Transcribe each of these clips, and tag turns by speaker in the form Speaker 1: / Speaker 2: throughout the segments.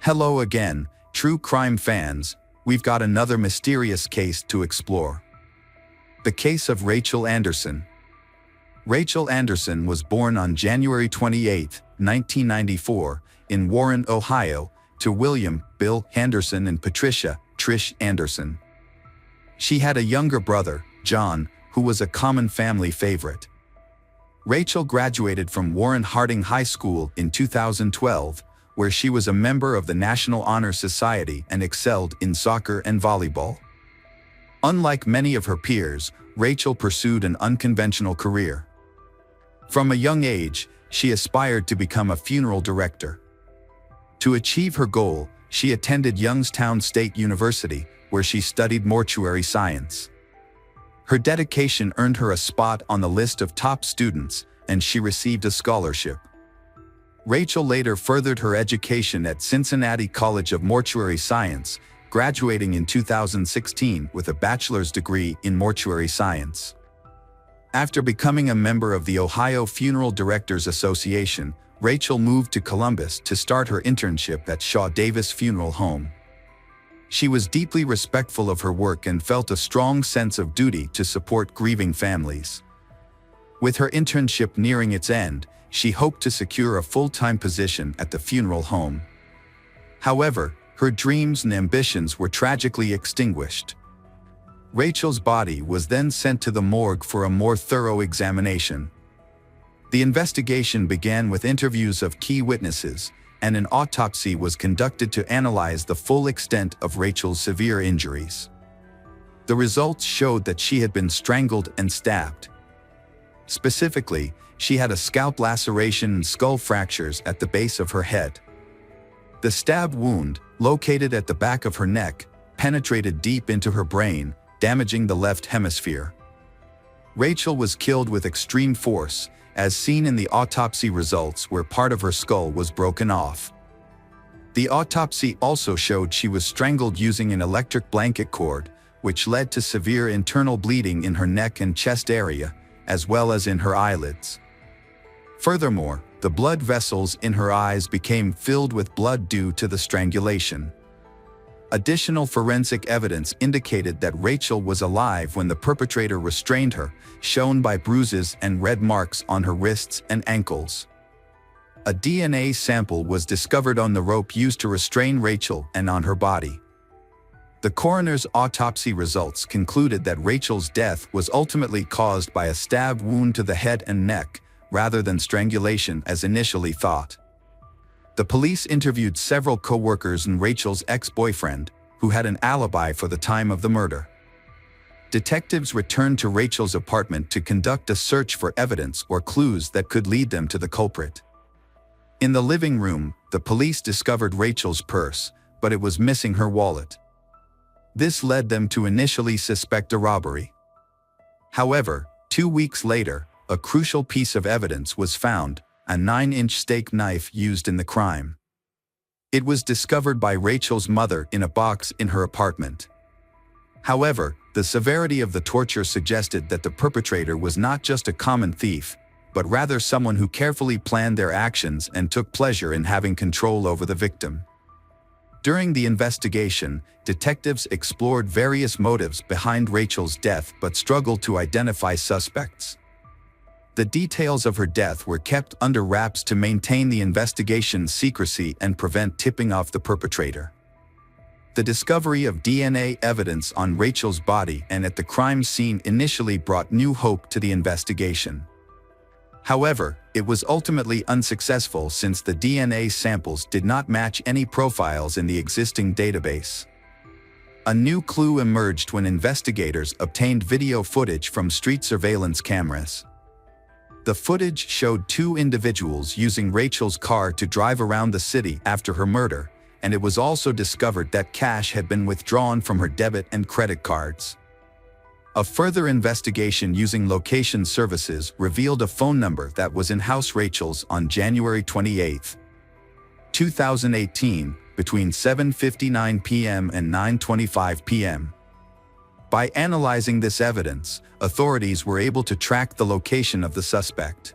Speaker 1: Hello again, true crime fans. We've got another mysterious case to explore. The case of Rachael Anderson. Rachael Anderson was born on January 28, 1994, in Warren, Ohio, to William Bill Anderson and Patricia Trish Anderson. She had a younger brother, John, who was a common family favorite. Rachael graduated from Warren Harding High School in 2012, where she was a member of the National Honor Society and excelled in soccer and volleyball. Unlike many of her peers, Rachael pursued an unconventional career. From a young age, she aspired to become a funeral director. To achieve her goal, she attended Youngstown State University, where she studied mortuary science. Her dedication earned her a spot on the list of top students, and she received a scholarship. Rachael later furthered her education at Cincinnati College of Mortuary Science, graduating in 2016 with a bachelor's degree in mortuary science. After becoming a member of the Ohio Funeral Directors Association, Rachael moved to Columbus to start her internship at Shaw Davis Funeral Home. She was deeply respectful of her work and felt a strong sense of duty to support grieving families. With her internship nearing its end, she hoped to secure a full-time position at the funeral home. However, her dreams and ambitions were tragically extinguished. Rachael's body was then sent to the morgue for a more thorough examination. The investigation began with interviews of key witnesses, and an autopsy was conducted to analyze the full extent of Rachael's severe injuries. The results showed that she had been strangled and stabbed. Specifically, she had a scalp laceration and skull fractures at the base of her head. The stab wound, located at the back of her neck, penetrated deep into her brain, damaging the left hemisphere. Rachael was killed with extreme force, as seen in the autopsy results where part of her skull was broken off. The autopsy also showed she was strangled using an electric blanket cord, which led to severe internal bleeding in her neck and chest area, as well as in her eyelids. Furthermore, the blood vessels in her eyes became filled with blood due to the strangulation. Additional forensic evidence indicated that Rachael was alive when the perpetrator restrained her, shown by bruises and red marks on her wrists and ankles. A DNA sample was discovered on the rope used to restrain Rachael and on her body. The coroner's autopsy results concluded that Rachael's death was ultimately caused by a stab wound to the head and neck, rather than strangulation as initially thought. The police interviewed several co-workers and Rachael's ex-boyfriend, who had an alibi for the time of the murder. Detectives returned to Rachael's apartment to conduct a search for evidence or clues that could lead them to the culprit. In the living room, the police discovered Rachael's purse, but it was missing her wallet. This led them to initially suspect a robbery. However, 2 weeks later, a crucial piece of evidence was found, a 9-inch steak knife used in the crime. It was discovered by Rachael's mother in a box in her apartment. However, the severity of the torture suggested that the perpetrator was not just a common thief, but rather someone who carefully planned their actions and took pleasure in having control over the victim. During the investigation, detectives explored various motives behind Rachael's death but struggled to identify suspects. The details of her death were kept under wraps to maintain the investigation's secrecy and prevent tipping off the perpetrator. The discovery of DNA evidence on Rachael's body and at the crime scene initially brought new hope to the investigation. However, it was ultimately unsuccessful since the DNA samples did not match any profiles in the existing database. A new clue emerged when investigators obtained video footage from street surveillance cameras. The footage showed 2 individuals using Rachael's car to drive around the city after her murder, and it was also discovered that cash had been withdrawn from her debit and credit cards. A further investigation using location services revealed a phone number that was in house Rachael's on January 28, 2018, between 7:59 p.m. and 9:25 p.m. By analyzing this evidence, authorities were able to track the location of the suspect.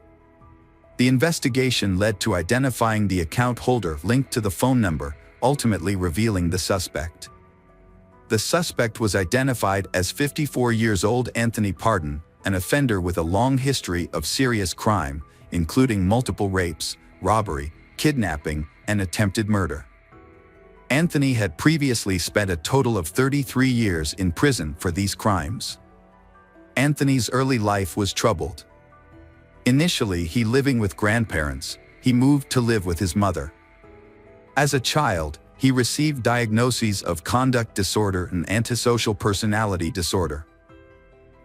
Speaker 1: The investigation led to identifying the account holder linked to the phone number, ultimately revealing the suspect. The suspect was identified as 54 years old Anthony Pardon, an offender with a long history of serious crime, including multiple rapes, robbery, kidnapping, and attempted murder. Anthony had previously spent a total of 33 years in prison for these crimes. Anthony's early life was troubled. Initially, he living with grandparents, he moved to live with his mother. As a child, he received diagnoses of conduct disorder and antisocial personality disorder.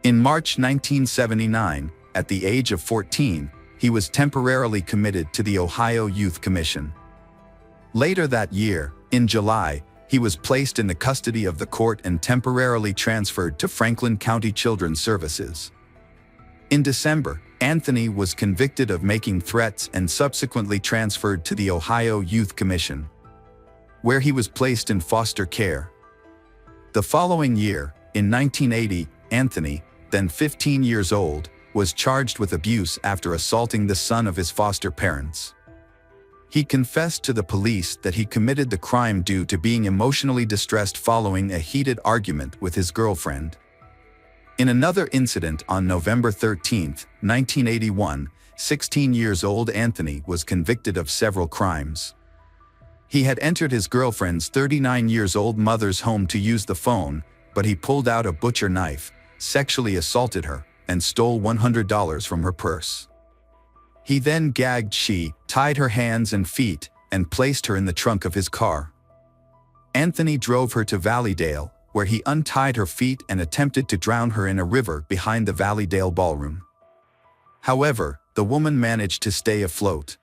Speaker 1: In March 1979, at the age of 14, he was temporarily committed to the Ohio Youth Commission. Later that year, in July, he was placed in the custody of the court and temporarily transferred to Franklin County Children's Services. In December, Anthony was convicted of making threats and subsequently transferred to the Ohio Youth Commission, where he was placed in foster care. The following year, in 1980, Anthony, then 15 years old, was charged with abuse after assaulting the son of his foster parents. He confessed to the police that he committed the crime due to being emotionally distressed following a heated argument with his girlfriend. In another incident on November 13, 1981, 16 years old Anthony was convicted of several crimes. He had entered his girlfriend's 39 years old mother's home to use the phone, but he pulled out a butcher knife, sexually assaulted her, and stole $100 from her purse. He then gagged she, tied her hands and feet, and placed her in the trunk of his car. Anthony drove her to Valleydale, where he untied her feet and attempted to drown her in a river behind the Valleydale ballroom. However, the woman managed to stay afloat.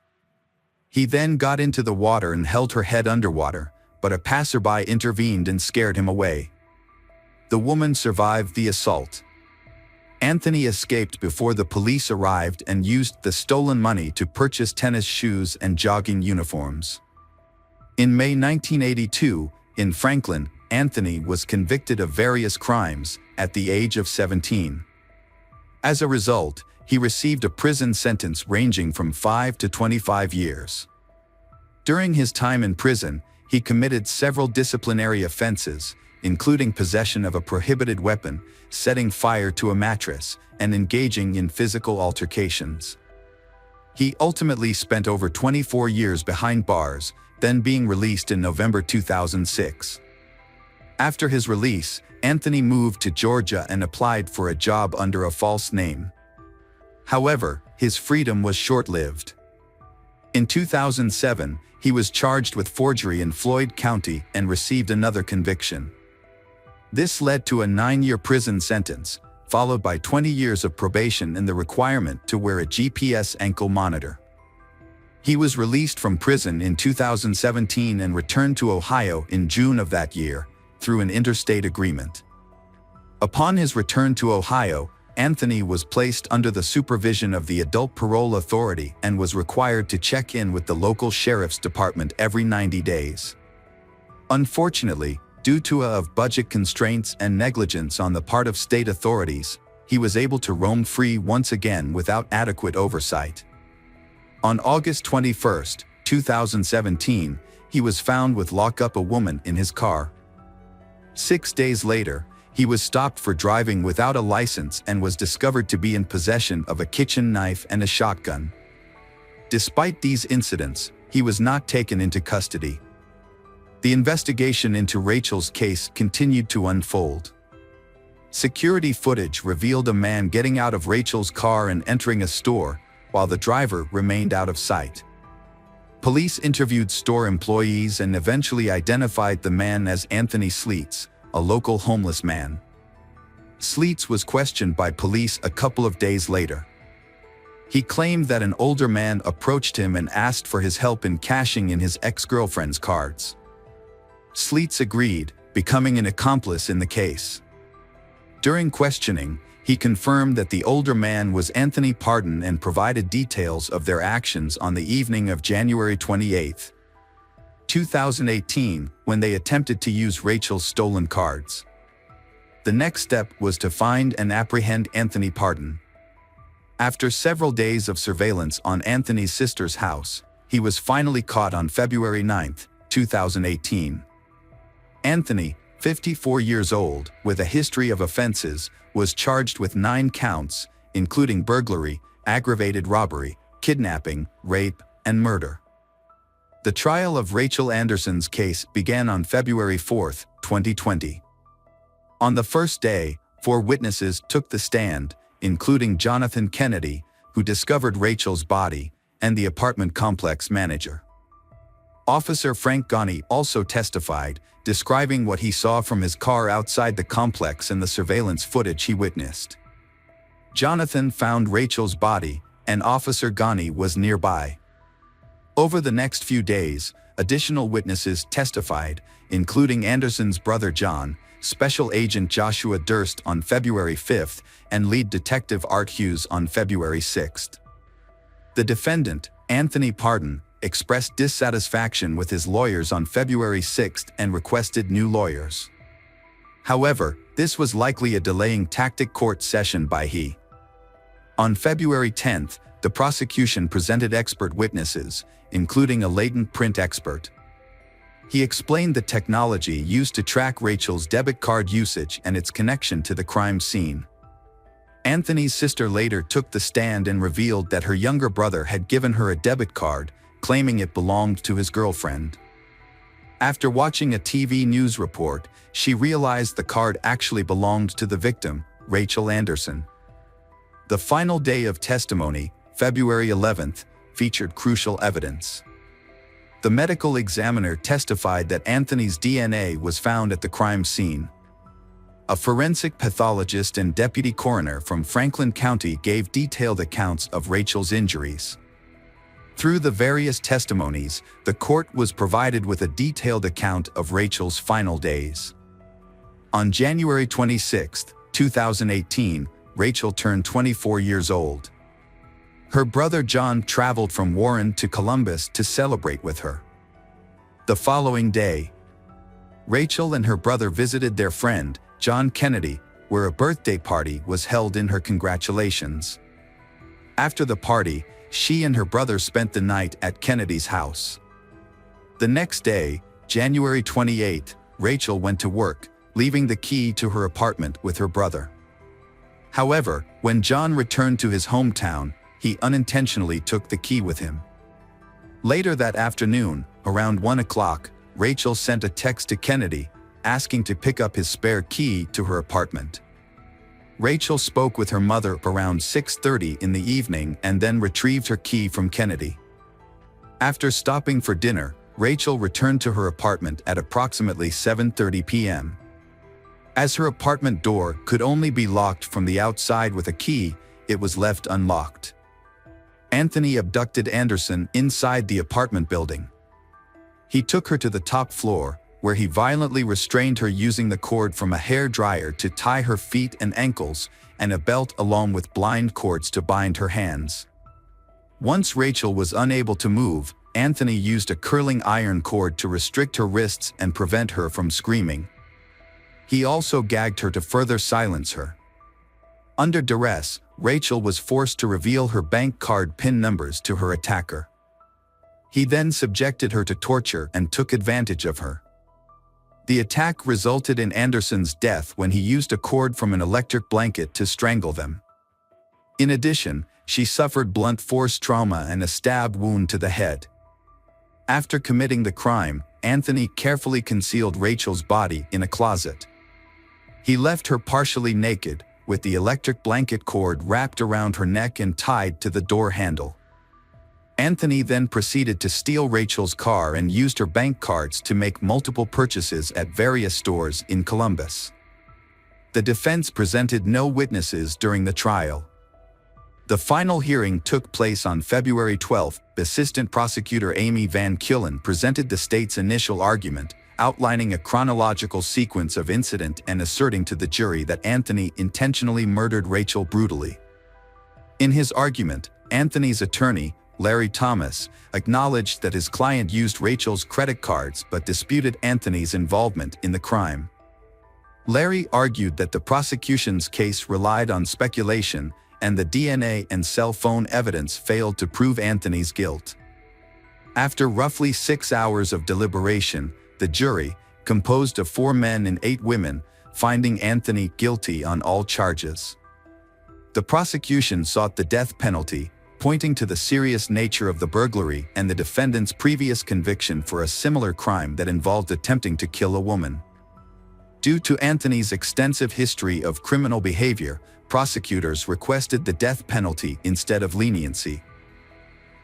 Speaker 1: He then got into the water and held her head underwater, but a passerby intervened and scared him away. The woman survived the assault. Anthony escaped before the police arrived and used the stolen money to purchase tennis shoes and jogging uniforms. In May 1982, in Franklin, Anthony was convicted of various crimes at the age of 17. As a result, he received a prison sentence ranging from 5 to 25 years. During his time in prison, he committed several disciplinary offenses, including possession of a prohibited weapon, setting fire to a mattress, and engaging in physical altercations. He ultimately spent over 24 years behind bars, then being released in November 2006. After his release, Anthony moved to Georgia and applied for a job under a false name. However, his freedom was short-lived. In 2007, he was charged with forgery in Floyd County and received another conviction. This led to a 9-year prison sentence, followed by 20 years of probation and the requirement to wear a GPS ankle monitor. He was released from prison in 2017 and returned to Ohio in June of that year, through an interstate agreement. Upon his return to Ohio, Anthony was placed under the supervision of the Adult Parole Authority and was required to check in with the local sheriff's department every 90 days. Unfortunately, due to budget constraints and negligence on the part of state authorities, he was able to roam free once again without adequate oversight. On August 21, 2017, he was found with lock up a woman in his car. 6 days later, he was stopped for driving without a license and was discovered to be in possession of a kitchen knife and a shotgun. Despite these incidents, he was not taken into custody. The investigation into Rachael's case continued to unfold. Security footage revealed a man getting out of Rachael's car and entering a store, while the driver remained out of sight. Police interviewed store employees and eventually identified the man as Anthony Sleets, a local homeless man. Sleets was questioned by police a couple of days later. He claimed that an older man approached him and asked for his help in cashing in his ex-girlfriend's cards. Sleets agreed, becoming an accomplice in the case. During questioning, he confirmed that the older man was Anthony Pardon and provided details of their actions on the evening of January 28, 2018, when they attempted to use Rachael's stolen cards. The next step was to find and apprehend Anthony Pardon. After several days of surveillance on Anthony's sister's house, he was finally caught on February 9, 2018. Anthony, 54 years old, with a history of offenses, was charged with 9 counts, including burglary, aggravated robbery, kidnapping, rape, and murder. The trial of Rachael Anderson's case began on February 4, 2020. On the first day, 4 witnesses took the stand, including Jonathan Kennedy, who discovered Rachael's body, and the apartment complex manager. Officer Frank Ghani also testified, describing what he saw from his car outside the complex and the surveillance footage he witnessed. Jonathan found Rachael's body, and Officer Ghani was nearby. Over the next few days, additional witnesses testified, including Anderson's brother John, Special Agent Joshua Durst on February 5, and lead detective Art Hughes on February 6. The defendant, Anthony Pardon, expressed dissatisfaction with his lawyers on February 6 and requested new lawyers. However, this was likely a delaying tactic court session by he. On February 10, the prosecution presented expert witnesses, including a latent print expert. He explained the technology used to track Rachael's debit card usage and its connection to the crime scene. Anthony's sister later took the stand and revealed that her younger brother had given her a debit card, claiming it belonged to his girlfriend. After watching a TV news report, she realized the card actually belonged to the victim, Rachael Anderson. The final day of testimony, February 11, featured crucial evidence. The medical examiner testified that Anthony's DNA was found at the crime scene. A forensic pathologist and deputy coroner from Franklin County gave detailed accounts of Rachael's injuries. Through the various testimonies, the court was provided with a detailed account of Rachael's final days. On January 26, 2018, Rachael turned 24 years old. Her brother John traveled from Warren to Columbus to celebrate with her. The following day, Rachael and her brother visited their friend, John Kennedy, where a birthday party was held in her congratulations. After the party, she and her brother spent the night at Kennedy's house. The next day, January 28, Rachael went to work, leaving the key to her apartment with her brother. However, when John returned to his hometown, he unintentionally took the key with him. Later that afternoon, around 1 o'clock, Rachael sent a text to Kennedy, asking to pick up his spare key to her apartment. Rachael spoke with her mother around 6:30 in the evening and then retrieved her key from Kennedy. After stopping for dinner, Rachael returned to her apartment at approximately 7:30 p.m. As her apartment door could only be locked from the outside with a key, it was left unlocked. Anthony abducted Anderson inside the apartment building. He took her to the top floor, where he violently restrained her using the cord from a hair dryer to tie her feet and ankles, and a belt along with blind cords to bind her hands. Once Rachael was unable to move, Anthony used a curling iron cord to restrict her wrists and prevent her from screaming. He also gagged her to further silence her. Under duress, Rachael was forced to reveal her bank card PIN numbers to her attacker. He then subjected her to torture and took advantage of her. The attack resulted in Anderson's death when he used a cord from an electric blanket to strangle them. In addition, she suffered blunt force trauma and a stab wound to the head. After committing the crime, Anthony carefully concealed Rachael's body in a closet. He left her partially naked, with the electric blanket cord wrapped around her neck and tied to the door handle. Anthony then proceeded to steal Rachael's car and used her bank cards to make multiple purchases at various stores in Columbus. The defense presented no witnesses during the trial. The final hearing took place on February 12. Assistant Prosecutor Amy Van Kullen presented the state's initial argument, outlining a chronological sequence of incident and asserting to the jury that Anthony intentionally murdered Rachael brutally. In his argument, Anthony's attorney, Larry Thomas, acknowledged that his client used Rachael's credit cards but disputed Anthony's involvement in the crime. Larry argued that the prosecution's case relied on speculation and the DNA and cell phone evidence failed to prove Anthony's guilt. After roughly 6 hours of deliberation, the jury, composed of 4 men and 8 women, finding Anthony guilty on all charges. The prosecution sought the death penalty, pointing to the serious nature of the burglary and the defendant's previous conviction for a similar crime that involved attempting to kill a woman. Due to Anthony's extensive history of criminal behavior, prosecutors requested the death penalty instead of leniency.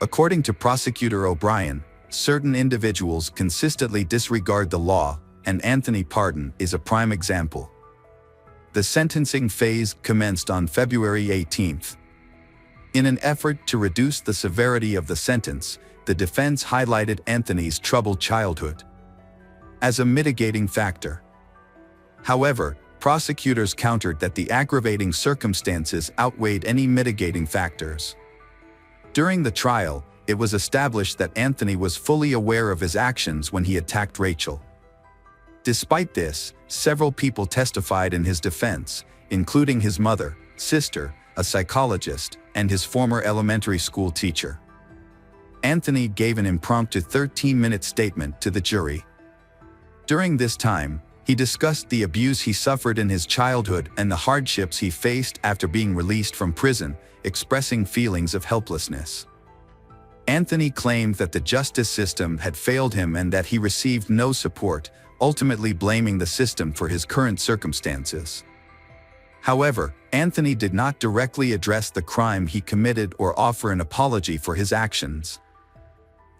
Speaker 1: According to Prosecutor O'Brien, certain individuals consistently disregard the law, and Anthony Pardon is a prime example. The sentencing phase commenced on February 18th. In an effort to reduce the severity of the sentence, the defense highlighted Anthony's troubled childhood as a mitigating factor. However, prosecutors countered that the aggravating circumstances outweighed any mitigating factors. During the trial, it was established that Anthony was fully aware of his actions when he attacked Rachael. Despite this, several people testified in his defense, including his mother, sister, a psychologist, and his former elementary school teacher. Anthony gave an impromptu 13-minute statement to the jury. During this time, he discussed the abuse he suffered in his childhood and the hardships he faced after being released from prison, expressing feelings of helplessness. Anthony claimed that the justice system had failed him and that he received no support, ultimately blaming the system for his current circumstances. However, Anthony did not directly address the crime he committed or offer an apology for his actions.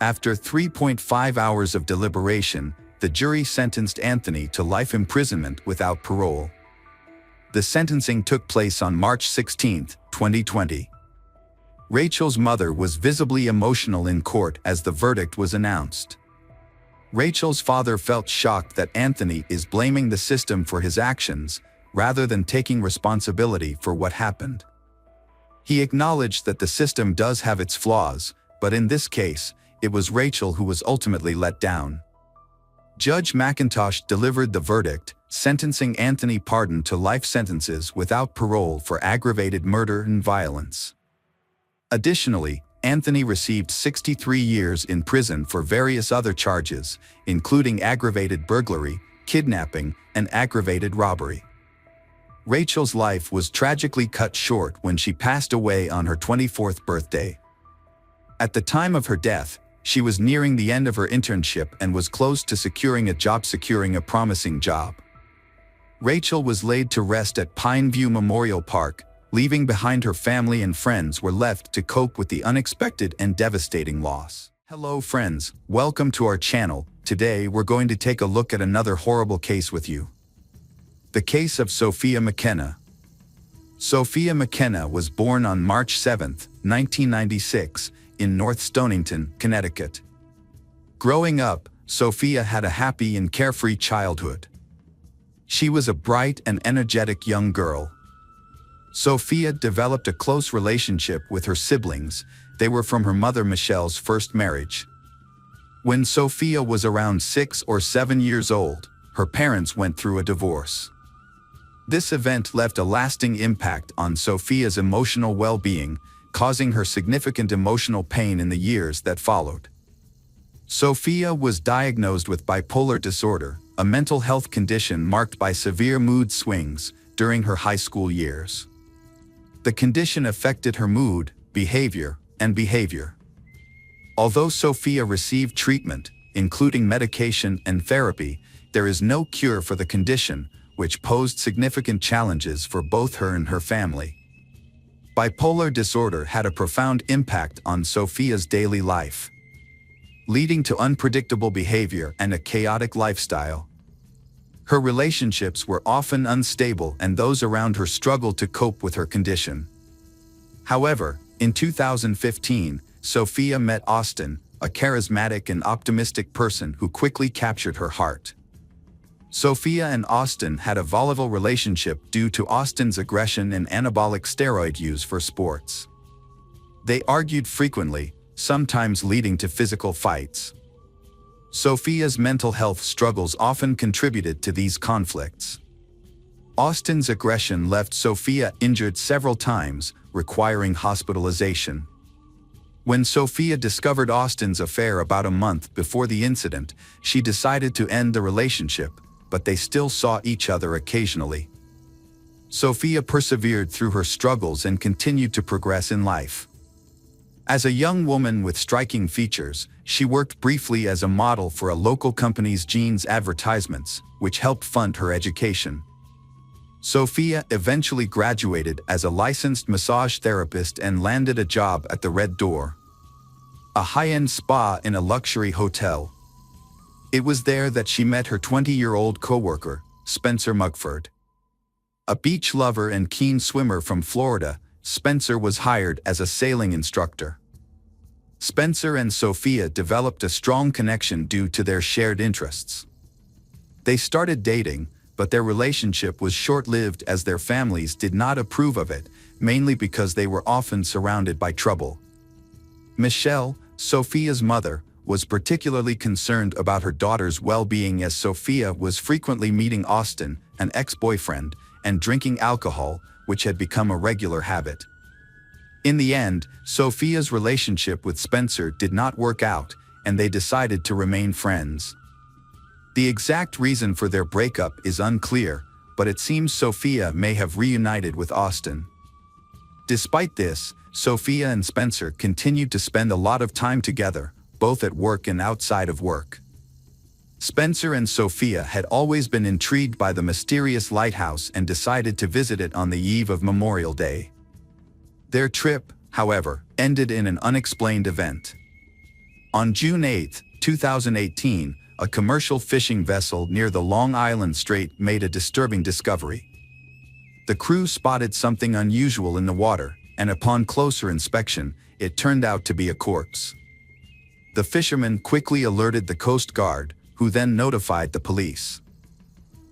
Speaker 1: After 3.5 hours of deliberation, the jury sentenced Anthony to life imprisonment without parole. The sentencing took place on March 16, 2020. Rachael's mother was visibly emotional in court as the verdict was announced. Rachael's father felt shocked that Anthony is blaming the system for his actions, rather than taking responsibility for what happened. He acknowledged that the system does have its flaws, but in this case, it was Rachael who was ultimately let down. Judge McIntosh delivered the verdict, sentencing Anthony Pardon to life sentences without parole for aggravated murder and violence. Additionally, Anthony received 63 years in prison for various other charges, including aggravated burglary, kidnapping, and aggravated robbery. Rachael's life was tragically cut short when she passed away on her 24th birthday. At the time of her death, she was nearing the end of her internship and was close to securing a promising job. Rachael was laid to rest at Pine View Memorial Park, leaving behind her family and friends were left to cope with the unexpected and devastating loss. Hello friends, welcome to our channel. Today we're going to take a look at another horrible case with you. The case of Sophia McKenna. Sophia McKenna was born on March 7, 1996, in North Stonington, Connecticut. Growing up, Sophia had a happy and carefree childhood. She was a bright and energetic young girl. Sophia developed a close relationship with her siblings. They were from her mother Michelle's first marriage. When Sophia was around 6 or 7 years old, her parents went through a divorce. This event left a lasting impact on Sophia's emotional well-being, causing her significant emotional pain in the years that followed. Sophia was diagnosed with bipolar disorder, a mental health condition marked by severe mood swings during her high school years. The condition affected her mood, behavior. Although Sophia received treatment, including medication and therapy, there is no cure for the condition, which posed significant challenges for both her and her family. Bipolar disorder had a profound impact on Sophia's daily life, leading to unpredictable behavior and a chaotic lifestyle. Her relationships were often unstable and those around her struggled to cope with her condition. However, in 2015, Sophia met Austin, a charismatic and optimistic person who quickly captured her heart. Sophia and Austin had a volatile relationship due to Austin's aggression and anabolic steroid use for sports. They argued frequently, sometimes leading to physical fights. Sophia's mental health struggles often contributed to these conflicts. Austin's aggression left Sophia injured several times, requiring hospitalization. When Sophia discovered Austin's affair about a month before the incident, she decided to end the relationship, but they still saw each other occasionally. Sophia persevered through her struggles and continued to progress in life. As a young woman with striking features, she worked briefly as a model for a local company's jeans advertisements, which helped fund her education. Sophia eventually graduated as a licensed massage therapist and landed a job at the Red Door, a high-end spa in a luxury hotel. It was there that she met her 20-year-old coworker, Spencer Mugford. A beach lover and keen swimmer from Florida, Spencer was hired as a sailing instructor. Spencer and Sophia developed a strong connection due to their shared interests. They started dating, but their relationship was short-lived as their families did not approve of it, mainly because they were often surrounded by trouble. Michelle, Sophia's mother, was particularly concerned about her daughter's well-being as Sophia was frequently meeting Austin, an ex-boyfriend, and drinking alcohol, which had become a regular habit. In the end, Sophia's relationship with Spencer did not work out, and they decided to remain friends. The exact reason for their breakup is unclear, but it seems Sophia may have reunited with Austin. Despite this, Sophia and Spencer continued to spend a lot of time together, both at work and outside of work. Spencer and Sophia had always been intrigued by the mysterious lighthouse and decided to visit it on the eve of Memorial Day. Their trip, however, ended in an unexplained event. On June 8, 2018, a commercial fishing vessel near the Long Island Strait made a disturbing discovery. The crew spotted something unusual in the water, and upon closer inspection, it turned out to be a corpse. The fishermen quickly alerted the Coast Guard, who then notified the police.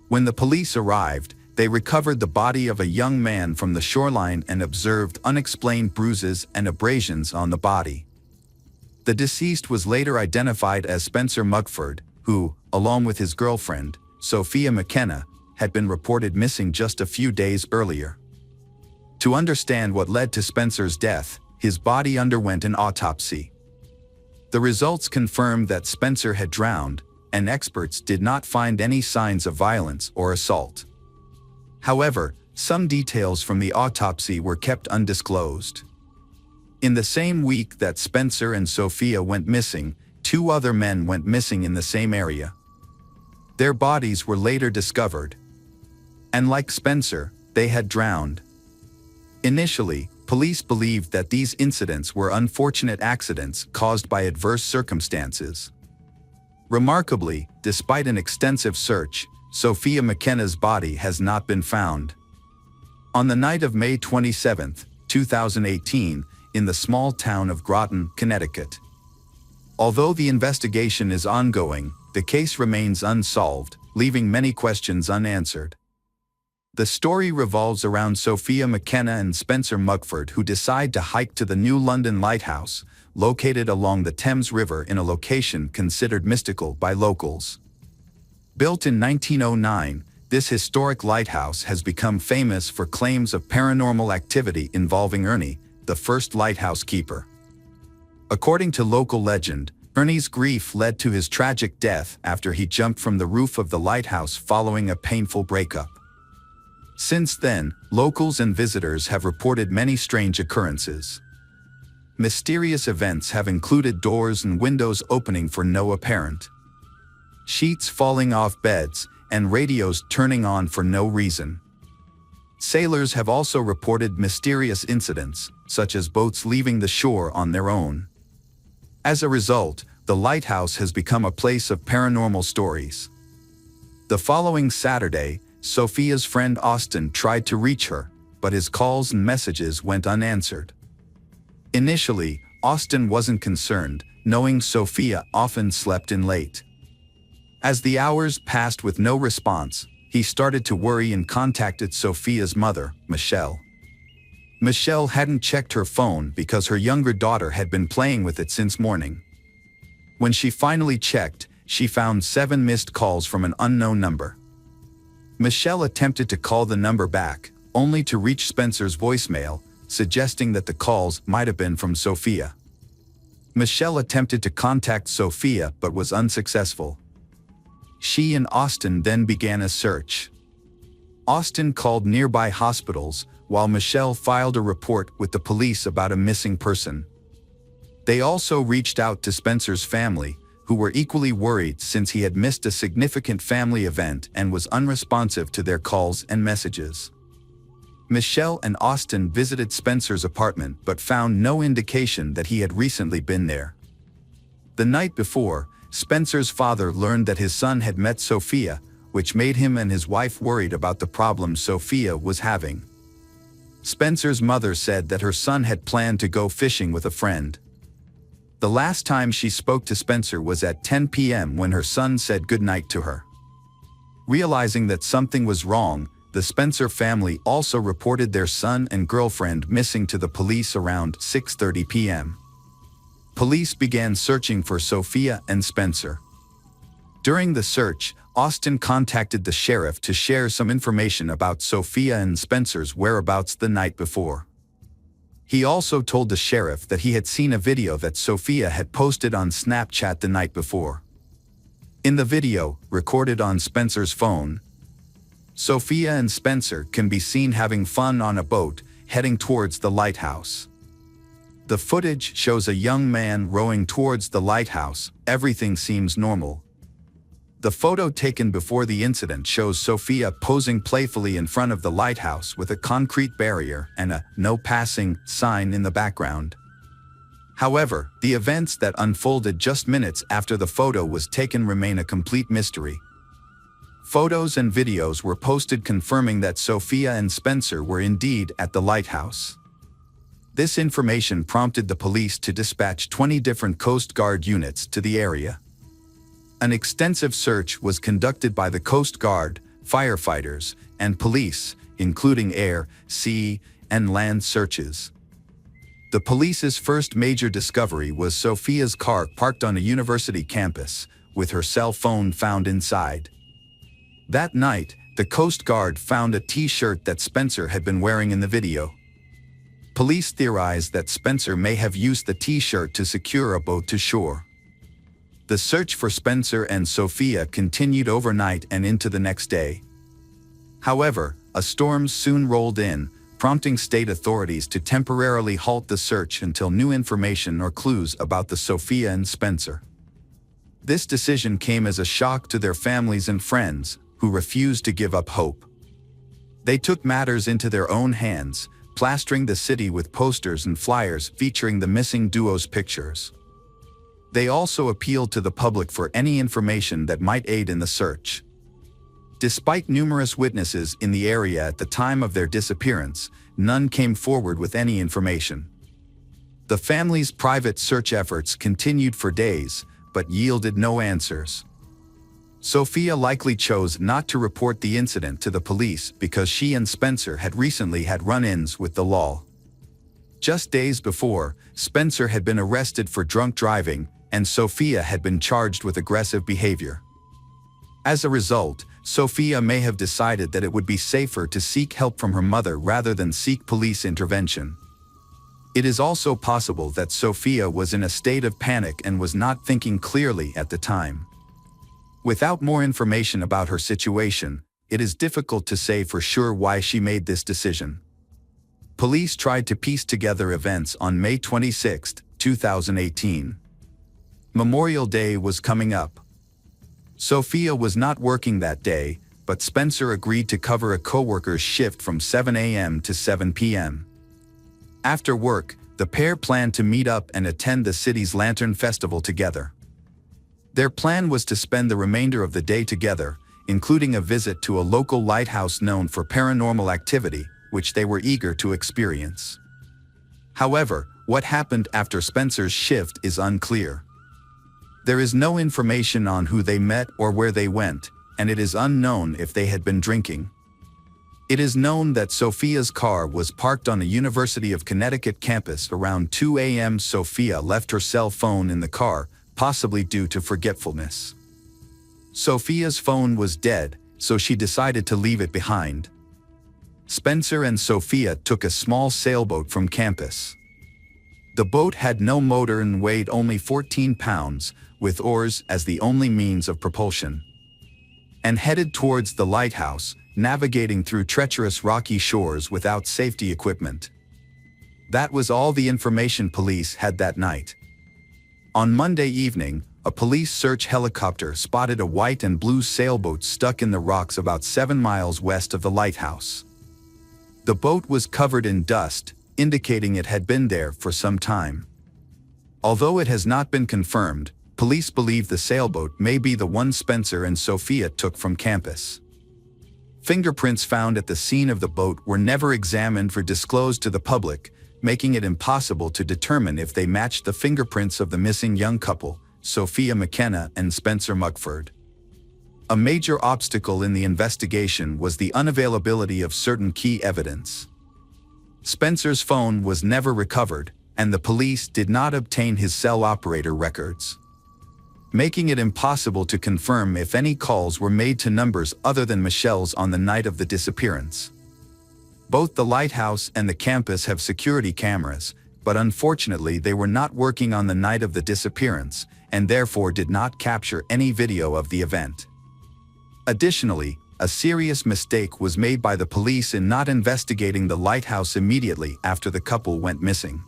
Speaker 1: When the police arrived, they recovered the body of a young man from the shoreline and observed unexplained bruises and abrasions on the body. The deceased was later identified as Spencer Mugford, who, along with his girlfriend, Sophia McKenna, had been reported missing just a few days earlier. To understand what led to Spencer's death, his body underwent an autopsy. The results confirmed that Spencer had drowned, and experts did not find any signs of violence or assault. However, some details from the autopsy were kept undisclosed. In the same week that Spencer and Sophia went missing, 2 other men went missing in the same area. Their bodies were later discovered. And like Spencer, they had drowned. Initially, police believed that these incidents were unfortunate accidents caused by adverse circumstances. Remarkably, despite an extensive search, Sophia McKenna's body has not been found. On the night of May 27, 2018, in the small town of Groton, Connecticut. Although the investigation is ongoing, the case remains unsolved, leaving many questions unanswered. The story revolves around Sophia McKenna and Spencer Mugford, who decide to hike to the New London Lighthouse, located along the Thames River in a location considered mystical by locals. Built in 1909, this historic lighthouse has become famous for claims of paranormal activity involving Ernie, the first lighthouse keeper. According to local legend, Ernie's grief led to his tragic death after he jumped from the roof of the lighthouse following a painful breakup. Since then, locals and visitors have reported many strange occurrences. Mysterious events have included doors and windows opening for no apparent, sheets falling off beds, and radios turning on for no reason. Sailors have also reported mysterious incidents, such as boats leaving the shore on their own. As a result, the lighthouse has become a place of paranormal stories. The following Saturday, Sophia's friend Austin tried to reach her, but his calls and messages went unanswered. Initially, Austin wasn't concerned, knowing Sophia often slept in late. As the hours passed with no response, he started to worry and contacted Sophia's mother, Michelle. Michelle hadn't checked her phone because her younger daughter had been playing with it since morning. When she finally checked, she found 7 missed calls from an unknown number. Michelle attempted to call the number back, only to reach Spencer's voicemail, suggesting that the calls might have been from Sophia. Michelle attempted to contact Sophia but was unsuccessful. She and Austin then began a search. Austin called nearby hospitals, while Michelle filed a report with the police about a missing person. They also reached out to Spencer's family, who were equally worried since he had missed a significant family event and was unresponsive to their calls and messages. Michelle and Austin visited Spencer's apartment but found no indication that he had recently been there. The night before, Spencer's father learned that his son had met Sophia, which made him and his wife worried about the problems Sophia was having. Spencer's mother said that her son had planned to go fishing with a friend. The last time she spoke to Spencer was at 10 p.m. when her son said goodnight to her. Realizing that something was wrong, the Spencer family also reported their son and girlfriend missing to the police around 6:30 p.m. Police began searching for Sophia and Spencer. During the search, Austin contacted the sheriff to share some information about Sophia and Spencer's whereabouts the night before. He also told the sheriff that he had seen a video that Sophia had posted on Snapchat the night before. In the video, recorded on Spencer's phone, Sophia and Spencer can be seen having fun on a boat, heading towards the lighthouse. The footage shows a young man rowing towards the lighthouse. Everything seems normal. The photo taken before the incident shows Sophia posing playfully in front of the lighthouse with a concrete barrier and a "no passing" sign in the background. However, the events that unfolded just minutes after the photo was taken remain a complete mystery. Photos and videos were posted confirming that Sophia and Spencer were indeed at the lighthouse. This information prompted the police to dispatch 20 different Coast Guard units to the area. An extensive search was conducted by the Coast Guard, firefighters, and police, including air, sea, and land searches. The police's first major discovery was Sophia's car parked on a university campus, with her cell phone found inside. That night, the Coast Guard found a T-shirt that Spencer had been wearing in the video. Police theorized that Spencer may have used the T-shirt to secure a boat to shore. The search for Spencer and Sophia continued overnight and into the next day. However, a storm soon rolled in, prompting state authorities to temporarily halt the search until new information or clues about the Sophia and Spencer. This decision came as a shock to their families and friends, who refused to give up hope. They took matters into their own hands, plastering the city with posters and flyers featuring the missing duo's pictures. They also appealed to the public for any information that might aid in the search. Despite numerous witnesses in the area at the time of their disappearance, none came forward with any information. The family's private search efforts continued for days, but yielded no answers. Sophia likely chose not to report the incident to the police because she and Spencer had recently had run-ins with the law. Just days before, Spencer had been arrested for drunk driving, and Sophia had been charged with aggressive behavior. As a result, Sophia may have decided that it would be safer to seek help from her mother rather than seek police intervention. It is also possible that Sophia was in a state of panic and was not thinking clearly at the time. Without more information about her situation, it is difficult to say for sure why she made this decision. Police tried to piece together events on May 26, 2018. Memorial Day was coming up. Sophia was not working that day, but Spencer agreed to cover a coworker's shift from 7 a.m. to 7 p.m. After work, the pair planned to meet up and attend the city's Lantern Festival together. Their plan was to spend the remainder of the day together, including a visit to a local lighthouse known for paranormal activity, which they were eager to experience. However, what happened after Spencer's shift is unclear. There is no information on who they met or where they went, and it is unknown if they had been drinking. It is known that Sophia's car was parked on a University of Connecticut campus around 2 a.m. Sophia left her cell phone in the car, possibly due to forgetfulness. Sophia's phone was dead, so she decided to leave it behind. Spencer and Sophia took a small sailboat from campus. The boat had no motor and weighed only 14 pounds, with oars as the only means of propulsion, and headed towards the lighthouse, navigating through treacherous rocky shores without safety equipment. That was all the information police had that night. On Monday evening, a police search helicopter spotted a white and blue sailboat stuck in the rocks about 7 miles west of the lighthouse. The boat was covered in dust, indicating it had been there for some time. Although it has not been confirmed, police believe the sailboat may be the one Spencer and Sophia took from campus. Fingerprints found at the scene of the boat were never examined or disclosed to the public, making it impossible to determine if they matched the fingerprints of the missing young couple, Sophia McKenna and Spencer Mugford. A major obstacle in the investigation was the unavailability of certain key evidence. Spencer's phone was never recovered, and the police did not obtain his cell operator records, making it impossible to confirm if any calls were made to numbers other than Michelle's on the night of the disappearance. Both the lighthouse and the campus have security cameras, but unfortunately they were not working on the night of the disappearance, and therefore did not capture any video of the event. Additionally, a serious mistake was made by the police in not investigating the lighthouse immediately after the couple went missing.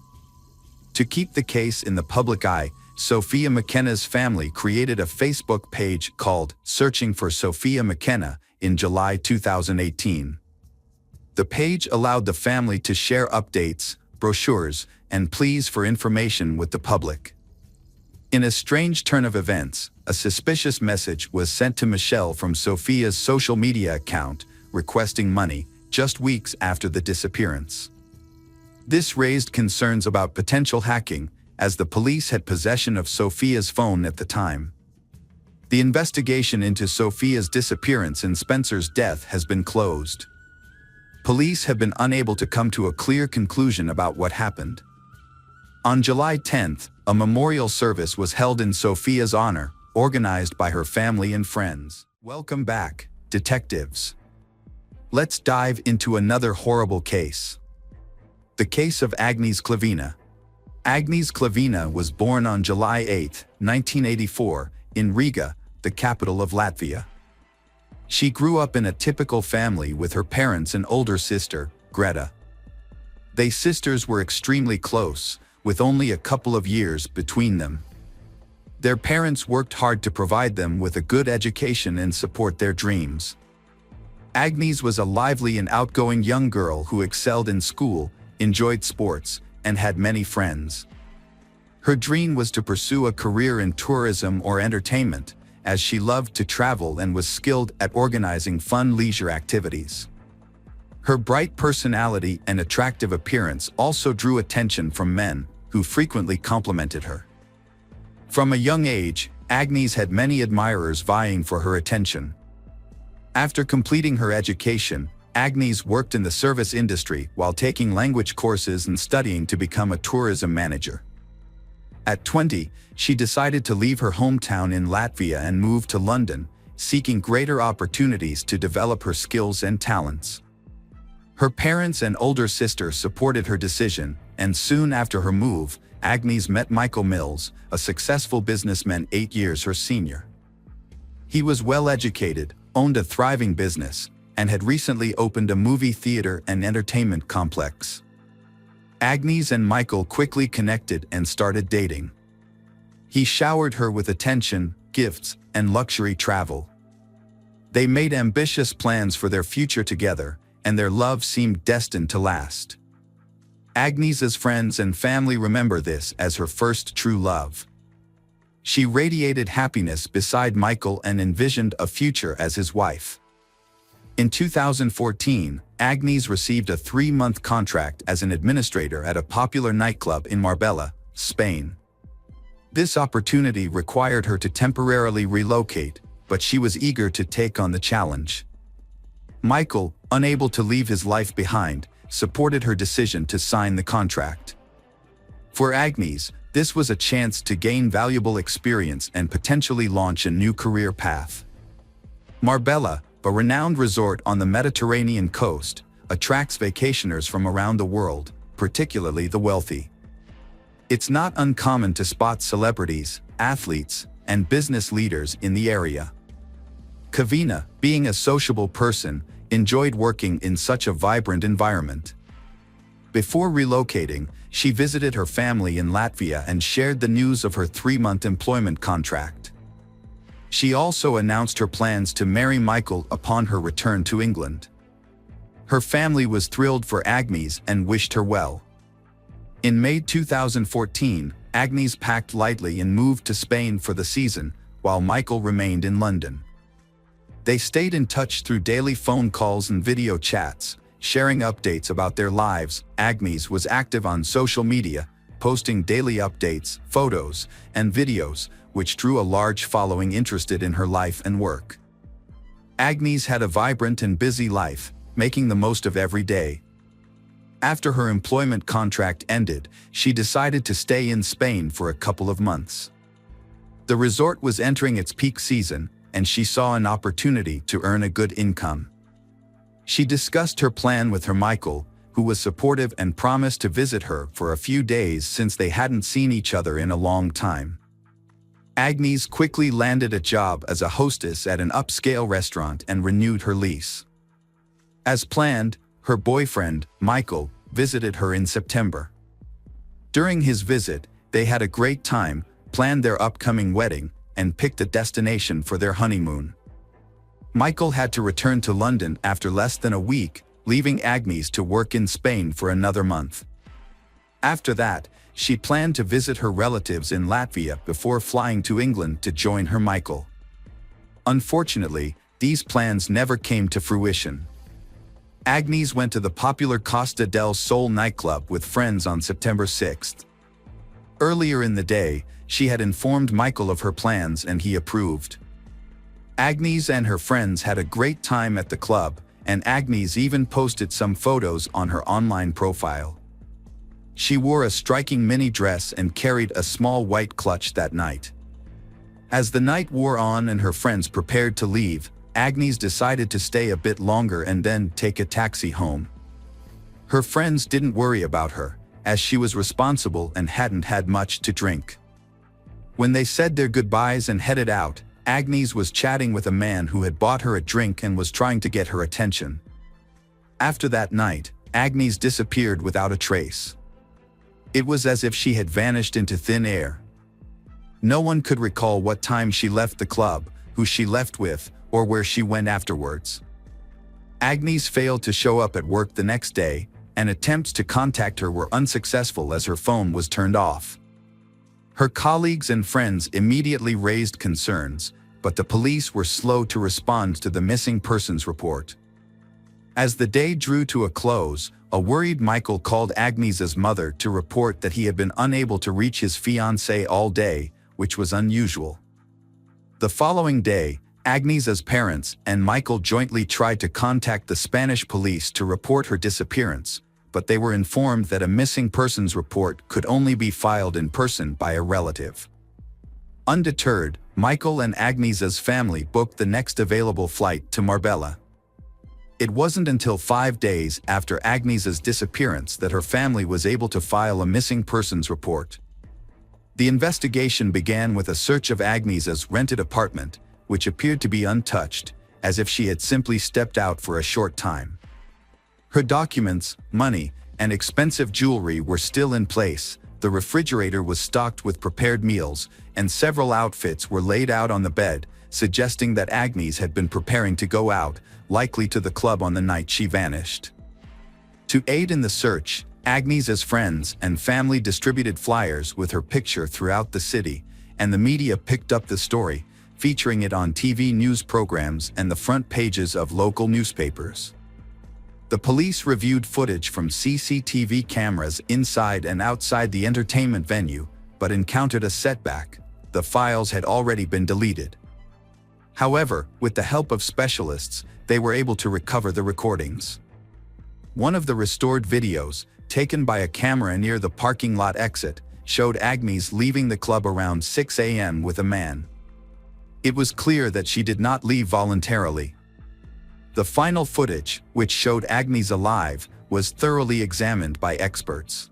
Speaker 1: To keep the case in the public eye, Sophia McKenna's family created a Facebook page called Searching for Sophia McKenna in July 2018. The page allowed the family to share updates, brochures, and pleas for information with the public. In a strange turn of events, a suspicious message was sent to Michelle from Sophia's social media account, requesting money, just weeks after the disappearance. This raised concerns about potential hacking, as the police had possession of Sophia's phone at the time. The investigation into Sophia's disappearance and Spencer's death has been closed. Police have been unable to come to a clear conclusion about what happened. On July 10th, a memorial service was held in Sophia's honor, organized by her family and friends. Welcome back, detectives. Let's dive into another horrible case. The case of Agnes Klavina. Agnes Klavina was born on July 8, 1984, in Riga, the capital of Latvia. She grew up in a typical family with her parents and older sister, Greta. They sisters were extremely close, with only a couple of years between them. Their parents worked hard to provide them with a good education and support their dreams. Agnes was a lively and outgoing young girl who excelled in school, enjoyed sports, and had many friends. Her dream was to pursue a career in tourism or entertainment, as she loved to travel and was skilled at organizing fun leisure activities. Her bright personality and attractive appearance also drew attention from men, who frequently complimented her. From a young age, Agnes had many admirers vying for her attention. After completing her education, Agnes worked in the service industry while taking language courses and studying to become a tourism manager. At 20, she decided to leave her hometown in Latvia and move to London, seeking greater opportunities to develop her skills and talents. Her parents and older sister supported her decision, and soon after her move, Agnes met Michael Mills, a successful businessman 8 years her senior. He was well educated, owned a thriving business, and had recently opened a movie theater and entertainment complex. Agnes and Michael quickly connected and started dating. He showered her with attention, gifts, and luxury travel. They made ambitious plans for their future together, and their love seemed destined to last. Agnes's friends and family remember this as her first true love. She radiated happiness beside Michael and envisioned a future as his wife. In 2014, Agnes received a 3-month contract as an administrator at a popular nightclub in Marbella, Spain. This opportunity required her to temporarily relocate, but she was eager to take on the challenge. Michael, unable to leave his life behind, supported her decision to sign the contract. For Agnes, this was a chance to gain valuable experience and potentially launch a new career path. Marbella, a renowned resort on the Mediterranean coast, attracts vacationers from around the world, particularly the wealthy. It's not uncommon to spot celebrities, athletes, and business leaders in the area. Kavina, being a sociable person, enjoyed working in such a vibrant environment. Before relocating, she visited her family in Latvia and shared the news of her 3-month employment contract. She also announced her plans to marry Michael upon her return to England. Her family was thrilled for Agnes and wished her well. In May 2014, Agnes packed lightly and moved to Spain for the season, while Michael remained in London. They stayed in touch through daily phone calls and video chats, sharing updates about their lives. Agnes was active on social media, posting daily updates, photos, and videos, which drew a large following interested in her life and work. Agnes had a vibrant and busy life, making the most of every day. After her employment contract ended, she decided to stay in Spain for a couple of months. The resort was entering its peak season, and she saw an opportunity to earn a good income. She discussed her plan with her Michael, who was supportive and promised to visit her for a few days since they hadn't seen each other in a long time. Agnes quickly landed a job as a hostess at an upscale restaurant and renewed her lease. As planned, her boyfriend, Michael, visited her in September. During his visit, they had a great time, planned their upcoming wedding, and picked a destination for their honeymoon. Michael had to return to London after less than a week, leaving Agnes to work in Spain for another month. After that, she planned to visit her relatives in Latvia before flying to England to join her Michael. Unfortunately, these plans never came to fruition. Agnes went to the popular Costa del Sol nightclub with friends on September 6th. Earlier in the day, she had informed Michael of her plans and he approved. Agnes and her friends had a great time at the club, and Agnes even posted some photos on her online profile. She wore a striking mini dress and carried a small white clutch that night. As the night wore on and her friends prepared to leave, Agnes decided to stay a bit longer and then take a taxi home. Her friends didn't worry about her, as she was responsible and hadn't had much to drink. When they said their goodbyes and headed out, Agnes was chatting with a man who had bought her a drink and was trying to get her attention. After that night, Agnes disappeared without a trace. It was as if she had vanished into thin air. No one could recall what time she left the club, who she left with, or where she went afterwards. Agnes failed to show up at work the next day, and attempts to contact her were unsuccessful as her phone was turned off. Her colleagues and friends immediately raised concerns, but the police were slow to respond to the missing persons report. As the day drew to a close, a worried Michael called Agnes's mother to report that he had been unable to reach his fiancée all day, which was unusual. The following day, Agnes's parents and Michael jointly tried to contact the Spanish police to report her disappearance, but they were informed that a missing persons report could only be filed in person by a relative. Undeterred, Michael and Agnes's family booked the next available flight to Marbella. It wasn't until 5 days after Agnes's disappearance that her family was able to file a missing persons report. The investigation began with a search of Agnes's rented apartment, which appeared to be untouched, as if she had simply stepped out for a short time. Her documents, money, and expensive jewelry were still in place, the refrigerator was stocked with prepared meals, and several outfits were laid out on the bed, suggesting that Agnes had been preparing to go out, likely to the club on the night she vanished. To aid in the search, Agnes's friends and family distributed flyers with her picture throughout the city, and the media picked up the story, featuring it on TV news programs and the front pages of local newspapers. The police reviewed footage from CCTV cameras inside and outside the entertainment venue, but encountered a setback. The files had already been deleted. However, with the help of specialists, they were able to recover the recordings. One of the restored videos, taken by a camera near the parking lot exit, showed Agnes leaving the club around 6 a.m. with a man. It was clear that she did not leave voluntarily. The final footage, which showed Agnes alive, was thoroughly examined by experts.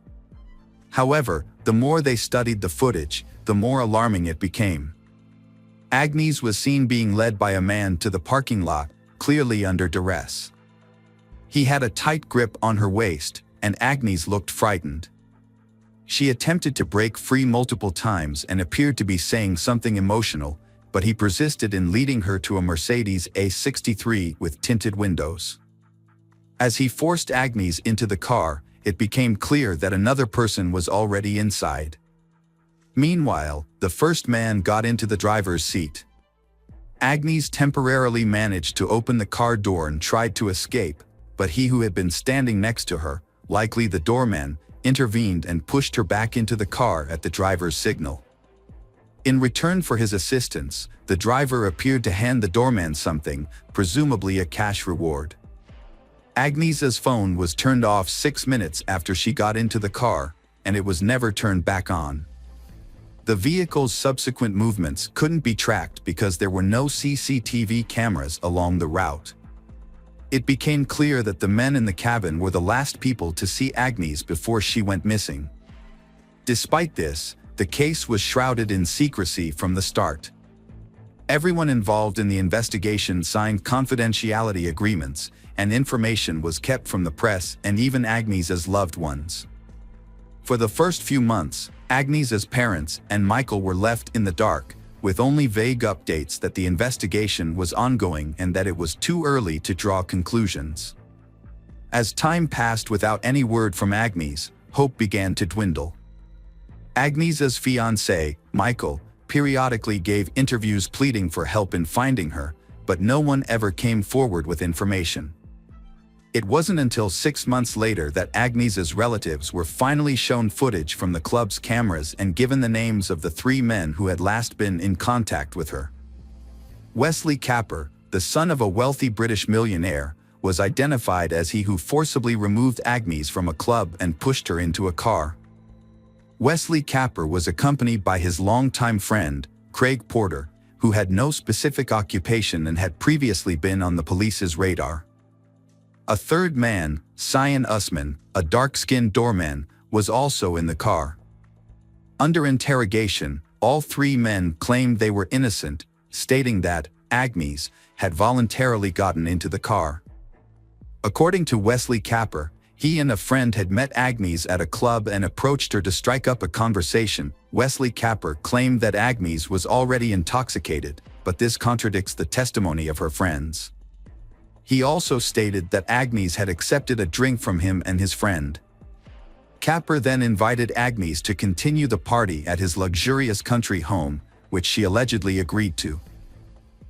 Speaker 1: However, the more they studied the footage, the more alarming it became. Agnes was seen being led by a man to the parking lot, clearly under duress. He had a tight grip on her waist, and Agnes looked frightened. She attempted to break free multiple times and appeared to be saying something emotional, but he persisted in leading her to a Mercedes A63 with tinted windows. As he forced Agnes into the car, it became clear that another person was already inside. Meanwhile, the first man got into the driver's seat. Agnes temporarily managed to open the car door and tried to escape, but he who had been standing next to her, likely the doorman, intervened and pushed her back into the car at the driver's signal. In return for his assistance, the driver appeared to hand the doorman something, presumably a cash reward. Agnes's phone was turned off 6 minutes after she got into the car, and it was never turned back on. The vehicle's subsequent movements couldn't be tracked because there were no CCTV cameras along the route. It became clear that the men in the cabin were the last people to see Agnes before she went missing. Despite this, the case was shrouded in secrecy from the start. Everyone involved in the investigation signed confidentiality agreements, and information was kept from the press and even Agnes's loved ones. For the first few months, Agnes's parents and Michael were left in the dark, with only vague updates that the investigation was ongoing and that it was too early to draw conclusions. As time passed without any word from Agnes, hope began to dwindle. Agnes's fiancé, Michael, periodically gave interviews pleading for help in finding her, but no one ever came forward with information. It wasn't until 6 months later that Agnes's relatives were finally shown footage from the club's cameras and given the names of the 3 men who had last been in contact with her. Wesley Capper, the son of a wealthy British millionaire, was identified as he who forcibly removed Agnes from a club and pushed her into a car. Wesley Capper was accompanied by his longtime friend, Craig Porter, who had no specific occupation and had previously been on the police's radar. A third man, Cyan Usman, a dark-skinned doorman, was also in the car. Under interrogation, all 3 men claimed they were innocent, stating that Agnes had voluntarily gotten into the car. According to Wesley Capper, he and a friend had met Agnes at a club and approached her to strike up a conversation. Wesley Capper claimed that Agnes was already intoxicated, but this contradicts the testimony of her friends. He also stated that Agnes had accepted a drink from him and his friend. Capper then invited Agnes to continue the party at his luxurious country home, which she allegedly agreed to.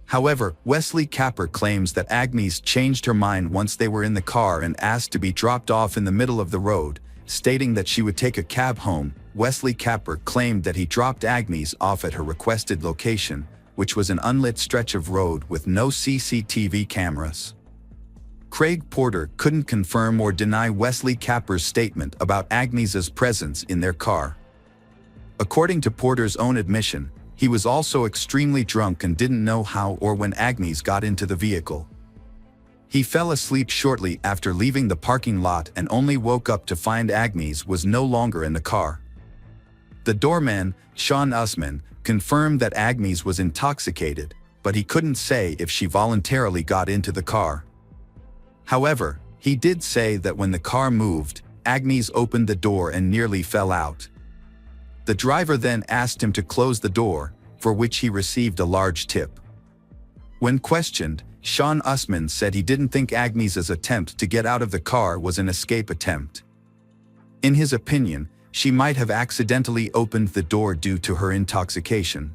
Speaker 1: However, Wesley Capper claims that Agnes changed her mind once they were in the car and asked to be dropped off in the middle of the road, stating that she would take a cab home. Wesley Capper claimed that he dropped Agnes off at her requested location, which was an unlit stretch of road with no CCTV cameras. Craig Porter couldn't confirm or deny Wesley Capper's statement about Agnes's presence in their car. According to Porter's own admission, he was also extremely drunk and didn't know how or when Agnes got into the vehicle. He fell asleep shortly after leaving the parking lot and only woke up to find Agnes was no longer in the car. The doorman, Cyan Usman, confirmed that Agnes was intoxicated, but he couldn't say if she voluntarily got into the car. However, he did say that when the car moved, Agnes opened the door and nearly fell out. The driver then asked him to close the door, for which he received a large tip. When questioned, Cyan Usman said he didn't think Agnes's attempt to get out of the car was an escape attempt. In his opinion, she might have accidentally opened the door due to her intoxication.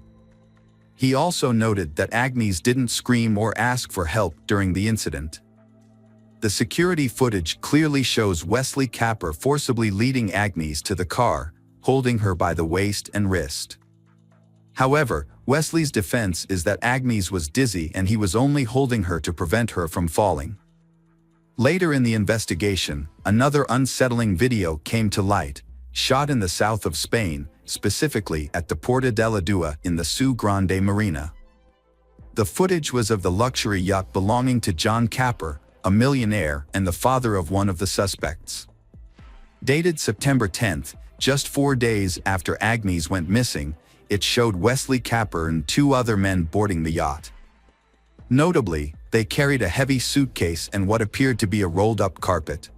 Speaker 1: He also noted that Agnes didn't scream or ask for help during the incident. The security footage clearly shows Wesley Capper forcibly leading Agnes to the car, holding her by the waist and wrist. However, Wesley's defense is that Agnes was dizzy and he was only holding her to prevent her from falling. Later in the investigation, another unsettling video came to light, shot in the south of Spain, specifically at the Puerta de la Dua in the Su Grande Marina. The footage was of the luxury yacht belonging to John Capper, a millionaire and the father of one of the suspects. Dated September 10, Just 4 days after Agnes went missing, it showed Wesley Capper and 2 other men boarding the yacht. Notably, they carried a heavy suitcase and what appeared to be a rolled-up carpet.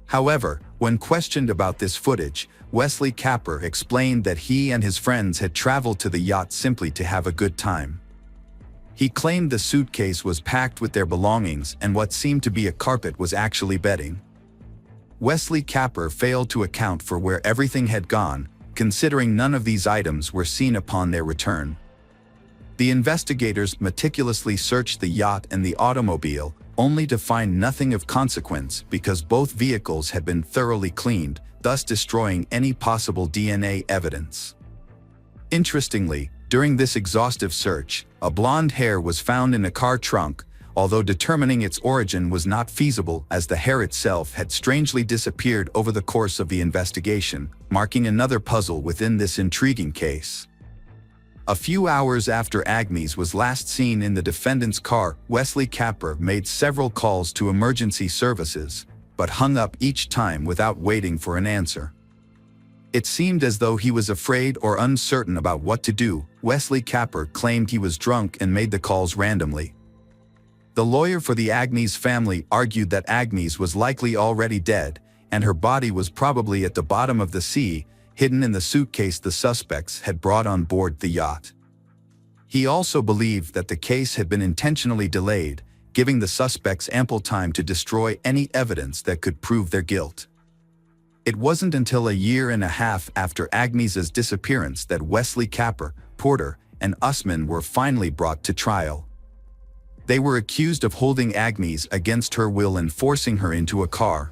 Speaker 1: However, when questioned about this footage, Wesley Capper explained that he and his friends had traveled to the yacht simply to have a good time. He claimed the suitcase was packed with their belongings and what seemed to be a carpet was actually bedding. Wesley Capper failed to account for where everything had gone, considering none of these items were seen upon their return. The investigators meticulously searched the yacht and the automobile, only to find nothing of consequence because both vehicles had been thoroughly cleaned, thus destroying any possible DNA evidence. Interestingly, during this exhaustive search, a blonde hair was found in a car trunk, although determining its origin was not feasible as the hair itself had strangely disappeared over the course of the investigation, marking another puzzle within this intriguing case. A few hours after Agnes was last seen in the defendant's car, Wesley Capper made several calls to emergency services, but hung up each time without waiting for an answer. It seemed as though he was afraid or uncertain about what to do. Wesley Capper claimed he was drunk and made the calls randomly. The lawyer for the Agnes family argued that Agnes was likely already dead, and her body was probably at the bottom of the sea, hidden in the suitcase the suspects had brought on board the yacht. He also believed that the case had been intentionally delayed, giving the suspects ample time to destroy any evidence that could prove their guilt. It wasn't until a year and a half after Agnes's disappearance that Wesley Capper, Porter, and Usman were finally brought to trial. They were accused of holding Agnes against her will and forcing her into a car.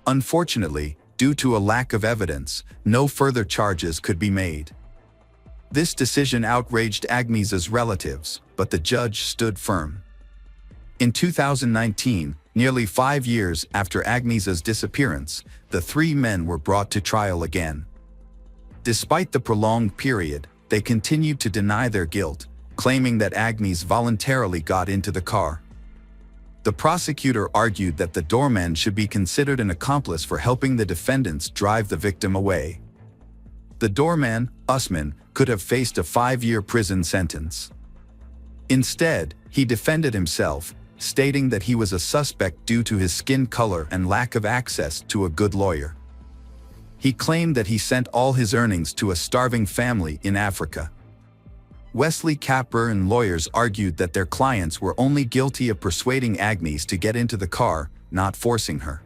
Speaker 1: Unfortunately, due to a lack of evidence, no further charges could be made. This decision outraged Agnes's relatives, but the judge stood firm. In 2019, nearly 5 years after Agnes's disappearance, the 3 men were brought to trial again. Despite the prolonged period, they continued to deny their guilt, claiming that Agnes voluntarily got into the car. The prosecutor argued that the doorman should be considered an accomplice for helping the defendants drive the victim away. The doorman, Usman, could have faced a 5-year prison sentence. Instead, he defended himself, stating that he was a suspect due to his skin color and lack of access to a good lawyer. He claimed that he sent all his earnings to a starving family in Africa. Wesley Capper and lawyers argued that their clients were only guilty of persuading Agnes to get into the car, not forcing her.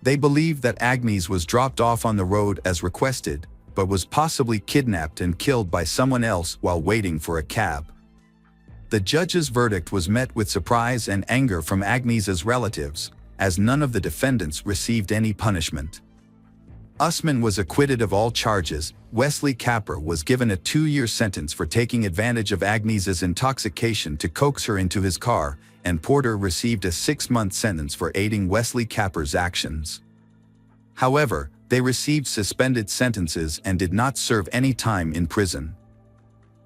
Speaker 1: They believed that Agnes was dropped off on the road as requested, but was possibly kidnapped and killed by someone else while waiting for a cab. The judge's verdict was met with surprise and anger from Agnes's relatives, as none of the defendants received any punishment. Usman was acquitted of all charges. Wesley Capper was given a 2-year sentence for taking advantage of Agnes's intoxication to coax her into his car, and Porter received a 6-month sentence for aiding Wesley Capper's actions. However, they received suspended sentences and did not serve any time in prison.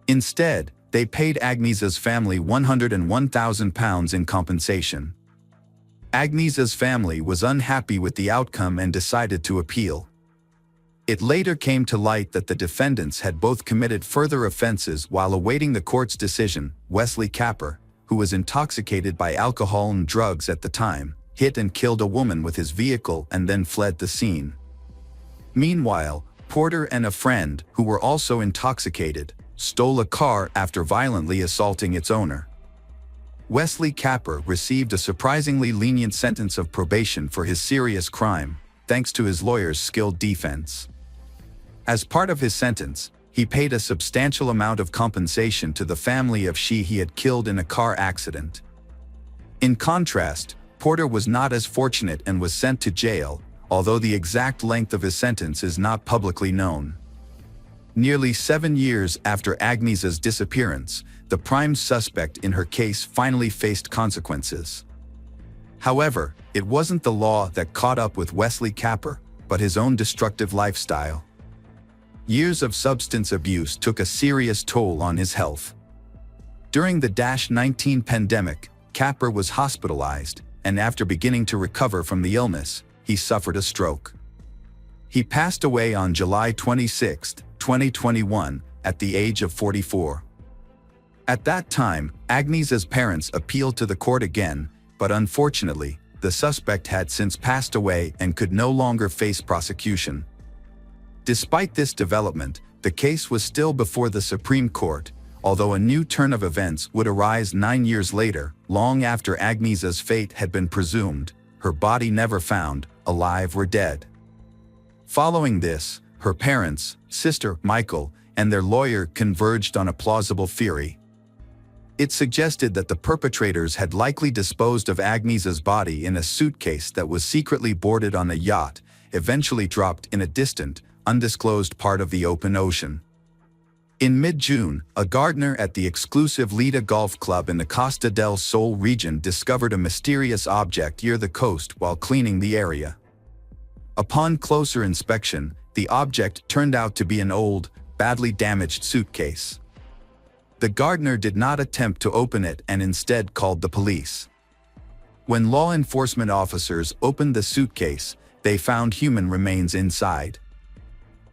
Speaker 1: Instead, they paid Agnes's family £101,000 in compensation. Agnes's family was unhappy with the outcome and decided to appeal. It later came to light that the defendants had both committed further offenses while awaiting the court's decision. Wesley Capper, who was intoxicated by alcohol and drugs at the time, hit and killed a woman with his vehicle and then fled the scene. Meanwhile, Porter and a friend, who were also intoxicated, stole a car after violently assaulting its owner. Wesley Capper received a surprisingly lenient sentence of probation for his serious crime, thanks to his lawyer's skilled defense. As part of his sentence, he paid a substantial amount of compensation to the family of she he had killed in a car accident. In contrast, Porter was not as fortunate and was sent to jail, although the exact length of his sentence is not publicly known. Nearly 7 years after Agnes's disappearance, the prime suspect in her case finally faced consequences. However, it wasn't the law that caught up with Wesley Capper, but his own destructive lifestyle. Years of substance abuse took a serious toll on his health. During the -19 pandemic, Capper was hospitalized, and after beginning to recover from the illness, he suffered a stroke. He passed away on July 26, 2021, at the age of 44. At that time, Agnieszka's parents appealed to the court again, but unfortunately, the suspect had since passed away and could no longer face prosecution. Despite this development, the case was still before the Supreme Court, although a new turn of events would arise 9 years later, long after Agnieszka's fate had been presumed, her body never found, alive or dead. Following this, her parents, sister, Michael, and their lawyer converged on a plausible theory. It suggested that the perpetrators had likely disposed of Agnieszka's body in a suitcase that was secretly boarded on a yacht, eventually dropped in a distant, undisclosed part of the open ocean. In mid-June, a gardener at the exclusive Lida Golf Club in the Costa del Sol region discovered a mysterious object near the coast while cleaning the area. Upon closer inspection, the object turned out to be an old, badly damaged suitcase. The gardener did not attempt to open it and instead called the police. When law enforcement officers opened the suitcase, they found human remains inside.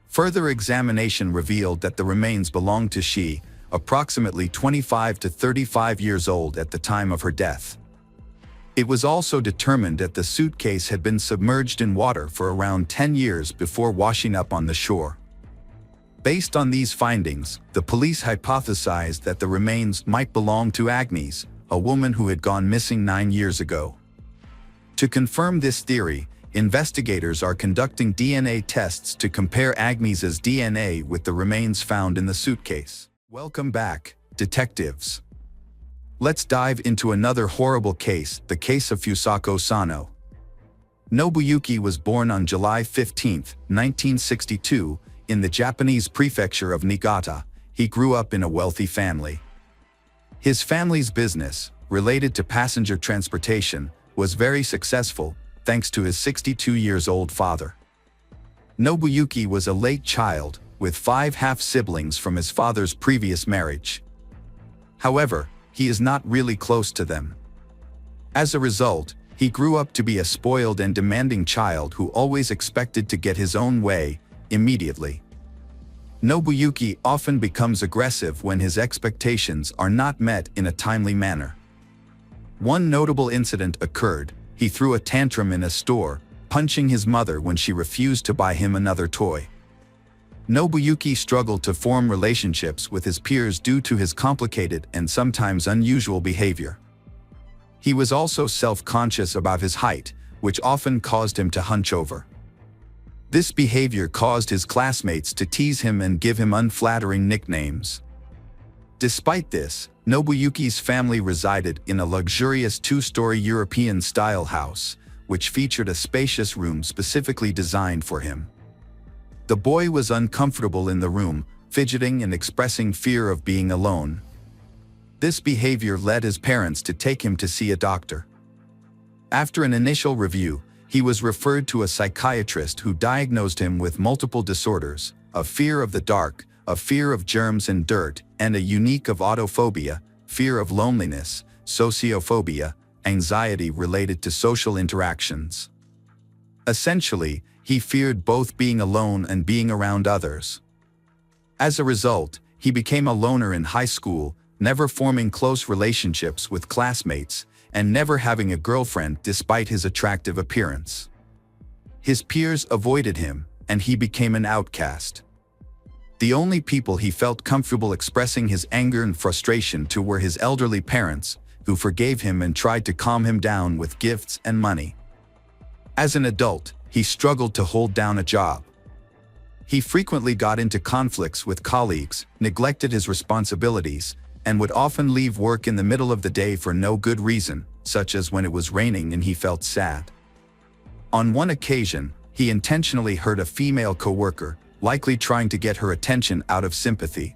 Speaker 1: Further examination revealed that the remains belonged to she, approximately 25 to 35 years old at the time of her death. It was also determined that the suitcase had been submerged in water for around 10 years before washing up on the shore. Based on these findings, the police hypothesized that the remains might belong to Agnieszka, a woman who had gone missing 9 years ago. To confirm this theory, investigators are conducting DNA tests to compare Agnieszka's DNA with the remains found in the suitcase. Welcome back, detectives. Let's dive into another horrible case, the case of Fusako Sano. Nobuyuki was born on July 15, 1962, in the Japanese prefecture of Niigata. He grew up in a wealthy family. His family's business, related to passenger transportation, was very successful, thanks to his 62-year-old father. Nobuyuki was a late child, with 5 half-siblings from his father's previous marriage. However, he is not really close to them. As a result, he grew up to be a spoiled and demanding child who always expected to get his own way, immediately. Nobuyuki often becomes aggressive when his expectations are not met in a timely manner. One notable incident occurred. He threw a tantrum in a store, punching his mother when she refused to buy him another toy. Nobuyuki struggled to form relationships with his peers due to his complicated and sometimes unusual behavior. He was also self-conscious about his height, which often caused him to hunch over. This behavior caused his classmates to tease him and give him unflattering nicknames. Despite this, Nobuyuki's family resided in a luxurious 2-story European-style house, which featured a spacious room specifically designed for him. The boy was uncomfortable in the room, fidgeting and expressing fear of being alone. This behavior led his parents to take him to see a doctor. After an initial review, he was referred to a psychiatrist who diagnosed him with multiple disorders, a fear of the dark, a fear of germs and dirt, and a unique of autophobia, fear of loneliness, sociophobia, anxiety related to social interactions. Essentially, he feared both being alone and being around others. As a result, he became a loner in high school, never forming close relationships with classmates, and never having a girlfriend despite his attractive appearance. His peers avoided him, and he became an outcast. The only people he felt comfortable expressing his anger and frustration to were his elderly parents, who forgave him and tried to calm him down with gifts and money. As an adult, he struggled to hold down a job. He frequently got into conflicts with colleagues, neglected his responsibilities, and would often leave work in the middle of the day for no good reason, such as when it was raining and he felt sad. On one occasion, he intentionally hurt a female coworker, likely trying to get her attention out of sympathy.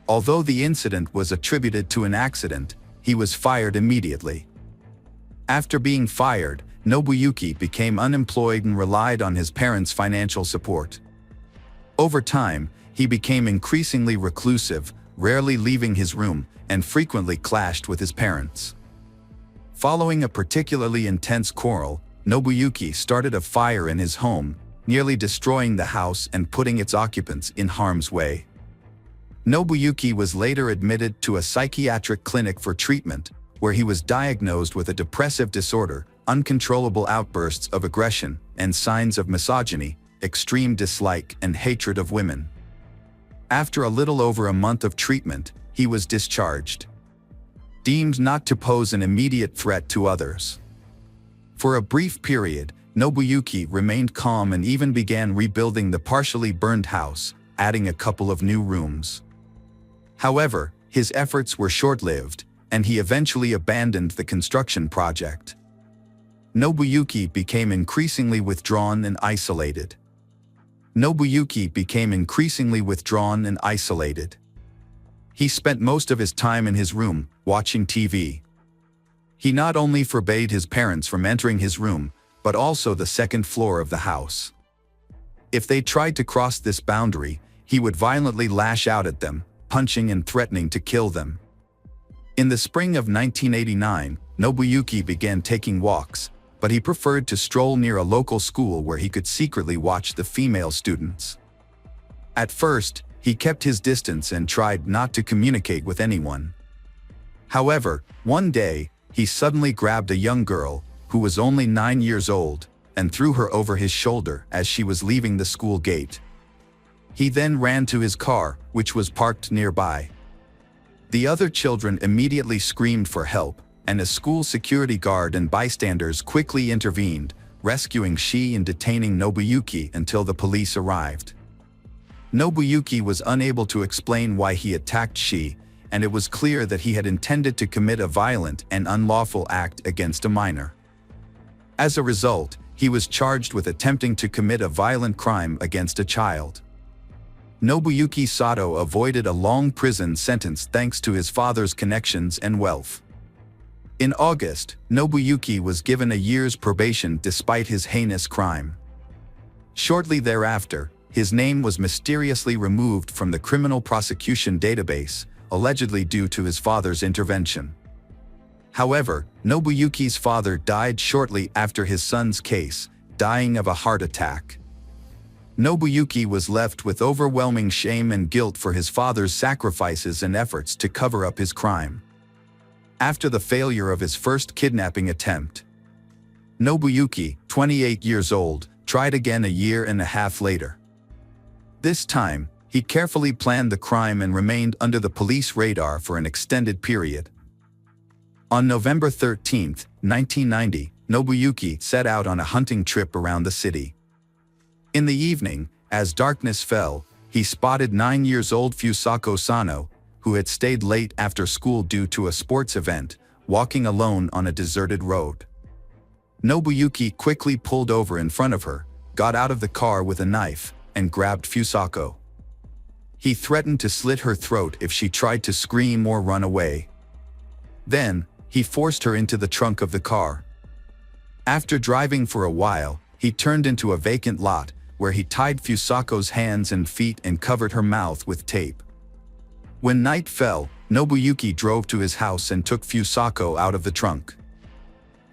Speaker 1: Although the incident was attributed to an accident, he was fired immediately. After being fired, Nobuyuki became unemployed and relied on his parents' financial support. Over time, he became increasingly reclusive, rarely leaving his room, and frequently clashed with his parents. Following a particularly intense quarrel, Nobuyuki started a fire in his home, nearly destroying the house and putting its occupants in harm's way. Nobuyuki was later admitted to a psychiatric clinic for treatment, where he was diagnosed with a depressive disorder, uncontrollable outbursts of aggression, and signs of misogyny, extreme dislike and hatred of women. After a little over a month of treatment, he was discharged, deemed not to pose an immediate threat to others. For a brief period, Nobuyuki remained calm and even began rebuilding the partially burned house, adding a couple of new rooms. However, his efforts were short-lived, and he eventually abandoned the construction project. Nobuyuki became increasingly withdrawn and isolated. He spent most of his time in his room, watching TV. He not only forbade his parents from entering his room, but also the second floor of the house. If they tried to cross this boundary, he would violently lash out at them, punching and threatening to kill them. In the spring of 1989, Nobuyuki began taking walks, but he preferred to stroll near a local school where he could secretly watch the female students. At first, he kept his distance and tried not to communicate with anyone. However, one day, he suddenly grabbed a young girl, who was only 9 years old, and threw her over his shoulder as she was leaving the school gate. He then ran to his car, which was parked nearby. The other children immediately screamed for help, and a school security guard and bystanders quickly intervened, rescuing Shi and detaining Nobuyuki until the police arrived. Nobuyuki was unable to explain why he attacked Shi, and it was clear that he had intended to commit a violent and unlawful act against a minor. As a result, he was charged with attempting to commit a violent crime against a child. Nobuyuki Sato avoided a long prison sentence thanks to his father's connections and wealth. In August, Nobuyuki was given a year's probation despite his heinous crime. Shortly thereafter, his name was mysteriously removed from the criminal prosecution database, allegedly due to his father's intervention. However, Nobuyuki's father died shortly after his son's case, dying of a heart attack. Nobuyuki was left with overwhelming shame and guilt for his father's sacrifices and efforts to cover up his crime. After the failure of his first kidnapping attempt, Nobuyuki, 28 years old, tried again a year and a half later. This time, he carefully planned the crime and remained under the police radar for an extended period. On November 13, 1990, Nobuyuki set out on a hunting trip around the city. In the evening, as darkness fell, he spotted 9-year-old Fusako Sano, who had stayed late after school due to a sports event, walking alone on a deserted road. Nobuyuki quickly pulled over in front of her, got out of the car with a knife, and grabbed Fusako. He threatened to slit her throat if she tried to scream or run away. Then, he forced her into the trunk of the car. After driving for a while, he turned into a vacant lot, where he tied Fusako's hands and feet and covered her mouth with tape. When night fell, Nobuyuki drove to his house and took Fusako out of the trunk.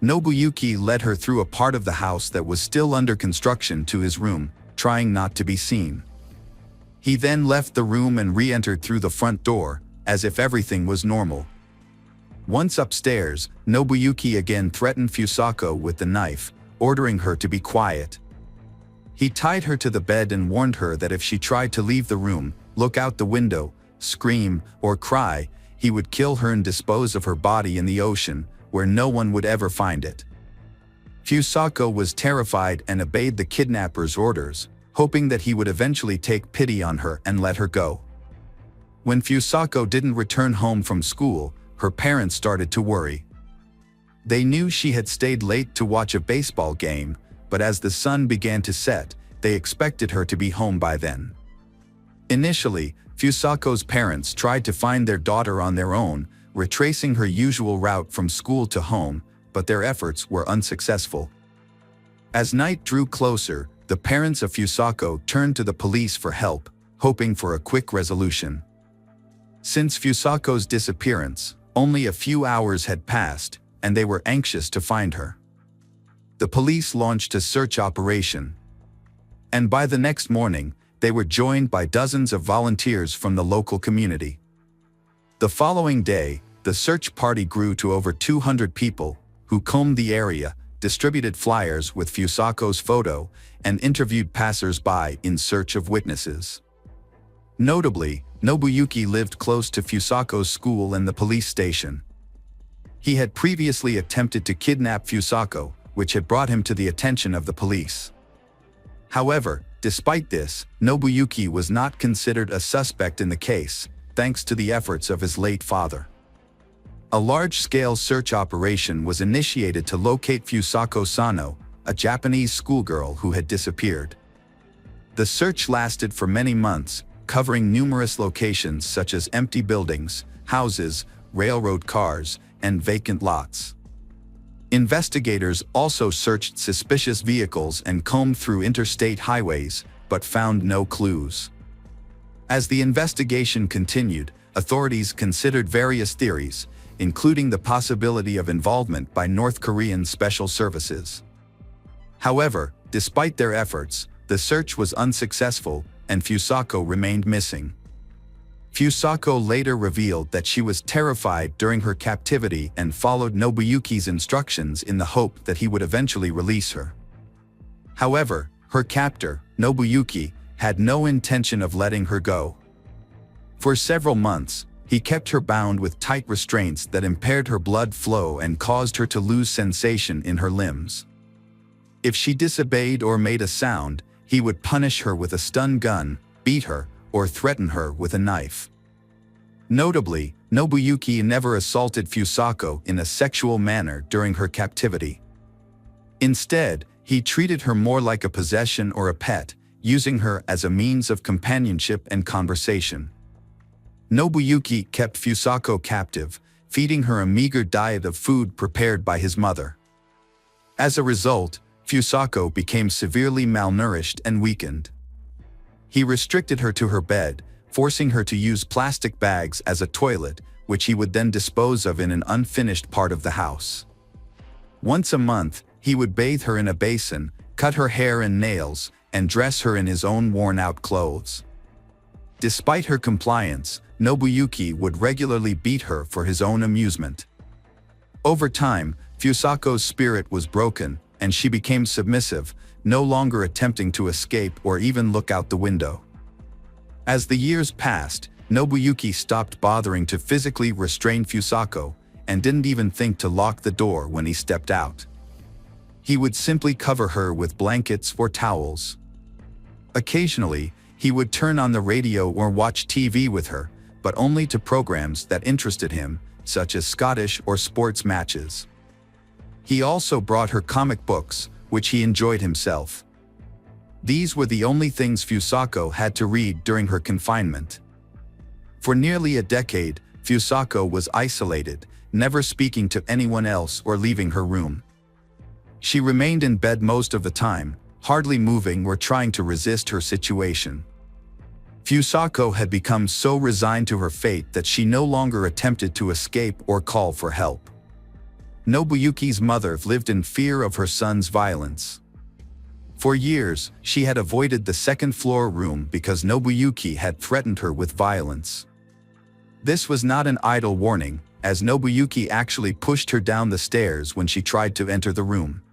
Speaker 1: Nobuyuki led her through a part of the house that was still under construction to his room, trying not to be seen. He then left the room and re-entered through the front door, as if everything was normal. Once upstairs, Nobuyuki again threatened Fusako with the knife, ordering her to be quiet. He tied her to the bed and warned her that if she tried to leave the room, look out the window, scream, or cry, he would kill her and dispose of her body in the ocean, where no one would ever find it. Fusako was terrified and obeyed the kidnapper's orders, hoping that he would eventually take pity on her and let her go. When Fusako didn't return home from school, her parents started to worry. They knew she had stayed late to watch a baseball game, but as the sun began to set, they expected her to be home by then. Initially, Fusako's parents tried to find their daughter on their own, retracing her usual route from school to home, but their efforts were unsuccessful. As night drew closer, the parents of Fusako turned to the police for help, hoping for a quick resolution. Since Fusako's disappearance, only a few hours had passed, and they were anxious to find her. The police launched a search operation. And by the next morning, they were joined by dozens of volunteers from the local community. The following day, the search party grew to over 200 people, who combed the area, distributed flyers with Fusako's photo, and interviewed passers-by in search of witnesses. Notably, Nobuyuki lived close to Fusako's school and the police station. He had previously attempted to kidnap Fusako, which had brought him to the attention of the police. However, despite this, Nobuyuki was not considered a suspect in the case, thanks to the efforts of his late father. A large-scale search operation was initiated to locate Fusako Sano, a Japanese schoolgirl who had disappeared. The search lasted for many months, covering numerous locations such as empty buildings, houses, railroad cars, and vacant lots. Investigators also searched suspicious vehicles and combed through interstate highways, but found no clues. As the investigation continued, authorities considered various theories, including the possibility of involvement by North Korean special services. However, despite their efforts, the search was unsuccessful and Fusako remained missing. Fusako later revealed that she was terrified during her captivity and followed Nobuyuki's instructions in the hope that he would eventually release her. However, her captor, Nobuyuki, had no intention of letting her go. For several months, he kept her bound with tight restraints that impaired her blood flow and caused her to lose sensation in her limbs. If she disobeyed or made a sound, he would punish her with a stun gun, beat her, or threaten her with a knife. Notably, Nobuyuki never assaulted Fusako in a sexual manner during her captivity. Instead, he treated her more like a possession or a pet, using her as a means of companionship and conversation. Nobuyuki kept Fusako captive, feeding her a meager diet of food prepared by his mother. As a result, Fusako became severely malnourished and weakened. He restricted her to her bed, forcing her to use plastic bags as a toilet, which he would then dispose of in an unfinished part of the house. Once a month, he would bathe her in a basin, cut her hair and nails, and dress her in his own worn-out clothes. Despite her compliance, Nobuyuki would regularly beat her for his own amusement. Over time, Fusako's spirit was broken, and she became submissive, no longer attempting to escape or even look out the window. As the years passed, Nobuyuki stopped bothering to physically restrain Fusako, and didn't even think to lock the door when he stepped out. He would simply cover her with blankets or towels. Occasionally, he would turn on the radio or watch TV with her, but only to programs that interested him, such as Scottish or sports matches. He also brought her comic books, which he enjoyed himself. These were the only things Fusako had to read during her confinement. For nearly a decade, Fusako was isolated, never speaking to anyone else or leaving her room. She remained in bed most of the time, hardly moving or trying to resist her situation. Fusako had become so resigned to her fate that she no longer attempted to escape or call for help. Nobuyuki's mother lived in fear of her son's violence. For years, she had avoided the second-floor room because Nobuyuki had threatened her with violence. This was not an idle warning, as Nobuyuki actually pushed her down the stairs when she tried to enter the room.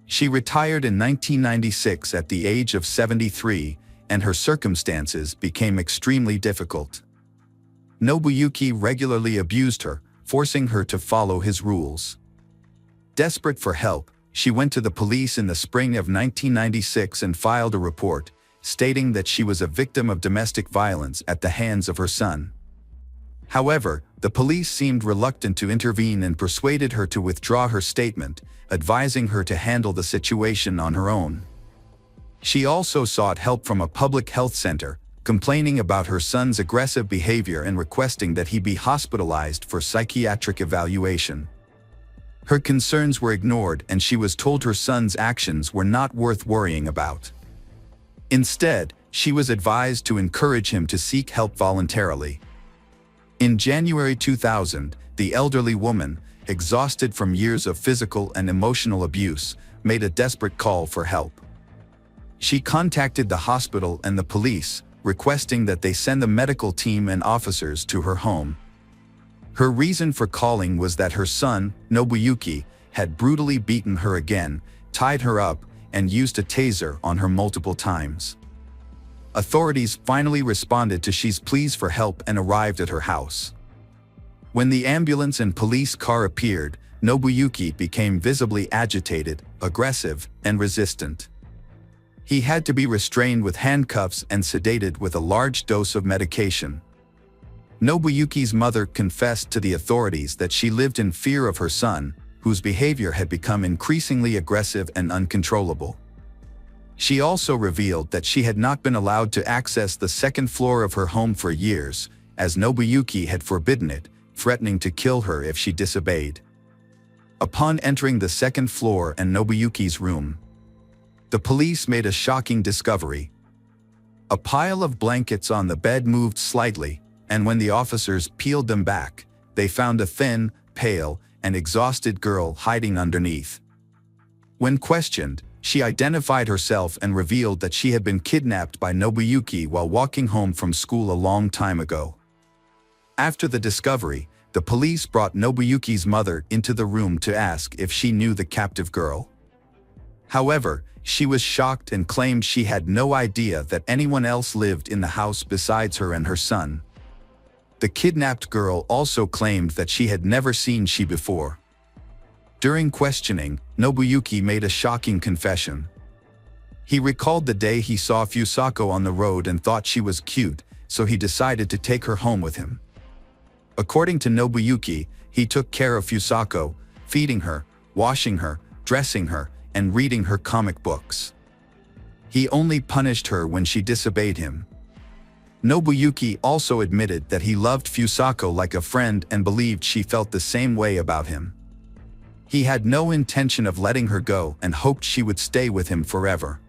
Speaker 1: She retired in 1996 at the age of 73, and her circumstances became extremely difficult. Nobuyuki regularly abused her, forcing her to follow his rules. Desperate for help, she went to the police in the spring of 1996 and filed a report, stating that she was a victim of domestic violence at the hands of her son. However, the police seemed reluctant to intervene and persuaded her to withdraw her statement, advising her to handle the situation on her own. She also sought help from a public health center, complaining about her son's aggressive behavior and requesting that he be hospitalized for psychiatric evaluation. Her concerns were ignored, and she was told her son's actions were not worth worrying about. Instead, she was advised to encourage him to seek help voluntarily. In January 2000, the elderly woman, exhausted from years of physical and emotional abuse, made a desperate call for help. She contacted the hospital and the police, requesting that they send the medical team and officers to her home. Her reason for calling was that her son, Nobuyuki, had brutally beaten her again, tied her up, and used a taser on her multiple times. Authorities finally responded to Shi's pleas for help and arrived at her house. When the ambulance and police car appeared, Nobuyuki became visibly agitated, aggressive, and resistant. He had to be restrained with handcuffs and sedated with a large dose of medication. Nobuyuki's mother confessed to the authorities that she lived in fear of her son, whose behavior had become increasingly aggressive and uncontrollable. She also revealed that she had not been allowed to access the second floor of her home for years, as Nobuyuki had forbidden it, threatening to kill her if she disobeyed. Upon entering the second floor and Nobuyuki's room, the police made a shocking discovery. A pile of blankets on the bed moved slightly, and when the officers peeled them back, they found a thin, pale, and exhausted girl hiding underneath. When questioned, she identified herself and revealed that she had been kidnapped by Nobuyuki while walking home from school a long time ago. After the discovery, the police brought Nobuyuki's mother into the room to ask if she knew the captive girl. However, she was shocked and claimed she had no idea that anyone else lived in the house besides her and her son. The kidnapped girl also claimed that she had never seen Shi before. During questioning, Nobuyuki made a shocking confession. He recalled the day he saw Fusako on the road and thought she was cute, so he decided to take her home with him. According to Nobuyuki, he took care of Fusako, feeding her, washing her, dressing her, and reading her comic books. He only punished her when she disobeyed him. Nobuyuki also admitted that he loved Fusako like a friend and believed she felt the same way about him. He had no intention of letting her go and hoped she would stay with him forever.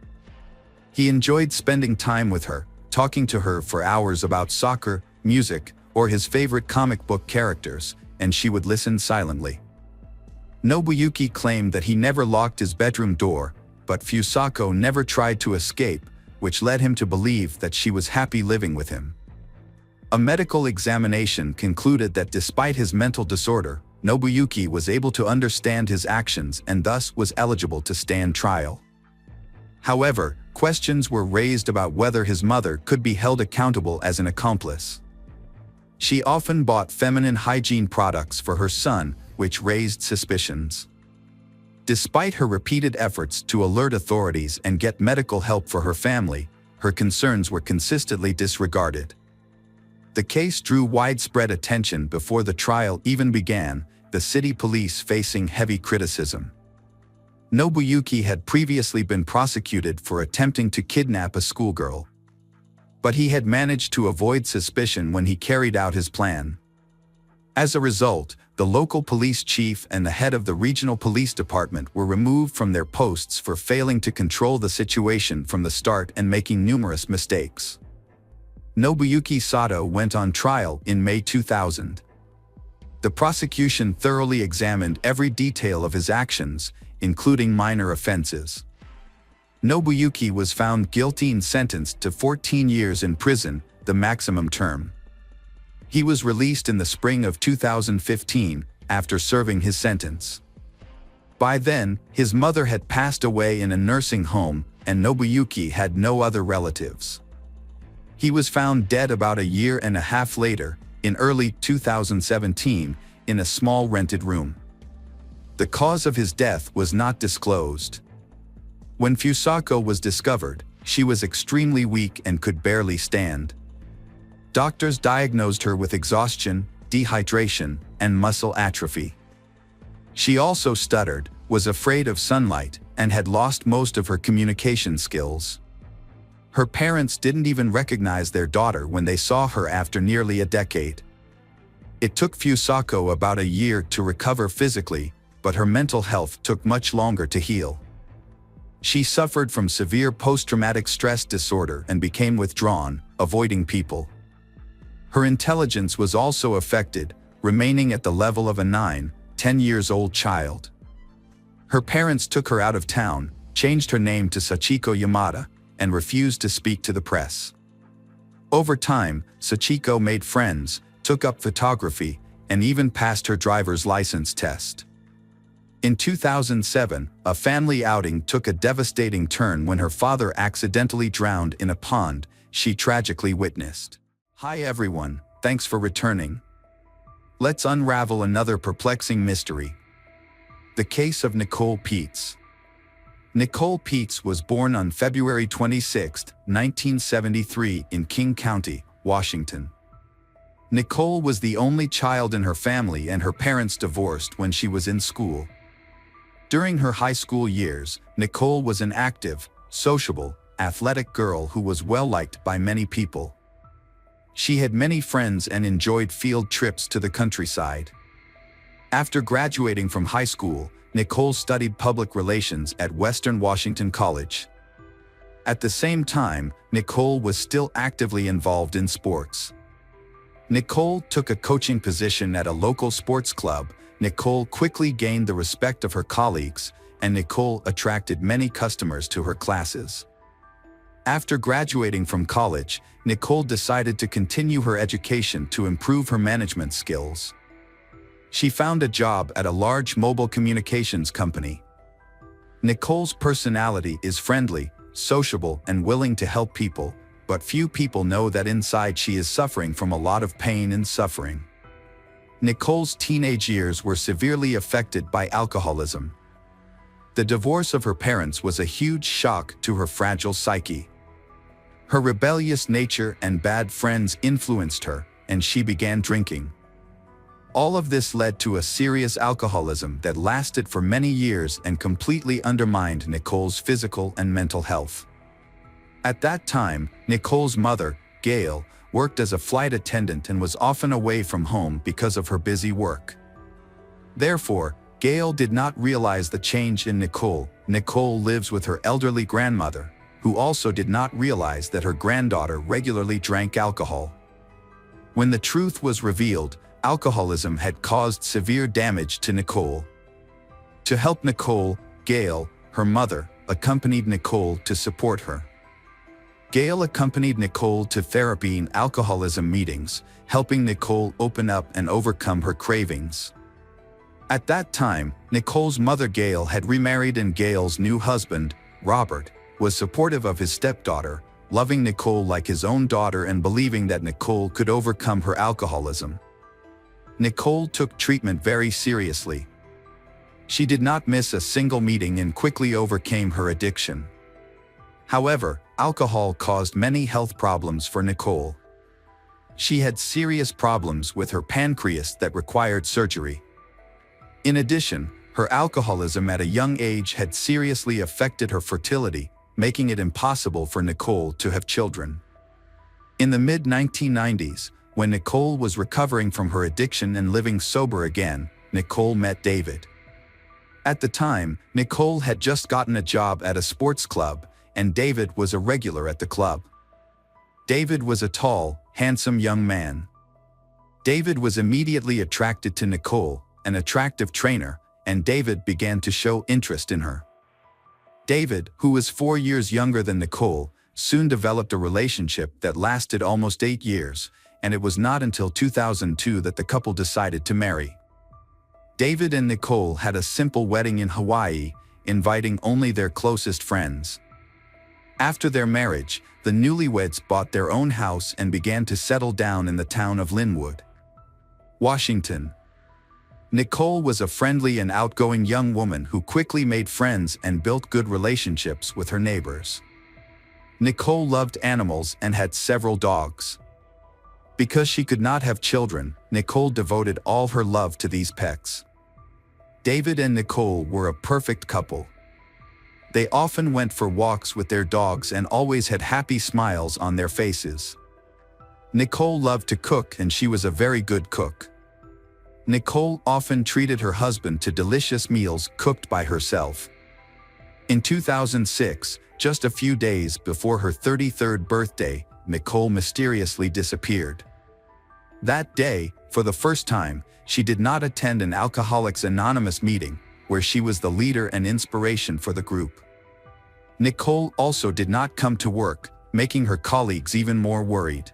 Speaker 1: He enjoyed spending time with her, talking to her for hours about soccer, music, or his favorite comic book characters, and she would listen silently. Nobuyuki claimed that he never locked his bedroom door, but Fusako never tried to escape, which led him to believe that she was happy living with him. A medical examination concluded that despite his mental disorder, Nobuyuki was able to understand his actions and thus was eligible to stand trial. However, questions were raised about whether his mother could be held accountable as an accomplice. She often bought feminine hygiene products for her son, which raised suspicions. Despite her repeated efforts to alert authorities and get medical help for her family, her concerns were consistently disregarded. The case drew widespread attention before the trial even began, the city police facing heavy criticism. Nobuyuki had previously been prosecuted for attempting to kidnap a schoolgirl. But he had managed to avoid suspicion when he carried out his plan. As a result, the local police chief and the head of the regional police department were removed from their posts for failing to control the situation from the start and making numerous mistakes. Nobuyuki Sato went on trial in May 2000. The prosecution thoroughly examined every detail of his actions, including minor offenses. Nobuyuki was found guilty and sentenced to 14 years in prison, the maximum term. He was released in the spring of 2015 after serving his sentence. By then, his mother had passed away in a nursing home, and Nobuyuki had no other relatives. He was found dead about a year and a half later, in early 2017, in a small rented room. The cause of his death was not disclosed. When Fusako was discovered, she was extremely weak and could barely stand. Doctors diagnosed her with exhaustion, dehydration, and muscle atrophy. She also stuttered, was afraid of sunlight, and had lost most of her communication skills. Her parents didn't even recognize their daughter when they saw her after nearly a decade. It took Fusako about a year to recover physically, but her mental health took much longer to heal. She suffered from severe post-traumatic stress disorder and became withdrawn, avoiding people. Her intelligence was also affected, remaining at the level of a 9-10 years old child. Her parents took her out of town, changed her name to Sachiko Yamada, and refused to speak to the press. Over time, Sachiko made friends, took up photography, and even passed her driver's license test. In 2007, a family outing took a devastating turn when her father accidentally drowned in a pond she tragically witnessed. Hi everyone, thanks for returning. Let's unravel another perplexing mystery. The case of Nicole Peets. Nicole Peets was born on February 26, 1973 in King County, Washington. Nicole was the only child in her family and her parents divorced when she was in school. During her high school years, Nicole was an active, sociable, athletic girl who was well-liked by many people. She had many friends and enjoyed field trips to the countryside. After graduating from high school, Nicole studied public relations at Western Washington College. At the same time, Nicole was still actively involved in sports. Nicole took a coaching position at a local sports club. Nicole quickly gained the respect of her colleagues, and Nicole attracted many customers to her classes. After graduating from college, Nicole decided to continue her education to improve her management skills. She found a job at a large mobile communications company. Nicole's personality is friendly, sociable, and willing to help people, but few people know that inside she is suffering from a lot of pain and suffering. Nicole's teenage years were severely affected by alcoholism. The divorce of her parents was a huge shock to her fragile psyche. Her rebellious nature and bad friends influenced her, and she began drinking. All of this led to a serious alcoholism that lasted for many years and completely undermined Nicole's physical and mental health. At that time, Nicole's mother, Gail, worked as a flight attendant and was often away from home because of her busy work. Therefore, Gail did not realize the change in Nicole. Nicole lives with her elderly grandmother, who also did not realize that her granddaughter regularly drank alcohol. When the truth was revealed, alcoholism had caused severe damage to Nicole. To help Nicole, Gail, her mother, accompanied Nicole to support her. Gail accompanied Nicole to therapy and alcoholism meetings, helping Nicole open up and overcome her cravings. At that time, Nicole's mother Gail had remarried, and Gail's new husband, Robert, was supportive of his stepdaughter, loving Nicole like his own daughter and believing that Nicole could overcome her alcoholism. Nicole took treatment very seriously. She did not miss a single meeting and quickly overcame her addiction. However, alcohol caused many health problems for Nicole. She had serious problems with her pancreas that required surgery. In addition, her alcoholism at a young age had seriously affected her fertility, making it impossible for Nicole to have children. In the mid-1990s, when Nicole was recovering from her addiction and living sober again, Nicole met David. At the time, Nicole had just gotten a job at a sports club, and David was a regular at the club. David was a tall, handsome young man. David was immediately attracted to Nicole, an attractive trainer, and David began to show interest in her. David, who was 4 years younger than Nicole, soon developed a relationship that lasted almost 8 years, and it was not until 2002 that the couple decided to marry. David and Nicole had a simple wedding in Hawaii, inviting only their closest friends. After their marriage, the newlyweds bought their own house and began to settle down in the town of Linwood, Washington. Nicole was a friendly and outgoing young woman who quickly made friends and built good relationships with her neighbors. Nicole loved animals and had several dogs. Because she could not have children, Nicole devoted all her love to these pets. David and Nicole were a perfect couple. They often went for walks with their dogs and always had happy smiles on their faces. Nicole loved to cook, and she was a very good cook. Nicole often treated her husband to delicious meals cooked by herself. In 2006, just a few days before her 33rd birthday, Nicole mysteriously disappeared. That day, for the first time, she did not attend an Alcoholics Anonymous meeting, where she was the leader and inspiration for the group. Nicole also did not come to work, making her colleagues even more worried.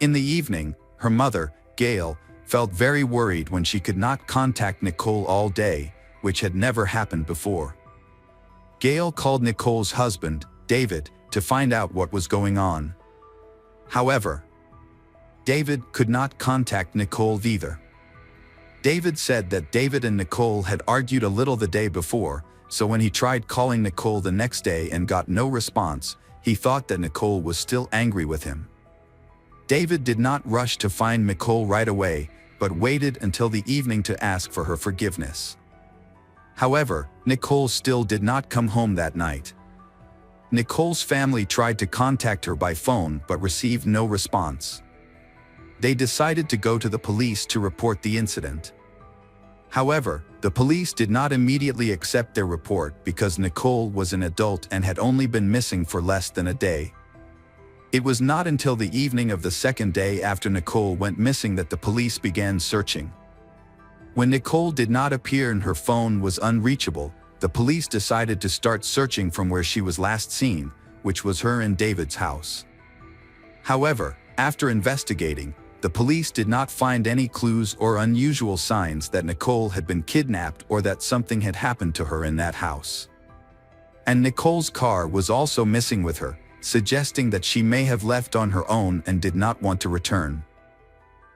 Speaker 1: In the evening, her mother, Gail, felt very worried when she could not contact Nicole all day, which had never happened before. Gail called Nicole's husband, David, to find out what was going on. However, David could not contact Nicole either. David said that David and Nicole had argued a little the day before, so when he tried calling Nicole the next day and got no response, he thought that Nicole was still angry with him. David did not rush to find Nicole right away, but waited until the evening to ask for her forgiveness. However, Nicole still did not come home that night. Nicole's family tried to contact her by phone but received no response. They decided to go to the police to report the incident. However, the police did not immediately accept their report because Nicole was an adult and had only been missing for less than a day. It was not until the evening of the second day after Nicole went missing that the police began searching. When Nicole did not appear and her phone was unreachable, the police decided to start searching from where she was last seen, which was her and David's house. However, after investigating, the police did not find any clues or unusual signs that Nicole had been kidnapped or that something had happened to her in that house. And Nicole's car was also missing with her, suggesting that she may have left on her own and did not want to return.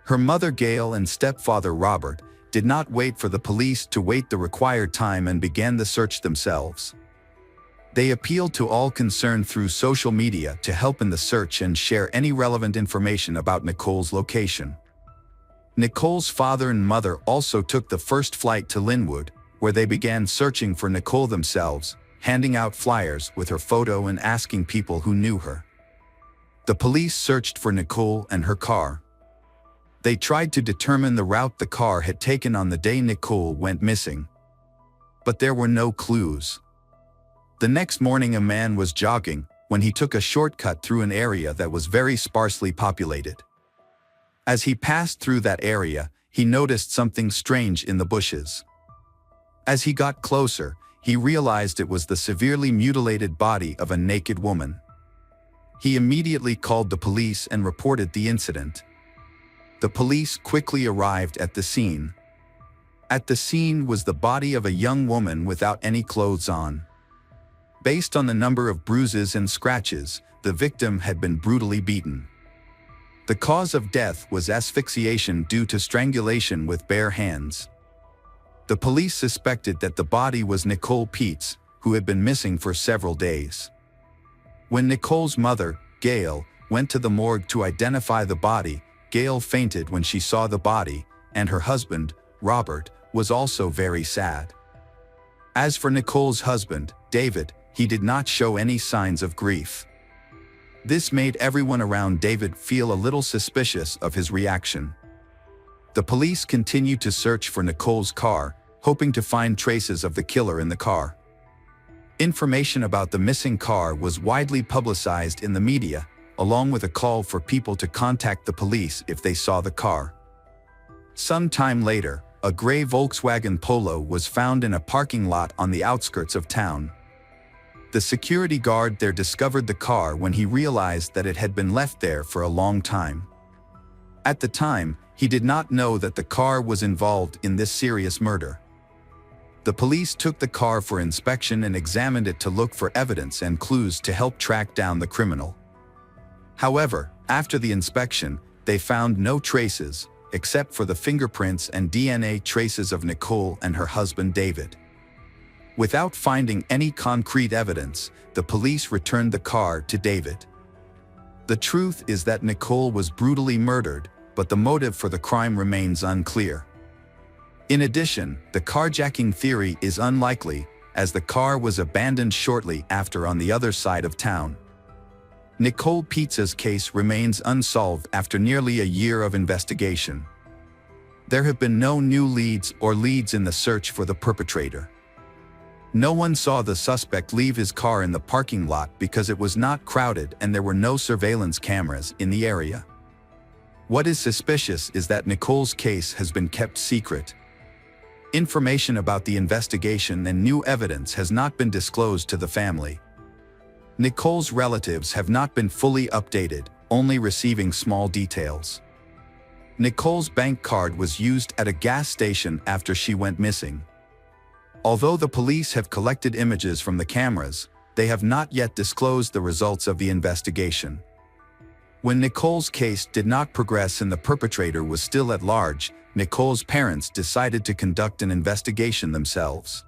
Speaker 1: Her mother Gail and stepfather Robert did not wait for the police to wait the required time and began the search themselves. They appealed to all concerned through social media to help in the search and share any relevant information about Nicole's location. Nicole's father and mother also took the first flight to Linwood, where they began searching for Nicole themselves, handing out flyers with her photo and asking people who knew her. The police searched for Nicole and her car. They tried to determine the route the car had taken on the day Nicole went missing. But there were no clues. The next morning a man was jogging when he took a shortcut through an area that was very sparsely populated. As he passed through that area, he noticed something strange in the bushes. As he got closer, he realized it was the severely mutilated body of a naked woman. He immediately called the police and reported the incident. The police quickly arrived at the scene. At the scene was the body of a young woman without any clothes on. Based on the number of bruises and scratches, the victim had been brutally beaten. The cause of death was asphyxiation due to strangulation with bare hands. The police suspected that the body was Nicole Peets, who had been missing for several days. When Nicole's mother, Gail, went to the morgue to identify the body, Gail fainted when she saw the body, and her husband, Robert, was also very sad. As for Nicole's husband, David, he did not show any signs of grief. This made everyone around David feel a little suspicious of his reaction. The police continued to search for Nicole's car, hoping to find traces of the killer in the car. Information about the missing car was widely publicized in the media, along with a call for people to contact the police if they saw the car. Some time later, a gray Volkswagen Polo was found in a parking lot on the outskirts of town. The security guard there discovered the car when he realized that it had been left there for a long time. At the time, he did not know that the car was involved in this serious murder. The police took the car for inspection and examined it to look for evidence and clues to help track down the criminal. However, after the inspection, they found no traces, except for the fingerprints and DNA traces of Nicole and her husband David. Without finding any concrete evidence, the police returned the car to David. The truth is that Nicole was brutally murdered, but the motive for the crime remains unclear. In addition, the carjacking theory is unlikely, as the car was abandoned shortly after on the other side of town. Nicole Peets' case remains unsolved after nearly a year of investigation. There have been no new leads or leads in the search for the perpetrator. No one saw the suspect leave his car in the parking lot because it was not crowded and there were no surveillance cameras in the area. What is suspicious is that Nicole's case has been kept secret. Information about the investigation and new evidence has not been disclosed to the family. Nicole's relatives have not been fully updated, only receiving small details. Nicole's bank card was used at a gas station after she went missing. Although the police have collected images from the cameras, they have not yet disclosed the results of the investigation. When Nicole's case did not progress and the perpetrator was still at large, Nicole's parents decided to conduct an investigation themselves.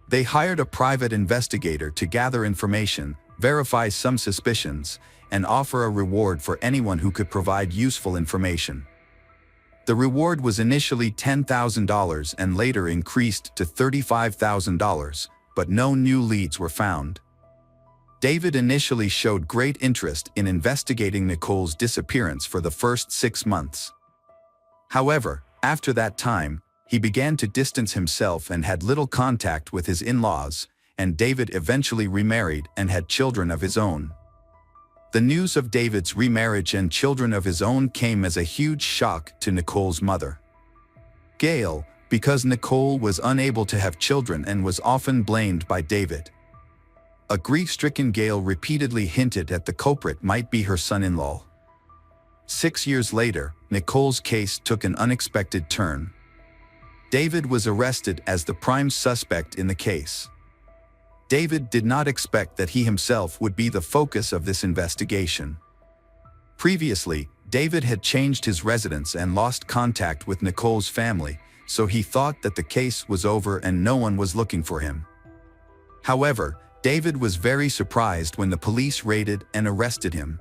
Speaker 1: They hired a private investigator to gather information, verify some suspicions, and offer a reward for anyone who could provide useful information. The reward was initially $10,000 and later increased to $35,000, but no new leads were found. David initially showed great interest in investigating Nicole's disappearance for the first 6 months. However, after that time, he began to distance himself and had little contact with his in-laws, and David eventually remarried and had children of his own. The news of David's remarriage and children of his own came as a huge shock to Nicole's mother, Gail, because Nicole was unable to have children and was often blamed by David. A grief-stricken Gail repeatedly hinted that the culprit might be her son-in-law. 6 years later, Nicole's case took an unexpected turn. David was arrested as the prime suspect in the case. David did not expect that he himself would be the focus of this investigation. Previously, David had changed his residence and lost contact with Nicole's family, so he thought that the case was over and no one was looking for him. However, David was very surprised when the police raided and arrested him.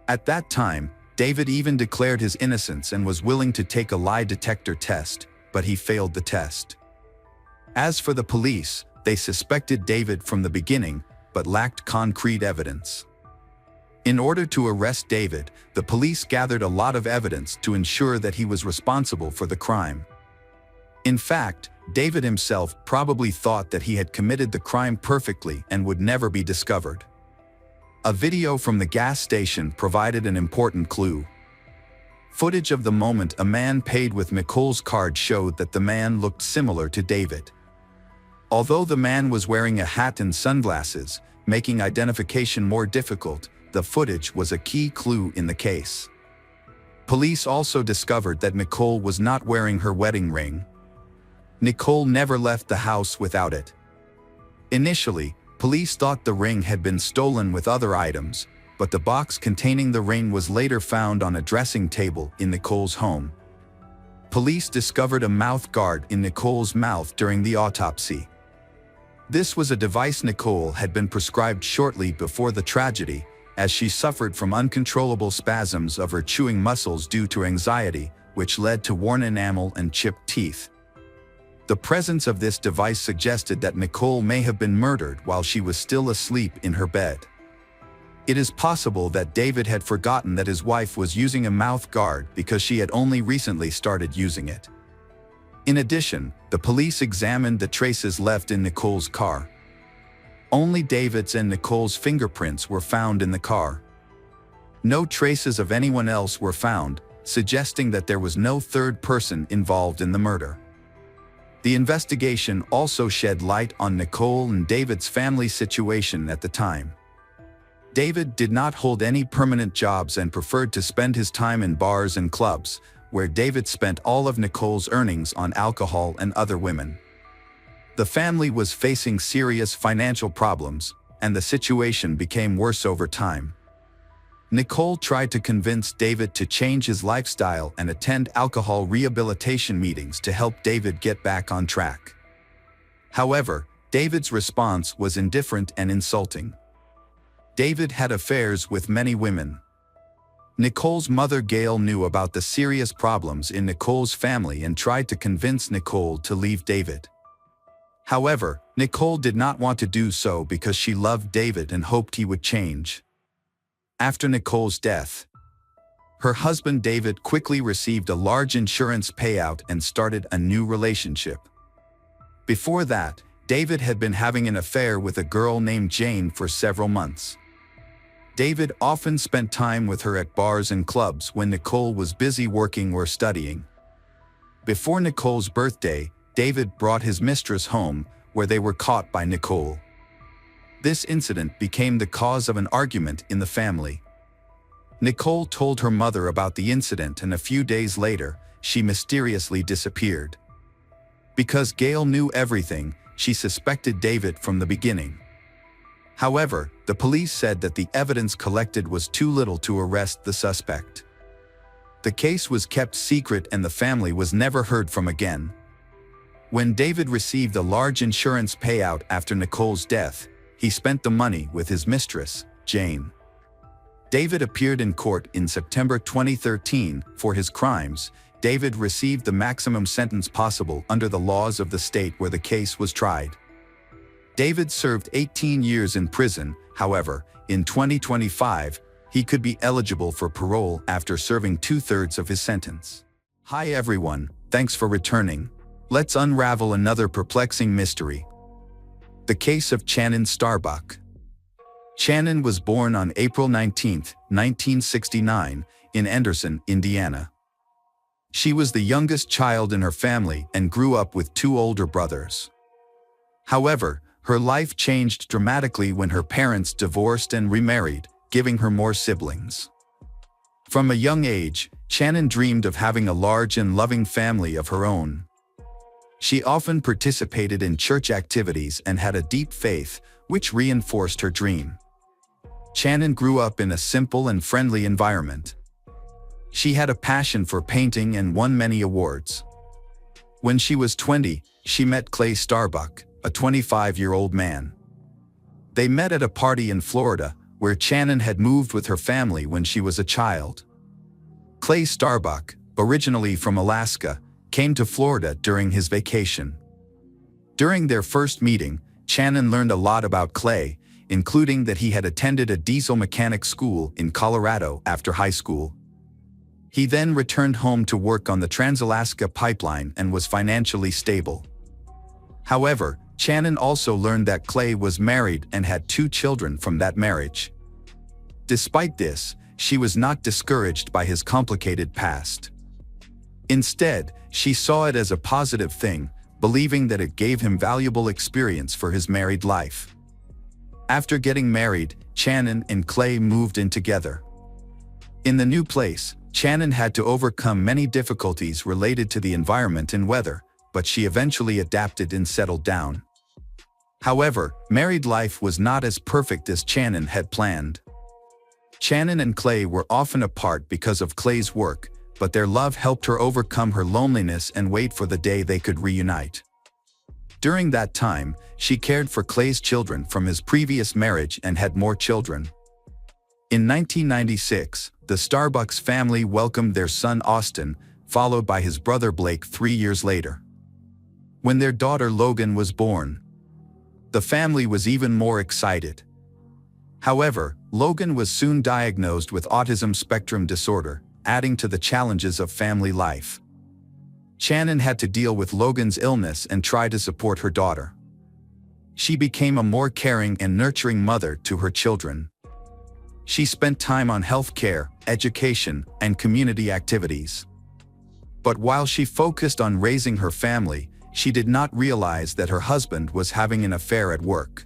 Speaker 1: At that time, David even declared his innocence and was willing to take a lie detector test, but he failed the test. As for the police, they suspected David from the beginning, but lacked concrete evidence. In order to arrest David, the police gathered a lot of evidence to ensure that he was responsible for the crime. In fact, David himself probably thought that he had committed the crime perfectly and would never be discovered. A video from the gas station provided an important clue. Footage of the moment a man paid with Nicole's card showed that the man looked similar to David. Although the man was wearing a hat and sunglasses, making identification more difficult, the footage was a key clue in the case. Police also discovered that Nicole was not wearing her wedding ring. Nicole never left the house without it. Initially, police thought the ring had been stolen with other items, but the box containing the ring was later found on a dressing table in Nicole's home. Police discovered a mouth guard in Nicole's mouth during the autopsy. This was a device Nicole had been prescribed shortly before the tragedy, as she suffered from uncontrollable spasms of her chewing muscles due to anxiety, which led to worn enamel and chipped teeth. The presence of this device suggested that Nicole may have been murdered while she was still asleep in her bed. It is possible that David had forgotten that his wife was using a mouth guard because she had only recently started using it. In addition, the police examined the traces left in Nicole's car. Only David's and Nicole's fingerprints were found in the car. No traces of anyone else were found, suggesting that there was no third person involved in the murder. The investigation also shed light on Nicole and David's family situation at the time. David did not hold any permanent jobs and preferred to spend his time in bars and clubs, where David spent all of Nicole's earnings on alcohol and other women. The family was facing serious financial problems, and the situation became worse over time. Nicole tried to convince David to change his lifestyle and attend alcohol rehabilitation meetings to help David get back on track. However, David's response was indifferent and insulting. David had affairs with many women. Nicole's mother Gail knew about the serious problems in Nicole's family and tried to convince Nicole to leave David. However, Nicole did not want to do so because she loved David and hoped he would change. After Nicole's death, her husband David quickly received a large insurance payout and started a new relationship. Before that, David had been having an affair with a girl named Jane for several months. David often spent time with her at bars and clubs when Nicole was busy working or studying. Before Nicole's birthday, David brought his mistress home, where they were caught by Nicole. This incident became the cause of an argument in the family. Nicole told her mother about the incident, and a few days later, she mysteriously disappeared. Because Gail knew everything, she suspected David from the beginning. However, the police said that the evidence collected was too little to arrest the suspect. The case was kept secret and the family was never heard from again. When David received a large insurance payout after Nicole's death, he spent the money with his mistress, Jane. David appeared in court in September 2013 for his crimes. David received the maximum sentence possible under the laws of the state where the case was tried. David served 18 years in prison. However, in 2025, he could be eligible for parole after serving 2/3 of his sentence. Hi everyone, thanks for returning. Let's unravel another perplexing mystery. The case of Shannon Starbuck. Shannon was born on April 19, 1969, in Anderson, Indiana. She was the youngest child in her family and grew up with 2 older brothers. However, her life changed dramatically when her parents divorced and remarried, giving her more siblings. From a young age, Shannon dreamed of having a large and loving family of her own. She often participated in church activities and had a deep faith, which reinforced her dream. Shannon grew up in a simple and friendly environment. She had a passion for painting and won many awards. When she was 20, she met Clay Starbuck, a 25-year-old man. They met at a party in Florida, where Shannon had moved with her family when she was a child. Clay Starbuck, originally from Alaska, came to Florida during his vacation. During their first meeting, Shannon learned a lot about Clay, including that he had attended a diesel mechanic school in Colorado after high school. He then returned home to work on the Trans-Alaska Pipeline and was financially stable. However, Shannon also learned that Clay was married and had 2 children from that marriage. Despite this, she was not discouraged by his complicated past. Instead, she saw it as a positive thing, believing that it gave him valuable experience for his married life. After getting married, Shannon and Clay moved in together. In the new place, Shannon had to overcome many difficulties related to the environment and weather, but she eventually adapted and settled down. However, married life was not as perfect as Shannon had planned. Shannon and Clay were often apart because of Clay's work, but their love helped her overcome her loneliness and wait for the day they could reunite. During that time, she cared for Clay's children from his previous marriage and had more children. In 1996, the Starbucks family welcomed their son Austin, followed by his brother Blake 3 years later. When their daughter Logan was born, the family was even more excited. However, Logan was soon diagnosed with autism spectrum disorder, adding to the challenges of family life. Shannon had to deal with Logan's illness and try to support her daughter. She became a more caring and nurturing mother to her children. She spent time on health care, education, and community activities. But while she focused on raising her family, she did not realize that her husband was having an affair at work.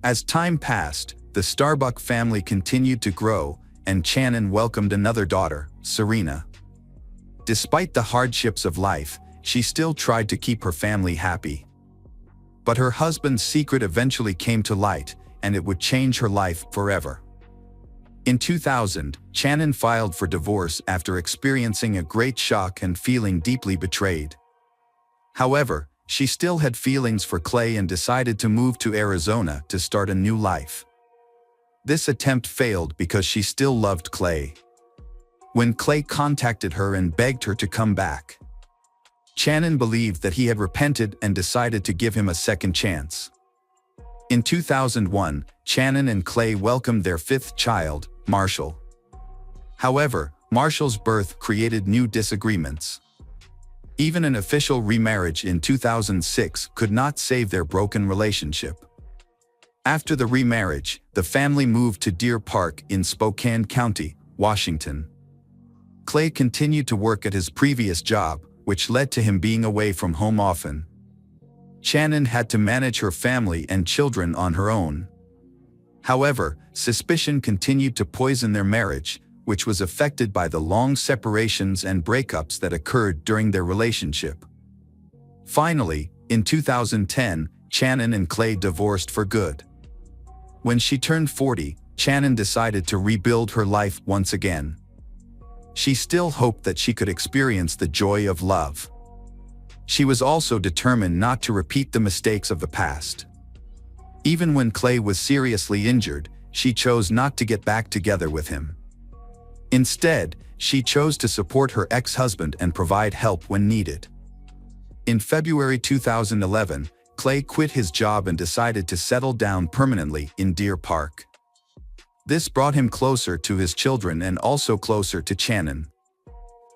Speaker 1: As time passed, the Starbuck family continued to grow, and Shannon welcomed another daughter, Serena. Despite the hardships of life, she still tried to keep her family happy. But her husband's secret eventually came to light, and it would change her life forever. In 2000, Shannon filed for divorce after experiencing a great shock and feeling deeply betrayed. However, she still had feelings for Clay and decided to move to Arizona to start a new life. This attempt failed because she still loved Clay. When Clay contacted her and begged her to come back, Shannon believed that he had repented and decided to give him a second chance. In 2001, Shannon and Clay welcomed their 5th child, Marshall. However, Marshall's birth created new disagreements. Even an official remarriage in 2006 could not save their broken relationship. After the remarriage, the family moved to Deer Park in Spokane County, Washington. Clay continued to work at his previous job, which led to him being away from home often. Shannon had to manage her family and children on her own. However, suspicion continued to poison their marriage, which was affected by the long separations and breakups that occurred during their relationship. Finally, in 2010, Shannon and Clay divorced for good. When she turned 40, Shannon decided to rebuild her life once again. She still hoped that she could experience the joy of love. She was also determined not to repeat the mistakes of the past. Even when Clay was seriously injured, she chose not to get back together with him. Instead, she chose to support her ex-husband and provide help when needed. In February 2011, Clay quit his job and decided to settle down permanently in Deer Park. This brought him closer to his children and also closer to Shannon.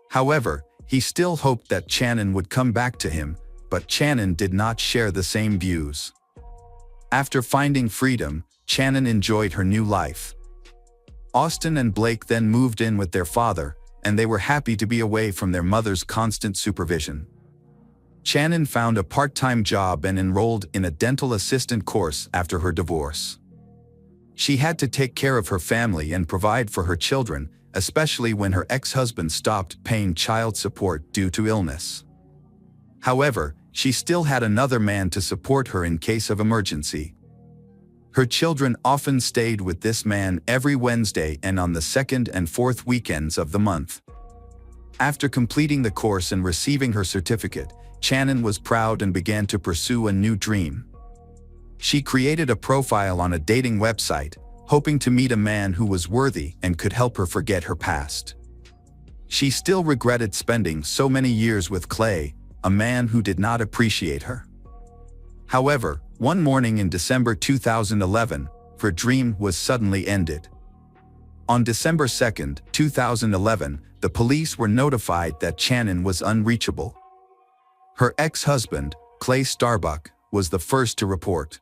Speaker 1: However, he still hoped that Shannon would come back to him, but Shannon did not share the same views. After finding freedom, Shannon enjoyed her new life. Austin and Blake then moved in with their father, and they were happy to be away from their mother's constant supervision. Shannon found a part-time job and enrolled in a dental assistant course after her divorce. She had to take care of her family and provide for her children, especially when her ex-husband stopped paying child support due to illness. However, she still had another man to support her in case of emergency. Her children often stayed with this man every Wednesday and on the second and fourth weekends of the month. After completing the course and receiving her certificate, Shannon was proud and began to pursue a new dream. She created a profile on a dating website, hoping to meet a man who was worthy and could help her forget her past. She still regretted spending so many years with Clay, a man who did not appreciate her. However, one morning in December 2011, her dream was suddenly ended. On December 2, 2011, the police were notified that Shannon was unreachable. Her ex-husband, Clay Starbuck, was the first to report.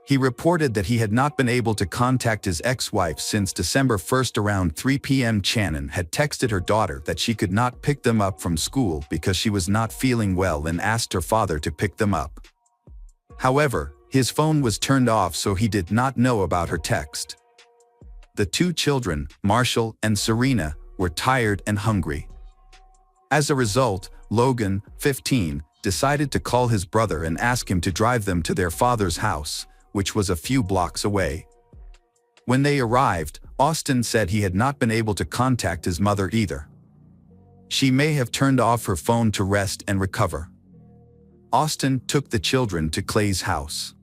Speaker 1: He reported that he had not been able to contact his ex-wife since December 1 around 3 p.m. Shannon had texted her daughter that she could not pick them up from school because she was not feeling well and asked her father to pick them up. However, his phone was turned off, so he did not know about her text. The two children, Marshall and Serena, were tired and hungry. As a result, Logan, 15, decided to call his brother and ask him to drive them to their father's house, which was a few blocks away. When they arrived, Austin said he had not been able to contact his mother either. She may have turned off her phone to rest and recover. Austin took the children to Clay's house.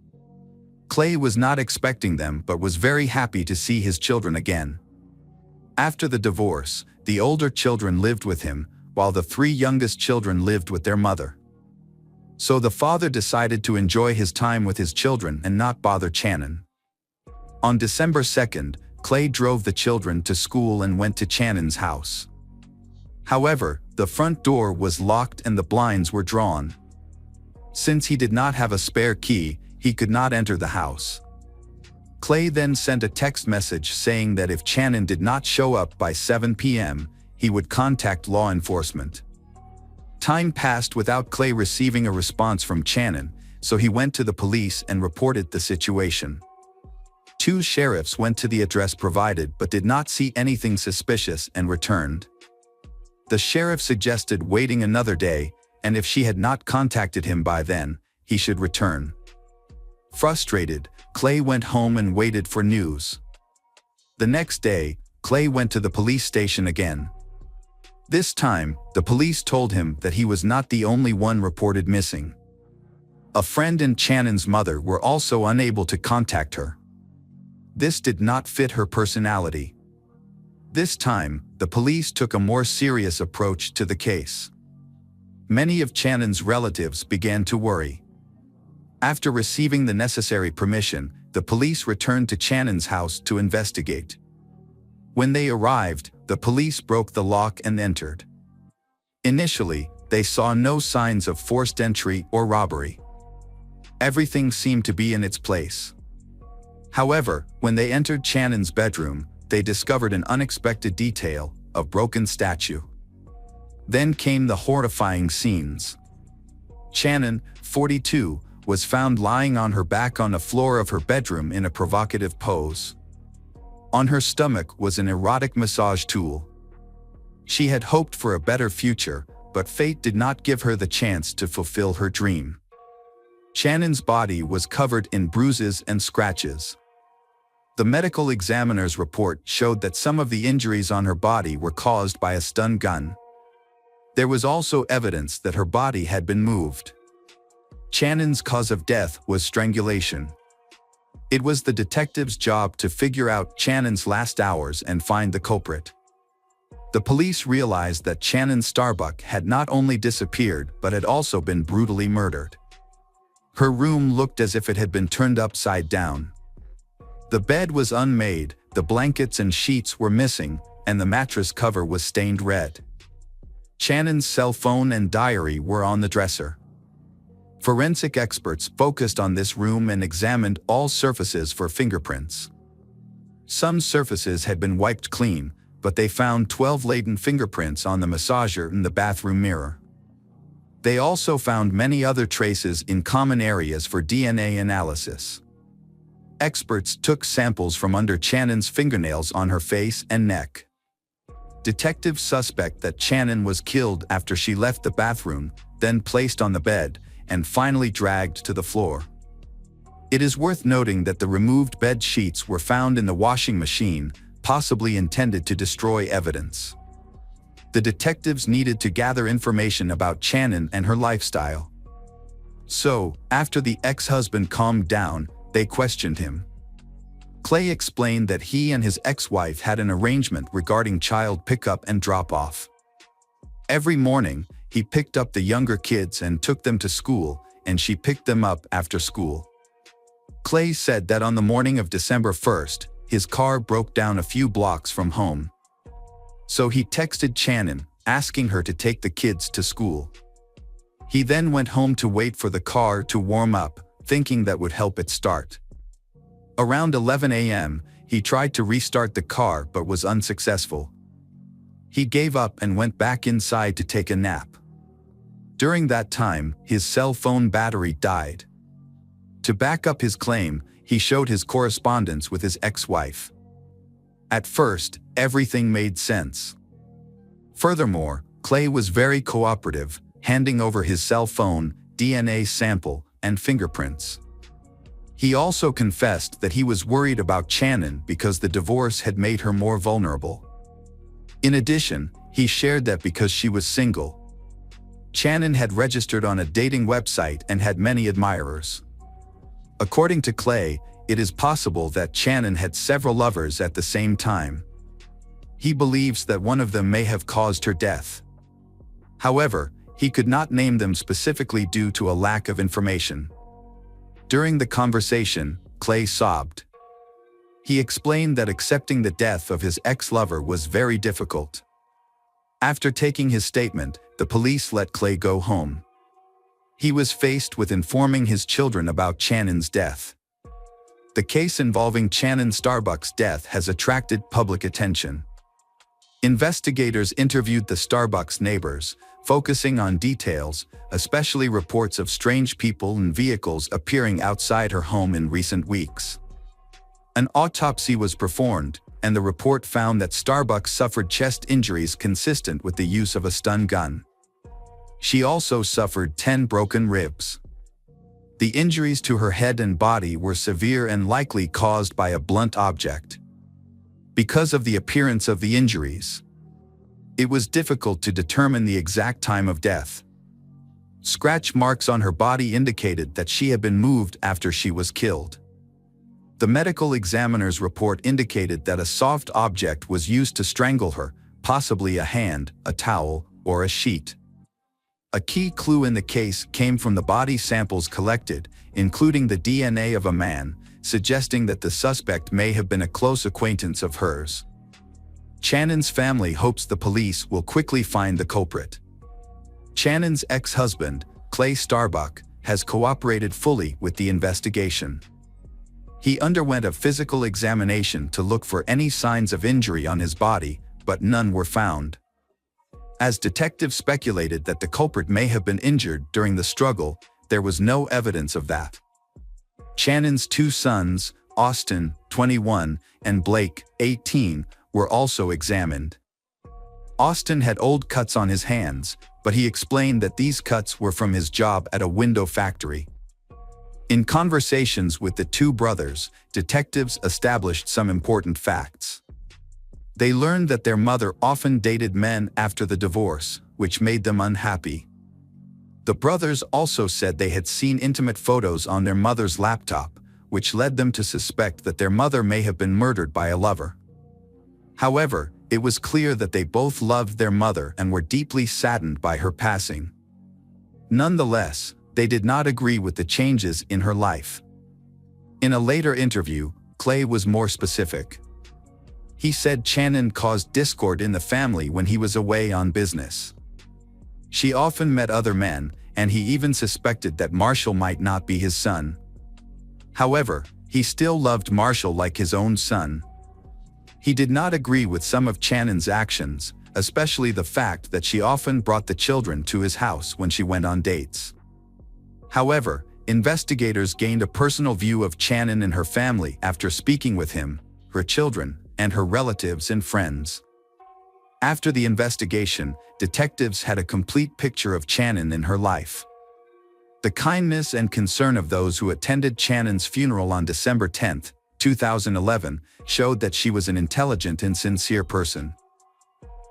Speaker 1: Clay was not expecting them but was very happy to see his children again. After the divorce, the older children lived with him, while the three youngest children lived with their mother. So the father decided to enjoy his time with his children and not bother Shannon. On December 2, Clay drove the children to school and went to Shannon's house. However, the front door was locked and the blinds were drawn. Since he did not have a spare key, he could not enter the house. Clay then sent a text message saying that if Shannon did not show up by 7 p.m., he would contact law enforcement. Time passed without Clay receiving a response from Shannon, so he went to the police and reported the situation. Two sheriffs went to the address provided but did not see anything suspicious and returned. The sheriff suggested waiting another day, and if she had not contacted him by then, he should return. Frustrated, Clay went home and waited for news. The next day, Clay went to the police station again. This time, the police told him that he was not the only one reported missing. A friend and Shannon's mother were also unable to contact her. This did not fit her personality. This time, the police took a more serious approach to the case. Many of Shannon's relatives began to worry. After receiving the necessary permission, the police returned to Shannon's house to investigate. When they arrived, the police broke the lock and entered. Initially, they saw no signs of forced entry or robbery. Everything seemed to be in its place. However, when they entered Shannon's bedroom, they discovered an unexpected detail: a broken statue. Then came the horrifying scenes. Shannon, 42, was found lying on her back on the floor of her bedroom in a provocative pose. On her stomach was an erotic massage tool. She had hoped for a better future, but fate did not give her the chance to fulfill her dream. Shannon's body was covered in bruises and scratches. The medical examiner's report showed that some of the injuries on her body were caused by a stun gun. There was also evidence that her body had been moved. Shannon's cause of death was strangulation. It was the detective's job to figure out Shannon's last hours and find the culprit. The police realized that Shannon Starbuck had not only disappeared but had also been brutally murdered. Her room looked as if it had been turned upside down. The bed was unmade, the blankets and sheets were missing, and the mattress cover was stained red. Shannon's cell phone and diary were on the dresser. Forensic experts focused on this room and examined all surfaces for fingerprints. Some surfaces had been wiped clean, but they found 12 latent fingerprints on the massager and the bathroom mirror. They also found many other traces in common areas for DNA analysis. Experts took samples from under Shannon's fingernails on her face and neck. Detectives suspect that Shannon was killed after she left the bathroom, then placed on the bed, and finally dragged to the floor. It is worth noting that the removed bed sheets were found in the washing machine, possibly intended to destroy evidence. The detectives needed to gather information about Shannon and her lifestyle. So, after the ex-husband calmed down, they questioned him. Clay explained that he and his ex-wife had an arrangement regarding child pickup and drop-off. Every morning, he picked up the younger kids and took them to school, and she picked them up after school. Clay said that on the morning of December 1st, his car broke down a few blocks from home. So he texted Shannon, asking her to take the kids to school. He then went home to wait for the car to warm up, thinking that would help it start. Around 11 a.m., he tried to restart the car but was unsuccessful. He gave up and went back inside to take a nap. During that time, his cell phone battery died. To back up his claim, he showed his correspondence with his ex-wife. At first, everything made sense. Furthermore, Clay was very cooperative, handing over his cell phone, DNA sample, and fingerprints. He also confessed that he was worried about Shannon because the divorce had made her more vulnerable. In addition, he shared that because she was single, Shannon had registered on a dating website and had many admirers. According to Clay, it is possible that Shannon had several lovers at the same time. He believes that one of them may have caused her death. However, he could not name them specifically due to a lack of information. During the conversation, Clay sobbed. He explained that accepting the death of his ex-lover was very difficult. After taking his statement, the police let Clay go home. He was faced with informing his children about Shannon's death. The case involving Shannon Starbuck's death has attracted public attention. Investigators interviewed the Starbucks neighbors, focusing on details, especially reports of strange people and vehicles appearing outside her home in recent weeks. An autopsy was performed, and the report found that Starbucks suffered chest injuries consistent with the use of a stun gun. She also suffered 10 broken ribs. The injuries to her head and body were severe and likely caused by a blunt object. Because of the appearance of the injuries, it was difficult to determine the exact time of death. Scratch marks on her body indicated that she had been moved after she was killed. The medical examiner's report indicated that a soft object was used to strangle her, possibly a hand, a towel, or a sheet. A key clue in the case came from the body samples collected, including the DNA of a man, suggesting that the suspect may have been a close acquaintance of hers. Shannon's family hopes the police will quickly find the culprit. Shannon's ex-husband, Clay Starbuck, has cooperated fully with the investigation. He underwent a physical examination to look for any signs of injury on his body, but none were found. As detectives speculated that the culprit may have been injured during the struggle, there was no evidence of that. Shannon's two sons, Austin, 21, and Blake, 18, were also examined. Austin had old cuts on his hands, but he explained that these cuts were from his job at a window factory. In conversations with the two brothers, detectives established some important facts. They learned that their mother often dated men after the divorce, which made them unhappy. The brothers also said they had seen intimate photos on their mother's laptop, which led them to suspect that their mother may have been murdered by a lover. However, it was clear that they both loved their mother and were deeply saddened by her passing. Nonetheless, they did not agree with the changes in her life. In a later interview, Clay was more specific. He said Shannon caused discord in the family when he was away on business. She often met other men, and he even suspected that Marshall might not be his son. However, he still loved Marshall like his own son. He did not agree with some of Shannon's actions, especially the fact that she often brought the children to his house when she went on dates. However, investigators gained a personal view of Shannon and her family after speaking with him, her children, and her relatives and friends. After the investigation, detectives had a complete picture of Shannon in her life. The kindness and concern of those who attended Shannon's funeral on December 10, 2011, showed that she was an intelligent and sincere person.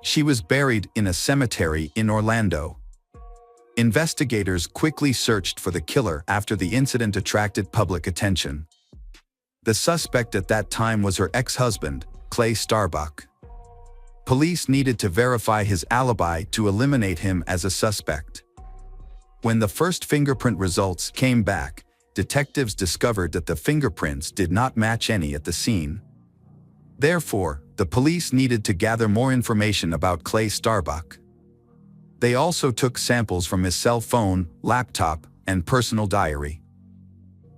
Speaker 1: She was buried in a cemetery in Orlando. Investigators quickly searched for the killer after the incident attracted public attention. The suspect at that time was her ex-husband, Clay Starbuck. Police needed to verify his alibi to eliminate him as a suspect. When the first fingerprint results came back, detectives discovered that the fingerprints did not match any at the scene. Therefore, the police needed to gather more information about Clay Starbuck. They also took samples from his cell phone, laptop, and personal diary.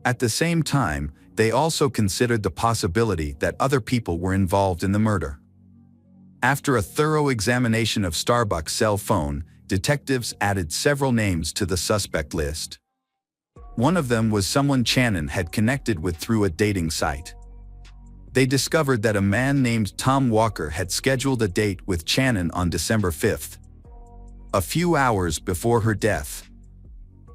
Speaker 1: At the same time, they also considered the possibility that other people were involved in the murder. After a thorough examination of Starbuck's cell phone, detectives added several names to the suspect list. One of them was someone Shannon had connected with through a dating site. They discovered that a man named Tom Walker had scheduled a date with Shannon on December 5th, a few hours before her death.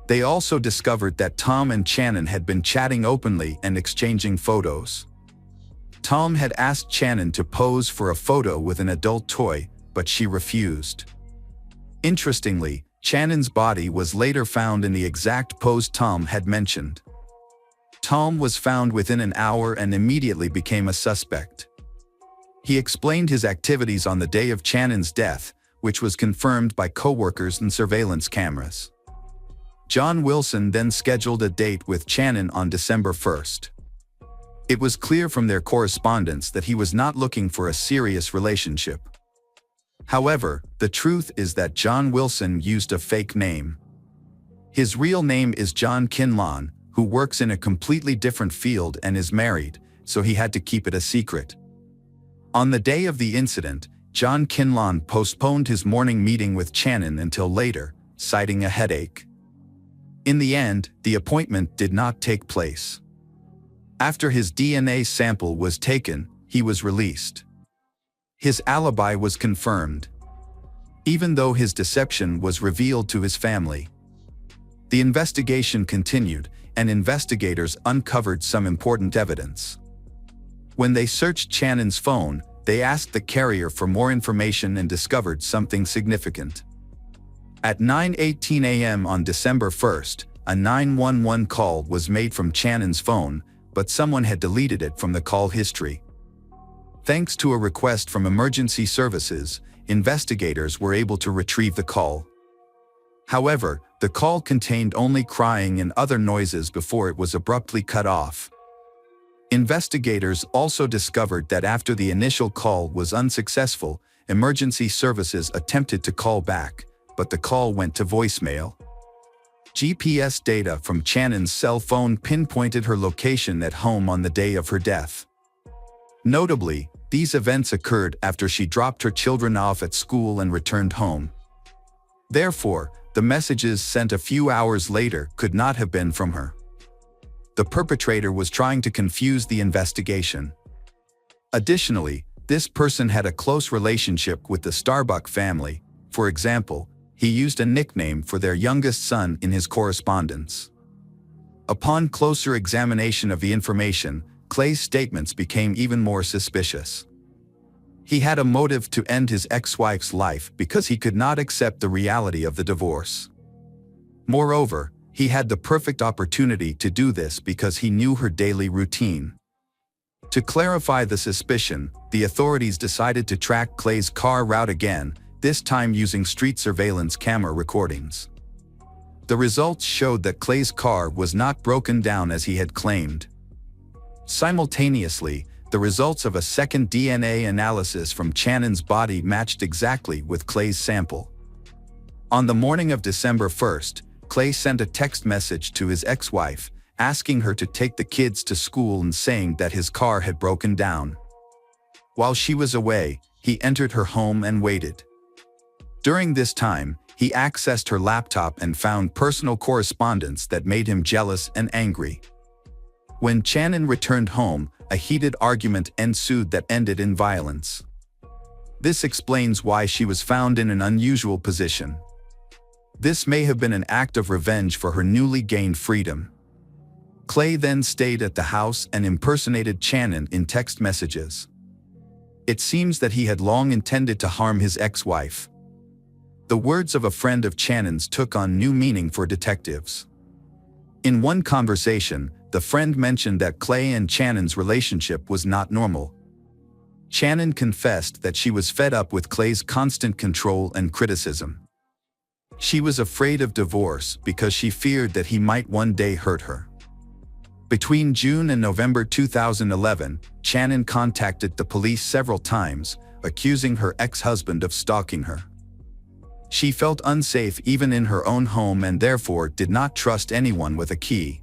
Speaker 1: They also discovered that Tom and Shannon had been chatting openly and exchanging photos. Tom had asked Shannon to pose for a photo with an adult toy, but she refused. Interestingly, Shannon's body was later found in the exact pose Tom had mentioned. Tom was found within an hour and immediately became a suspect. He explained his activities on the day of Shannon's death, which was confirmed by coworkers and surveillance cameras. John Wilson then scheduled a date with Shannon on December 1st. It was clear from their correspondence that he was not looking for a serious relationship. However, the truth is that John Wilson used a fake name. His real name is John Kinlawn, who works in a completely different field and is married, so he had to keep it a secret. On the day of the incident, John Kinlawn postponed his morning meeting with Shannon until later, citing a headache. In the end, the appointment did not take place. After his DNA sample was taken, he was released. His alibi was confirmed, even though his deception was revealed to his family. The investigation continued, and investigators uncovered some important evidence. When they searched Shannon's phone, they asked the carrier for more information and discovered something significant. At 9:18 a.m. on December 1st, a 911 call was made from Shannon's phone, but someone had deleted it from the call history. Thanks to a request from emergency services, investigators were able to retrieve the call. However, the call contained only crying and other noises before it was abruptly cut off. Investigators also discovered that after the initial call was unsuccessful, emergency services attempted to call back, but the call went to voicemail. GPS data from Shannon's cell phone pinpointed her location at home on the day of her death. Notably, these events occurred after she dropped her children off at school and returned home, Therefore, the messages sent a few hours later could not have been from her. The perpetrator was trying to confuse the investigation. Additionally, this person had a close relationship with the Starbuck family. For example, he used a nickname for their youngest son in his correspondence. Upon closer examination of the information, Clay's statements became even more suspicious. He had a motive to end his ex-wife's life because he could not accept the reality of the divorce. Moreover, he had the perfect opportunity to do this because he knew her daily routine. To clarify the suspicion, the authorities decided to track Clay's car route again, this time using street surveillance camera recordings. The results showed that Clay's car was not broken down as he had claimed. Simultaneously, the results of a second DNA analysis from Channon's body matched exactly with Clay's sample. On the morning of December 1st, Clay sent a text message to his ex-wife, asking her to take the kids to school and saying that his car had broken down. While she was away, he entered her home and waited. During this time, he accessed her laptop and found personal correspondence that made him jealous and angry. When Channon returned home, a heated argument ensued that ended in violence. This explains why she was found in an unusual position. This may have been an act of revenge for her newly gained freedom. Clay then stayed at the house and impersonated Channon in text messages. It seems that he had long intended to harm his ex-wife. The words of a friend of Channon's took on new meaning for detectives. In one conversation, the friend mentioned that Clay and Channon's relationship was not normal. Channon confessed that she was fed up with Clay's constant control and criticism. She was afraid of divorce because she feared that he might one day hurt her. Between June and November 2011, Channon contacted the police several times, accusing her ex-husband of stalking her. She felt unsafe even in her own home and therefore did not trust anyone with a key.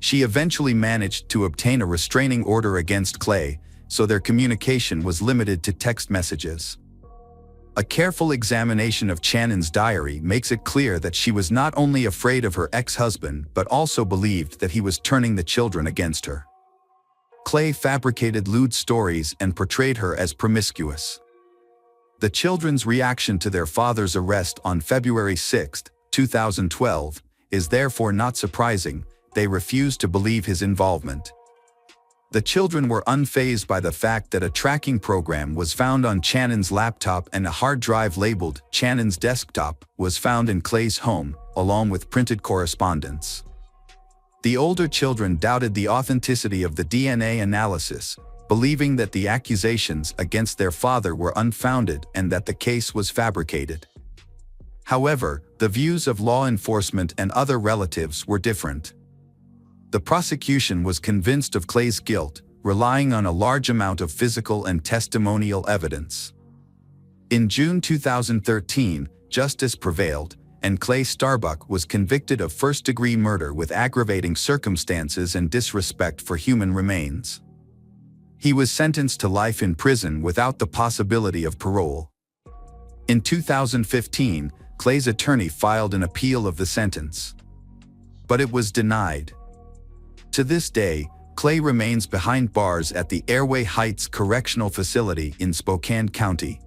Speaker 1: She eventually managed to obtain a restraining order against Clay, so their communication was limited to text messages. A careful examination of Channon's diary makes it clear that she was not only afraid of her ex-husband but also believed that he was turning the children against her. Clay fabricated lewd stories and portrayed her as promiscuous. The children's reaction to their father's arrest on February 6, 2012, is therefore not surprising. They refused to believe his involvement. The children were unfazed by the fact that a tracking program was found on Channon's laptop and a hard drive labeled Channon's desktop was found in Clay's home, along with printed correspondence. The older children doubted the authenticity of the DNA analysis, believing that the accusations against their father were unfounded and that the case was fabricated. However, the views of law enforcement and other relatives were different. The prosecution was convinced of Clay's guilt, relying on a large amount of physical and testimonial evidence. In June 2013, justice prevailed, and Clay Starbuck was convicted of first-degree murder with aggravating circumstances and disrespect for human remains. He was sentenced to life in prison without the possibility of parole. In 2015, Clay's attorney filed an appeal of the sentence, but it was denied. To this day, Clay remains behind bars at the Airway Heights Correctional Facility in Spokane County.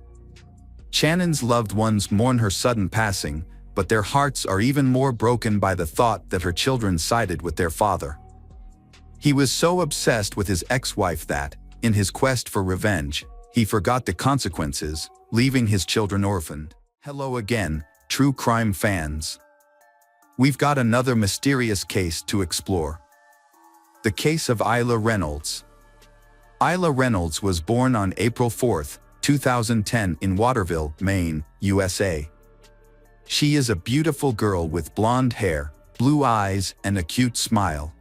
Speaker 1: Channon's loved ones mourn her sudden passing, but their hearts are even more broken by the thought that her children sided with their father. He was so obsessed with his ex-wife that, in his quest for revenge, he forgot the consequences, leaving his children orphaned. Hello again, true crime fans. We've got another mysterious case to explore. The case of Isla Reynolds. Isla Reynolds was born on April 4, 2010 in Waterville, Maine, USA. She is a beautiful girl with blonde hair, blue eyes, and a cute smile.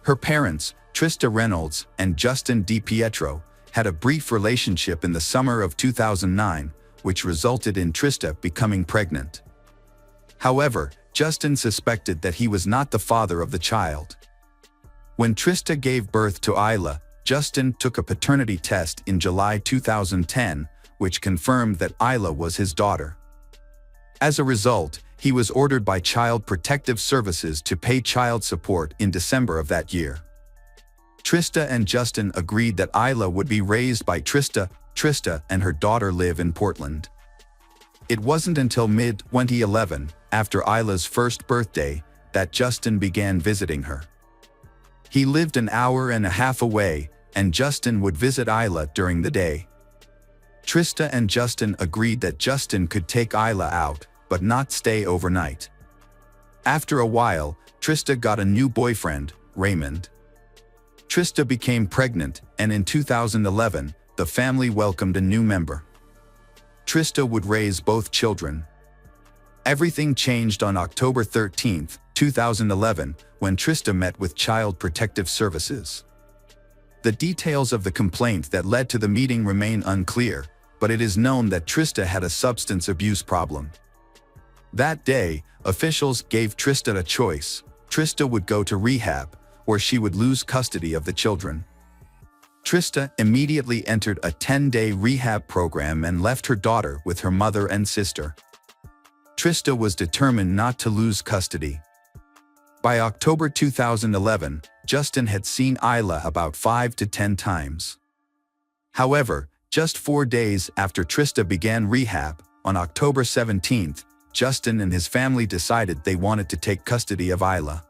Speaker 1: Her parents, Trista Reynolds and Justin DiPietro, had a brief relationship in the summer of 2009, which resulted in Trista becoming pregnant. However, Justin suspected that he was not the father of the child. When Trista gave birth to Isla, Justin took a paternity test in July 2010, which confirmed that Isla was his daughter. As a result, he was ordered by Child Protective Services to pay child support in December of that year. Trista and Justin agreed that Isla would be raised by Trista. Trista and her daughter live in Portland. It wasn't until mid-2011, after Isla's first birthday, that Justin began visiting her. He lived an hour and a half away, and Justin would visit Isla during the day. Trista and Justin agreed that Justin could take Isla out, but not stay overnight. After a while, Trista got a new boyfriend, Raymond. Trista became pregnant, and in 2011, the family welcomed a new member. Trista would raise both children. Everything changed on October 13, 2011, when Trista met with Child Protective Services. The details of the complaint that led to the meeting remain unclear, but it is known that Trista had a substance abuse problem. That day, officials gave Trista a choice. Trista would go to rehab, or she would lose custody of the children. Trista immediately entered a 10-day rehab program and left her daughter with her mother and sister. Trista was determined not to lose custody. By October 2011, Justin had seen Isla about 5 to 10 times. However, just 4 days after Trista began rehab, on October 17, Justin and his family decided they wanted to take custody of Isla.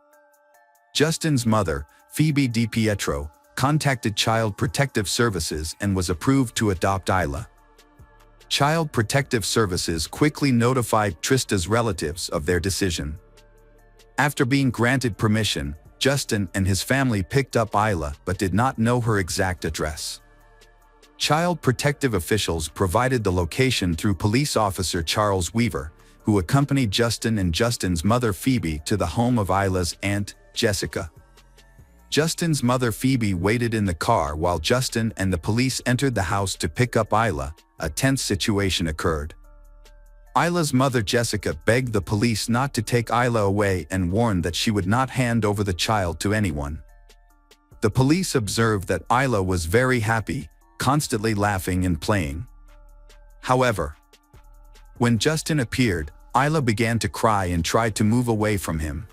Speaker 1: Justin's mother, Phoebe DiPietro, contacted Child Protective Services and was approved to adopt Isla. Child Protective Services quickly notified Trista's relatives of their decision. After being granted permission, Justin and his family picked up Isla but did not know her exact address. Child Protective officials provided the location through police officer Charles Weaver, who accompanied Justin and Justin's mother Phoebe to the home of Isla's aunt, Jessica. Justin's mother Phoebe waited in the car while Justin and the police entered the house to pick up Isla. A tense situation occurred. Isla's mother Jessica begged the police not to take Isla away and warned that she would not hand over the child to anyone. The police observed that Isla was very happy, constantly laughing and playing. However, when Justin appeared, Isla began to cry and tried to move away from him.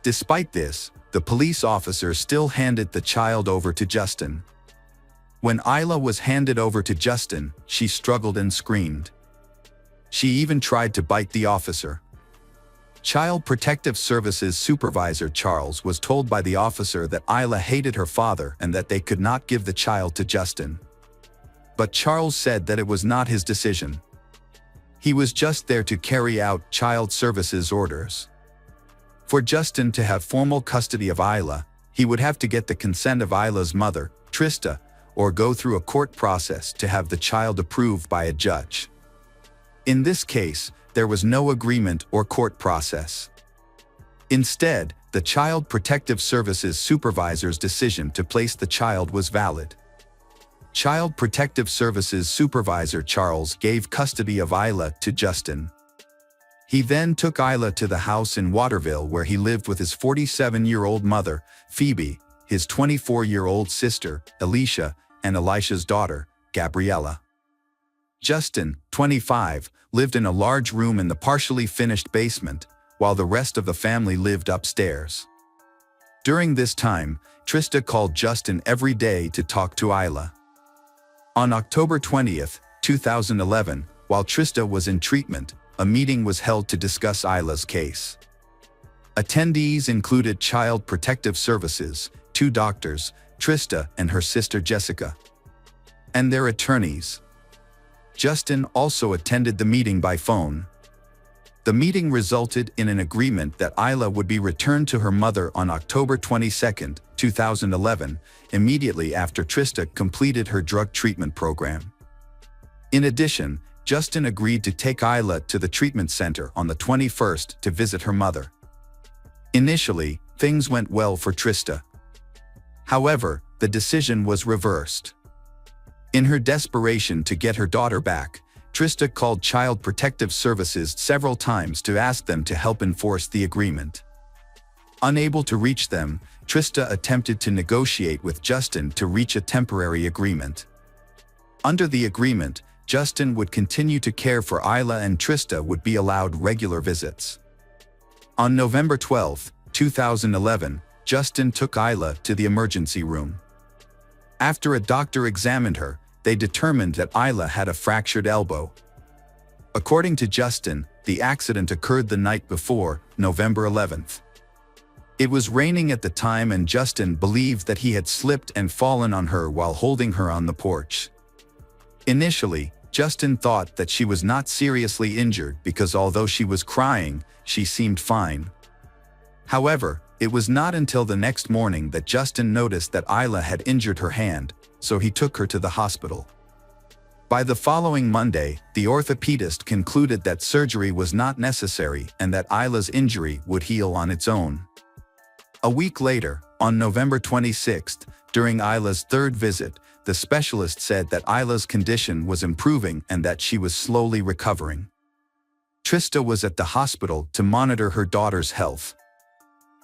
Speaker 1: Despite this, the police officer still handed the child over to Justin. When Isla was handed over to Justin, she struggled and screamed. She even tried to bite the officer. Child Protective Services supervisor Charles was told by the officer that Isla hated her father and that they could not give the child to Justin. But Charles said that it was not his decision. He was just there to carry out Child Services orders. For Justin to have formal custody of Isla, he would have to get the consent of Isla's mother, Trista, or go through a court process to have the child approved by a judge. In this case, there was no agreement or court process. Instead, the Child Protective Services supervisor's decision to place the child was valid. Child Protective Services supervisor Charles gave custody of Isla to Justin. He then took Isla to the house in Waterville where he lived with his 47-year-old mother, Phoebe, his 24-year-old sister, Alicia, and Elisha's daughter, Gabriella. Justin, 25, lived in a large room in the partially finished basement, while the rest of the family lived upstairs. During this time, Trista called Justin every day to talk to Isla. On October 20, 2011, while Trista was in treatment, a meeting was held to discuss Isla's case. Attendees included Child Protective Services, 2 doctors, Trista and her sister Jessica, and their attorneys. Justin also attended the meeting by phone. The meeting resulted in an agreement that Isla would be returned to her mother on October 22, 2011, immediately after Trista completed her drug treatment program. In addition, Justin agreed to take Isla to the treatment center on the 21st to visit her mother. Initially, things went well for Trista. However, the decision was reversed. In her desperation to get her daughter back, Trista called Child Protective Services several times to ask them to help enforce the agreement. Unable to reach them, Trista attempted to negotiate with Justin to reach a temporary agreement. Under the agreement, Justin would continue to care for Isla and Trista would be allowed regular visits. On November 12, 2011, Justin took Isla to the emergency room. After a doctor examined her, they determined that Isla had a fractured elbow. According to Justin, the accident occurred the night before, November 11th. It was raining at the time and Justin believed that he had slipped and fallen on her while holding her on the porch. Initially, Justin thought that she was not seriously injured because although she was crying, she seemed fine. However, it was not until the next morning that Justin noticed that Isla had injured her hand, so he took her to the hospital. By the following Monday, the orthopedist concluded that surgery was not necessary and that Isla's injury would heal on its own. A week later, on November 26, during Isla's third visit, the specialist said that Isla's condition was improving and that she was slowly recovering. Trista was at the hospital to monitor her daughter's health.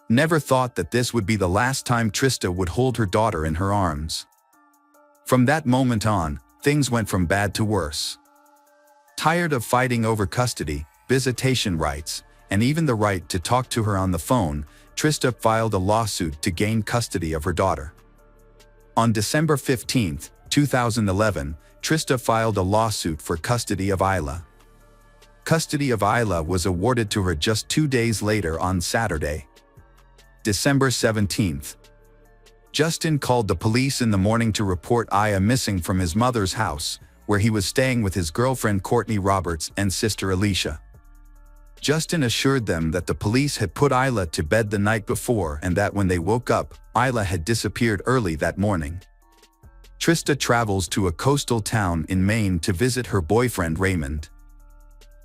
Speaker 1: Never thought that this would be the last time Trista would hold her daughter in her arms. From that moment on, things went from bad to worse. Tired of fighting over custody, visitation rights, and even the right to talk to her on the phone, Trista filed a lawsuit to gain custody of her daughter. On December 15, 2011, Trista filed a lawsuit for custody of Isla. Custody of Isla was awarded to her just 2 days later on Saturday, December 17. Justin called the police in the morning to report Isla missing from his mother's house, where he was staying with his girlfriend Courtney Roberts and sister Alicia. Justin assured them that the police had put Isla to bed the night before and that when they woke up, Isla had disappeared early that morning. Trista travels to a coastal town in Maine to visit her boyfriend Raymond.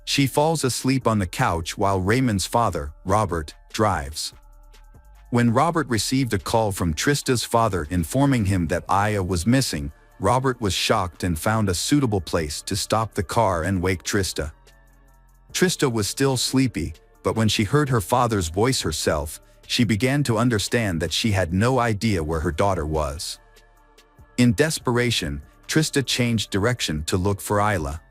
Speaker 1: She falls asleep on the couch while Raymond's father, Robert, drives. When Robert received a call from Trista's father informing him that Isla was missing, Robert was shocked and found a suitable place to stop the car and wake Trista. Trista was still sleepy, but when she heard her father's voice herself, she began to understand that she had no idea where her daughter was. In desperation, Trista changed direction to look for Isla.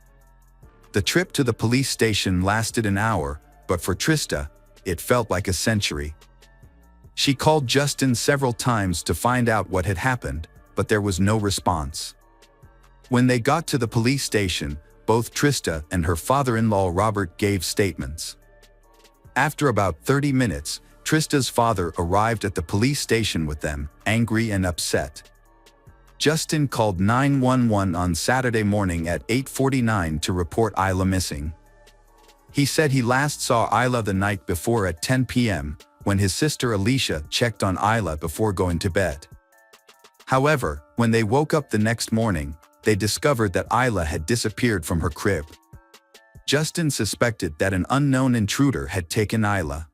Speaker 1: The trip to the police station lasted an hour, but for Trista, it felt like a century. She called Justin several times to find out what had happened, but there was no response. When they got to the police station, both Trista and her father-in-law Robert gave statements. After about 30 minutes, Trista's father arrived at the police station with them, angry and upset. Justin called 911 on Saturday morning at 8:49 to report Isla missing. He said he last saw Isla the night before at 10 p.m., when his sister Alicia checked on Isla before going to bed. However, when they woke up the next morning, they discovered that Isla had disappeared from her crib. Justin suspected that an unknown intruder had taken Isla.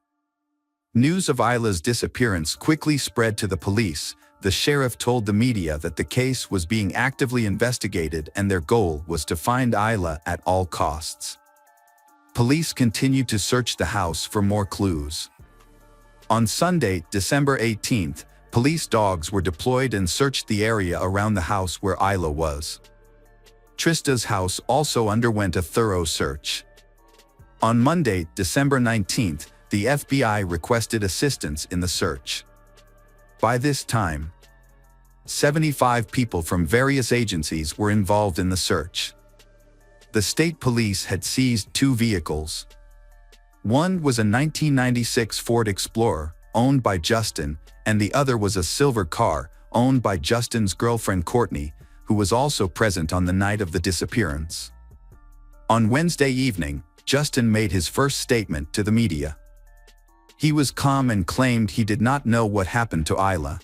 Speaker 1: News of Isla's disappearance quickly spread to the police. The sheriff told the media that the case was being actively investigated and their goal was to find Isla at all costs. Police continued to search the house for more clues. On Sunday, December 18th, police dogs were deployed and searched the area around the house where Isla was. Trista's house also underwent a thorough search. On Monday, December 19th, the FBI requested assistance in the search. By this time, 75 people from various agencies were involved in the search. The state police had seized 2 vehicles. One was a 1996 Ford Explorer, owned by Justin, and the other was a silver car, owned by Justin's girlfriend Courtney, who was also present on the night of the disappearance. On Wednesday evening, Justin made his first statement to the media. He was calm and claimed he did not know what happened to Isla.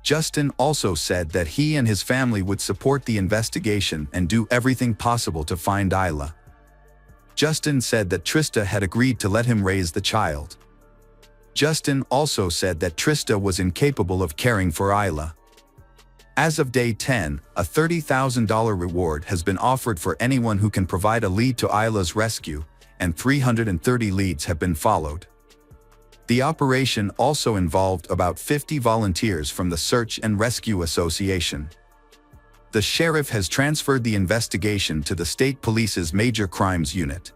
Speaker 1: Justin also said that he and his family would support the investigation and do everything possible to find Isla. Justin said that Trista had agreed to let him raise the child. Justin also said that Trista was incapable of caring for Isla. As of day 10, a $30,000 reward has been offered for anyone who can provide a lead to Isla's rescue, and 330 leads have been followed. The operation also involved about 50 volunteers from the Search and Rescue Association. the sheriff has transferred the investigation to the state police's Major Crimes Unit.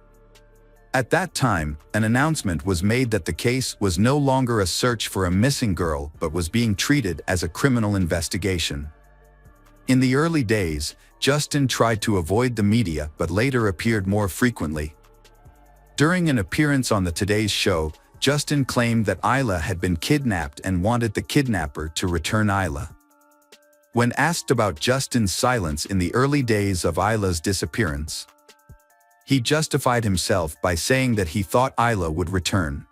Speaker 1: At that time, an announcement was made that the case was no longer a search for a missing girl but was being treated as a criminal investigation. In the early days, Justin tried to avoid the media but later appeared more frequently. During an appearance on the Today's Show, Justin claimed that Isla had been kidnapped and wanted the kidnapper to return Isla. When asked about Justin's silence in the early days of Isla's disappearance, he justified himself by saying that he thought Isla would return.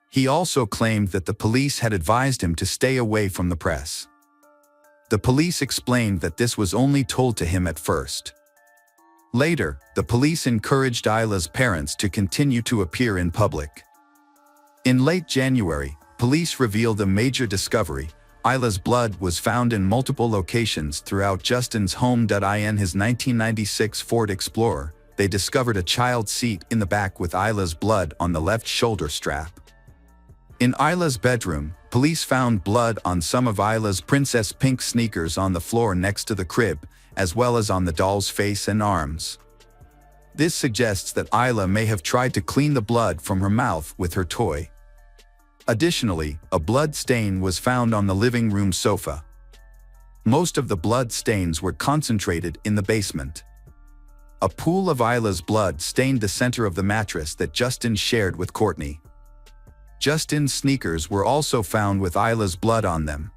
Speaker 1: He also claimed that the police had advised him to stay away from the press. The police explained that this was only told to him at first. Later, the police encouraged Isla's parents to continue to appear in public. In late January, police revealed a major discovery. Isla's blood was found in multiple locations throughout Justin's home. In his 1996 Ford Explorer, they discovered a child seat in the back with Isla's blood on the left shoulder strap. In Isla's bedroom, police found blood on some of Isla's princess pink sneakers on the floor next to the crib, as well as on the doll's face and arms. This suggests that Isla may have tried to clean the blood from her mouth with her toy. Additionally, a blood stain was found on the living room sofa. Most of the blood stains were concentrated in the basement. A pool of Isla's blood stained the center of the mattress that Justin shared with Courtney. Justin's sneakers were also found with Isla's blood on them.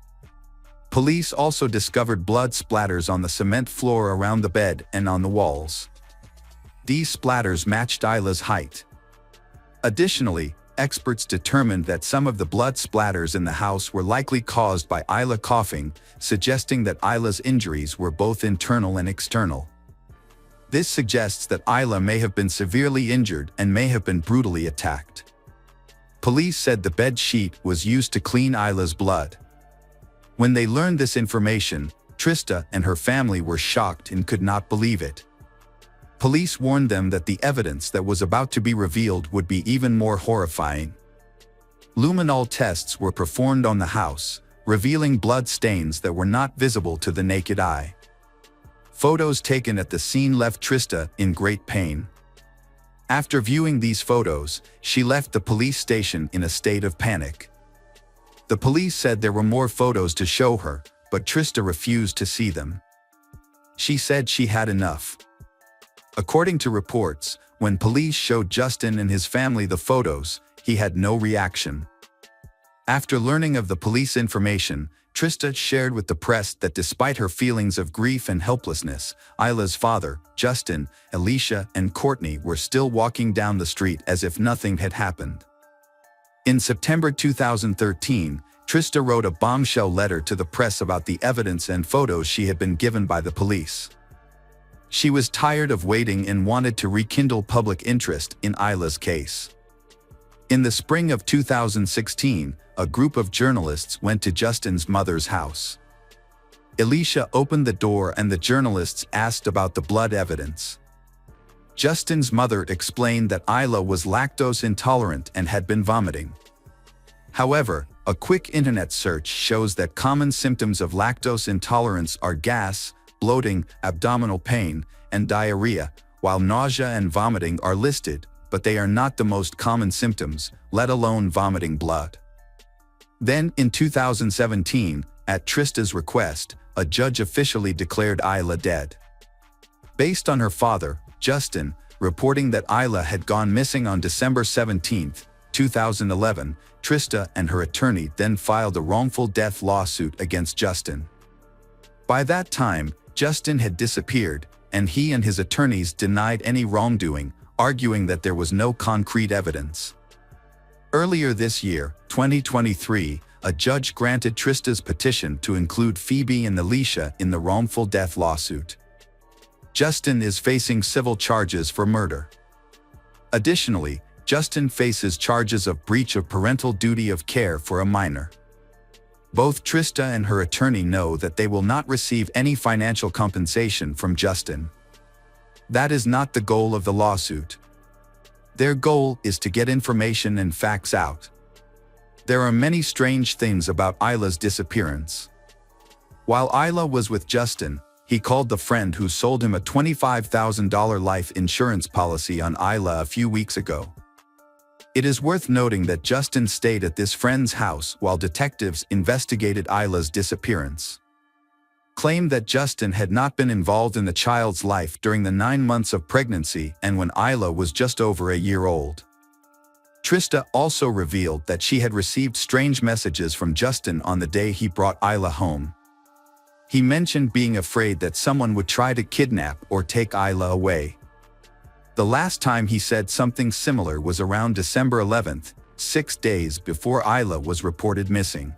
Speaker 1: Police also discovered blood splatters on the cement floor around the bed and on the walls. These splatters matched Isla's height. Additionally, experts determined that some of the blood splatters in the house were likely caused by Isla coughing, suggesting that Isla's injuries were both internal and external. This suggests that Isla may have been severely injured and may have been brutally attacked. Police said the bed sheet was used to clean Isla's blood. When they learned this information, Trista and her family were shocked and could not believe it. Police warned them that the evidence that was about to be revealed would be even more horrifying. Luminol tests were performed on the house, revealing blood stains that were not visible to the naked eye. Photos taken at the scene left Trista in great pain. After viewing these photos, she left the police station in a state of panic. The police said there were more photos to show her, but Trista refused to see them. She said she had enough. According to reports, when police showed Justin and his family the photos, he had no reaction. After learning of the police information, Trista shared with the press that despite her feelings of grief and helplessness, Isla's father, Justin, Alicia, and Courtney were still walking down the street as if nothing had happened. In September 2013, Trista wrote a bombshell letter to the press about the evidence and photos she had been given by the police. She was tired of waiting and wanted to rekindle public interest in Isla's case. In the spring of 2016, a group of journalists went to Justin's mother's house. Alicia opened the door and the journalists asked about the blood evidence. Justin's mother explained that Isla was lactose intolerant and had been vomiting. However, a quick internet search shows that common symptoms of lactose intolerance are gas, bloating, abdominal pain, and diarrhea, while nausea and vomiting are listed, but they are not the most common symptoms, let alone vomiting blood. Then, in 2017, at Trista's request, a judge officially declared Isla dead. Based on her father, Justin, reporting that Isla had gone missing on December 17, 2011, Trista and her attorney then filed a wrongful death lawsuit against Justin. By that time, Justin had disappeared, and he and his attorneys denied any wrongdoing, arguing that there was no concrete evidence. Earlier this year, 2023, a judge granted Trista's petition to include Phoebe and Alicia in the wrongful death lawsuit. Justin is facing civil charges for murder. Additionally, Justin faces charges of breach of parental duty of care for a minor. Both Trista and her attorney know that they will not receive any financial compensation from Justin. That is not the goal of the lawsuit. Their goal is to get information and facts out. There are many strange things about Isla's disappearance. While Isla was with Justin, He called the friend who sold him a $25,000 life insurance policy on Isla a few weeks ago. It is worth noting that Justin stayed at this friend's house while detectives investigated Isla's disappearance. Claimed that Justin had not been involved in the child's life during the 9 months of pregnancy and when Isla was just over a year old. Trista also revealed that she had received strange messages from Justin on the day he brought Isla home. He mentioned being afraid that someone would try to kidnap or take Isla away. The last time he said something similar was around December 11th, 6 days before Isla was reported missing.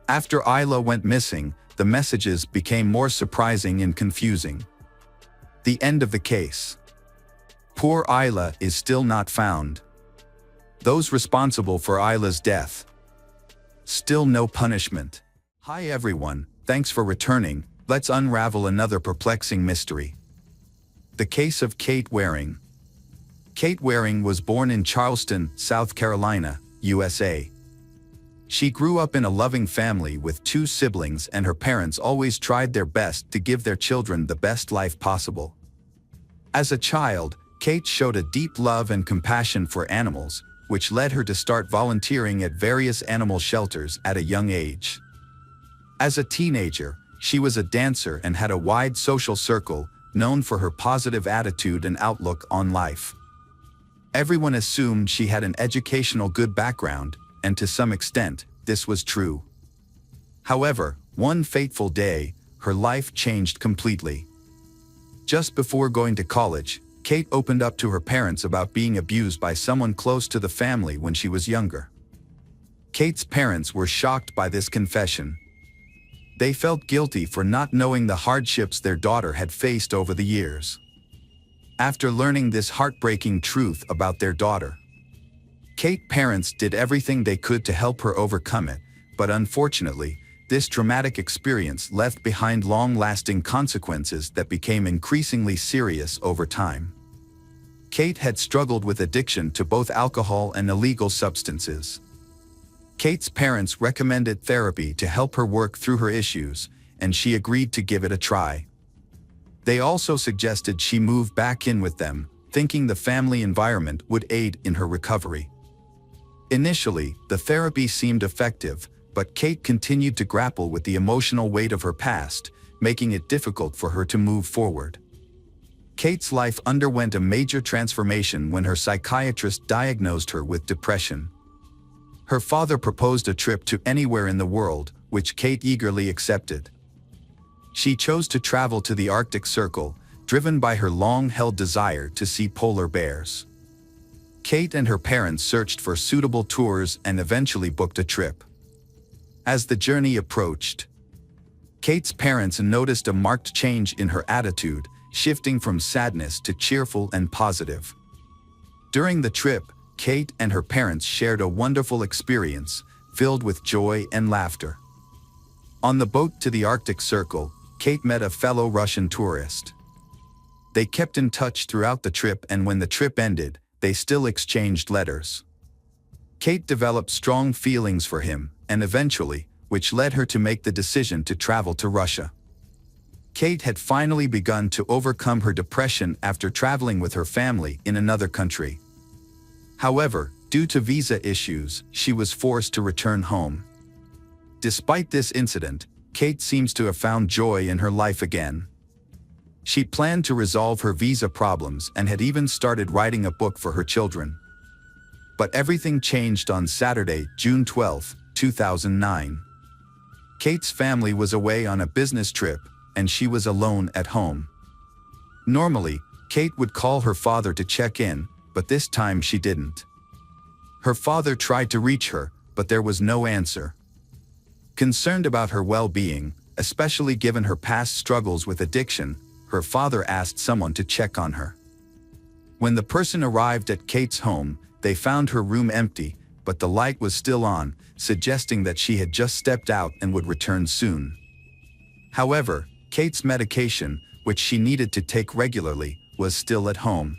Speaker 1: After Isla went missing, the messages became more surprising and confusing. The end of the case. Poor Isla is still not found. Those responsible for Isla's death. Still no punishment. Hi everyone, thanks for returning. Let's unravel another perplexing mystery. The case of Kate Waring. Kate Waring was born in Charleston, South Carolina, USA. She grew up in a loving family with 2 siblings, and her parents always tried their best to give their children the best life possible. As a child, Kate showed a deep love and compassion for animals, which led her to start volunteering at various animal shelters at a young age. As a teenager, she was a dancer and had a wide social circle, known for her positive attitude and outlook on life. Everyone assumed she had an educational good background, and to some extent, this was true. However, one fateful day, her life changed completely. Just before going to college, Kate opened up to her parents about being abused by someone close to the family when she was younger. Kate's parents were shocked by this confession. They felt guilty for not knowing the hardships their daughter had faced over the years. After learning this heartbreaking truth about their daughter, Kate's parents did everything they could to help her overcome it, but unfortunately, this traumatic experience left behind long-lasting consequences that became increasingly serious over time. Kate had struggled with addiction to both alcohol and illegal substances. Kate's parents recommended therapy to help her work through her issues, and she agreed to give it a try. They also suggested she move back in with them, thinking the family environment would aid in her recovery. Initially, the therapy seemed effective, but Kate continued to grapple with the emotional weight of her past, making it difficult for her to move forward. Kate's life underwent a major transformation when her psychiatrist diagnosed her with depression. Her father proposed a trip to anywhere in the world, which Kate eagerly accepted. She chose to travel to the Arctic Circle, driven by her long-held desire to see polar bears. Kate and her parents searched for suitable tours and eventually booked a trip. As the journey approached, Kate's parents noticed a marked change in her attitude, shifting from sadness to cheerful and positive. During the trip, Kate and her parents shared a wonderful experience, filled with joy and laughter. On the boat to the Arctic Circle, Kate met a fellow Russian tourist. They kept in touch throughout the trip, and when the trip ended, they still exchanged letters. Kate developed strong feelings for him, and eventually, which led her to make the decision to travel to Russia. Kate had finally begun to overcome her depression after traveling with her family in another country. However, due to visa issues, she was forced to return home. Despite this incident, Kate seems to have found joy in her life again. She planned to resolve her visa problems and had even started writing a book for her children. But everything changed on Saturday, June 12, 2009. Kate's family was away on a business trip, and she was alone at home. Normally, Kate would call her father to check in, but this time she didn't. Her father tried to reach her, but there was no answer. Concerned about her well-being, especially given her past struggles with addiction, her father asked someone to check on her. When the person arrived at Kate's home, they found her room empty, but the light was still on, suggesting that she had just stepped out and would return soon. However, Kate's medication, which she needed to take regularly, was still at home.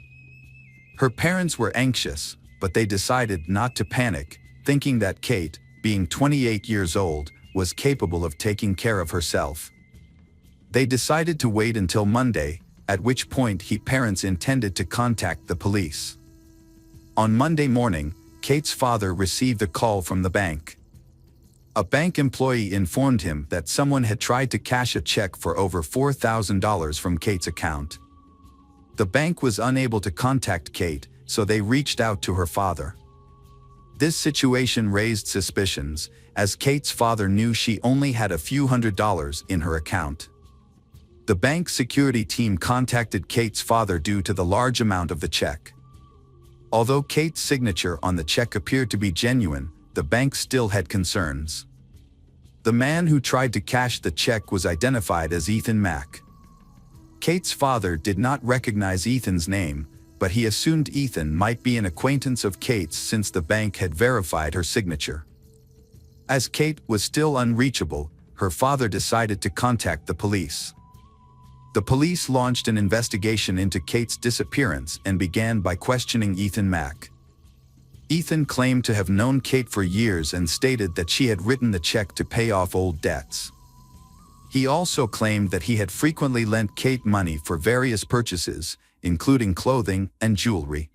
Speaker 1: Her parents were anxious, but they decided not to panic, thinking that Kate, being 28 years old, was capable of taking care of herself. They decided to wait until Monday, at which point parents intended to contact the police. On Monday morning, Kate's father received a call from the bank. A bank employee informed him that someone had tried to cash a check for over $4,000 from Kate's account. The bank was unable to contact Kate, so they reached out to her father. This situation raised suspicions, as Kate's father knew she only had a few $100s in her account. The bank security team contacted Kate's father due to the large amount of the check. Although Kate's signature on the check appeared to be genuine, the bank still had concerns. The man who tried to cash the check was identified as Ethan Mack. Kate's father did not recognize Ethan's name, but he assumed Ethan might be an acquaintance of Kate's since the bank had verified her signature. As Kate was still unreachable, her father decided to contact the police. The police launched an investigation into Kate's disappearance and began by questioning Ethan Mack. Ethan claimed to have known Kate for years and stated that she had written the check to pay off old debts. He also claimed that he had frequently lent Kate money for various purchases, including clothing and jewelry.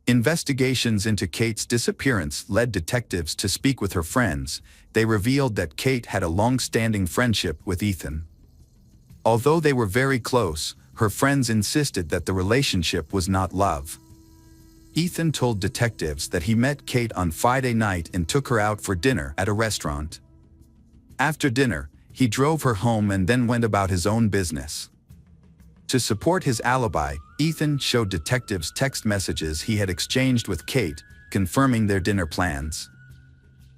Speaker 1: Investigations into Kate's disappearance led detectives to speak with her friends. They revealed that Kate had a long-standing friendship with Ethan. Although they were very close, her friends insisted that the relationship was not love. Ethan told detectives that he met Kate on Friday night and took her out for dinner at a restaurant. After dinner, he drove her home and then went about his own business. To support his alibi, Ethan showed detectives text messages he had exchanged with Kate, confirming their dinner plans.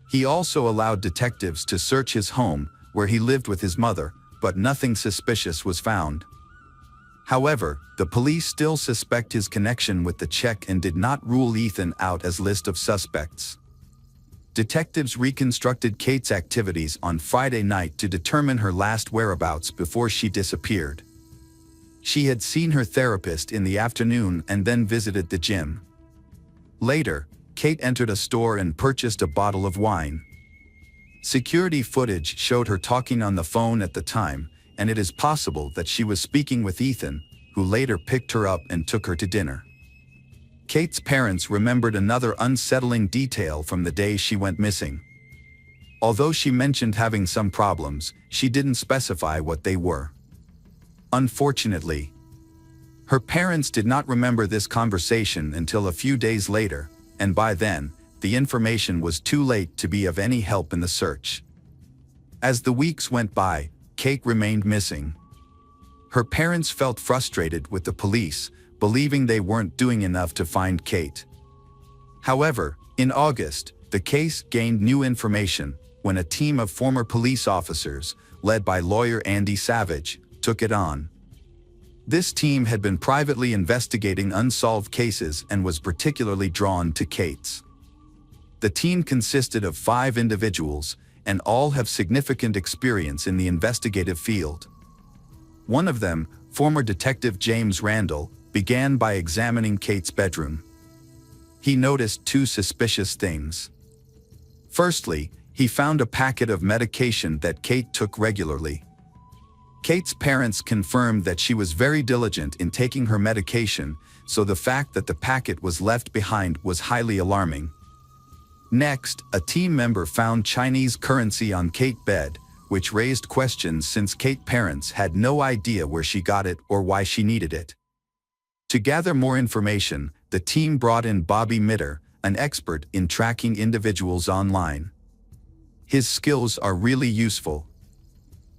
Speaker 1: He also allowed detectives to search his home, where he lived with his mother, but nothing suspicious was found. However, the police still suspect his connection with the check and did not rule Ethan out as list of suspects. Detectives reconstructed Kate's activities on Friday night to determine her last whereabouts before she disappeared. She had seen her therapist in the afternoon and then visited the gym. Later, Kate entered a store and purchased a bottle of wine. Security footage showed her talking on the phone at the time, and it is possible that she was speaking with Ethan, who later picked her up and took her to dinner. Kate's parents remembered another unsettling detail from the day she went missing. Although she mentioned having some problems, she didn't specify what they were. Unfortunately, her parents did not remember this conversation until a few days later, and by then, the information was too late to be of any help in the search. As the weeks went by, Kate remained missing. Her parents felt frustrated with the police, believing they weren't doing enough to find Kate. However, in August, the case gained new information when a team of former police officers, led by lawyer Andy Savage, took it on. This team had been privately investigating unsolved cases and was particularly drawn to Kate's. The team consisted of 5 individuals, and all have significant experience in the investigative field. One of them, former Detective James Randall, began by examining Kate's bedroom. He noticed 2 suspicious things. Firstly, he found a packet of medication that Kate took regularly. Kate's parents confirmed that she was very diligent in taking her medication, so the fact that the packet was left behind was highly alarming. Next, a team member found Chinese currency on Kate's bed, which raised questions since Kate's parents had no idea where she got it or why she needed it. To gather more information, the team brought in Bobby Mitter, an expert in tracking individuals online. His skills are really useful.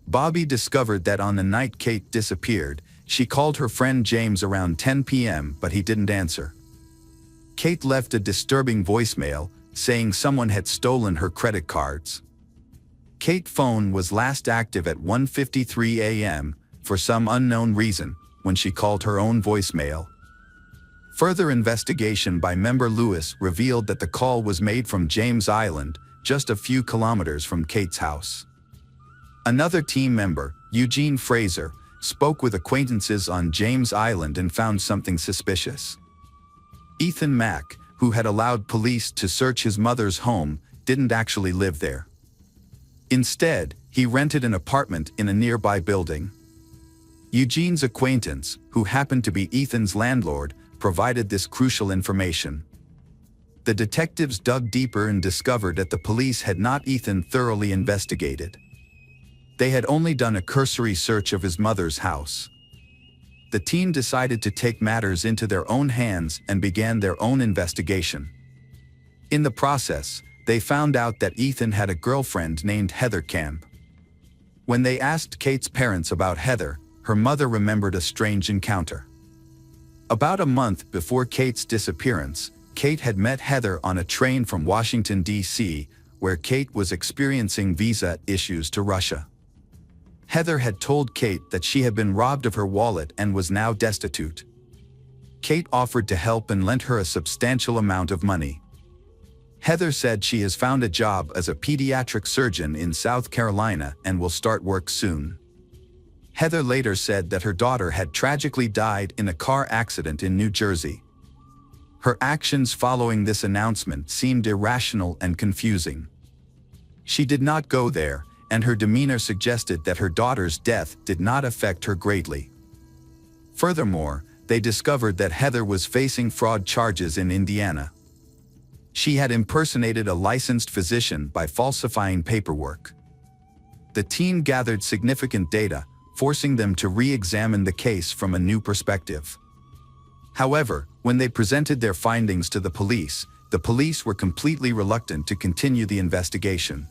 Speaker 1: Bobby discovered that on the night Kate disappeared, she called her friend James around 10 p.m. but he didn't answer. Kate left a disturbing voicemail, saying someone had stolen her credit cards. Kate's phone was last active at 1:53 a.m. for some unknown reason, when she called her own voicemail. Further investigation by member Lewis revealed that the call was made from James Island, just a few kilometers from Kate's house. Another team member, Eugene Fraser, spoke with acquaintances on James Island and found something suspicious. Ethan Mack, who had allowed police to search his mother's home, didn't actually live there. Instead, he rented an apartment in a nearby building. Eugene's acquaintance, who happened to be Ethan's landlord, provided this crucial information. The detectives dug deeper and discovered that the police had not Ethan thoroughly investigated. They had only done a cursory search of his mother's house. The team decided to take matters into their own hands and began their own investigation. In the process, they found out that Ethan had a girlfriend named Heather Camp. When they asked Kate's parents about Heather, her mother remembered a strange encounter. About a month before Kate's disappearance, Kate had met Heather on a train from Washington, D.C., where Kate was experiencing visa issues to Russia. Heather had told Kate that she had been robbed of her wallet and was now destitute. Kate offered to help and lent her a substantial amount of money. Heather said she has found a job as a pediatric surgeon in South Carolina and will start work soon. Heather later said that her daughter had tragically died in a car accident in New Jersey. Her actions following this announcement seemed irrational and confusing. She did not go there, and her demeanor suggested that her daughter's death did not affect her greatly. Furthermore, they discovered that Heather was facing fraud charges in Indiana. She had impersonated a licensed physician by falsifying paperwork. The team gathered significant data, forcing them to re-examine the case from a new perspective. However, when they presented their findings to the police were completely reluctant to continue the investigation.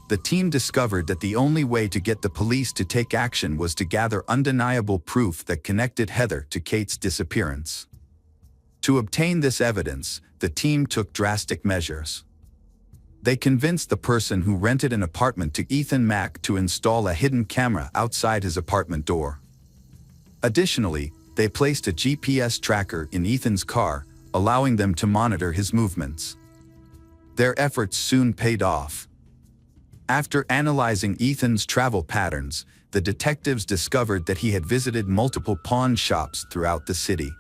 Speaker 1: The team discovered that the only way to get the police to take action was to gather undeniable proof that connected Heather to Kate's disappearance. To obtain this evidence, the team took drastic measures. They convinced the person who rented an apartment to Ethan Mack to install a hidden camera outside his apartment door. Additionally, they placed a GPS tracker in Ethan's car, allowing them to monitor his movements. Their efforts soon paid off. After analyzing Ethan's travel patterns, the detectives discovered that he had visited multiple pawn shops throughout the city.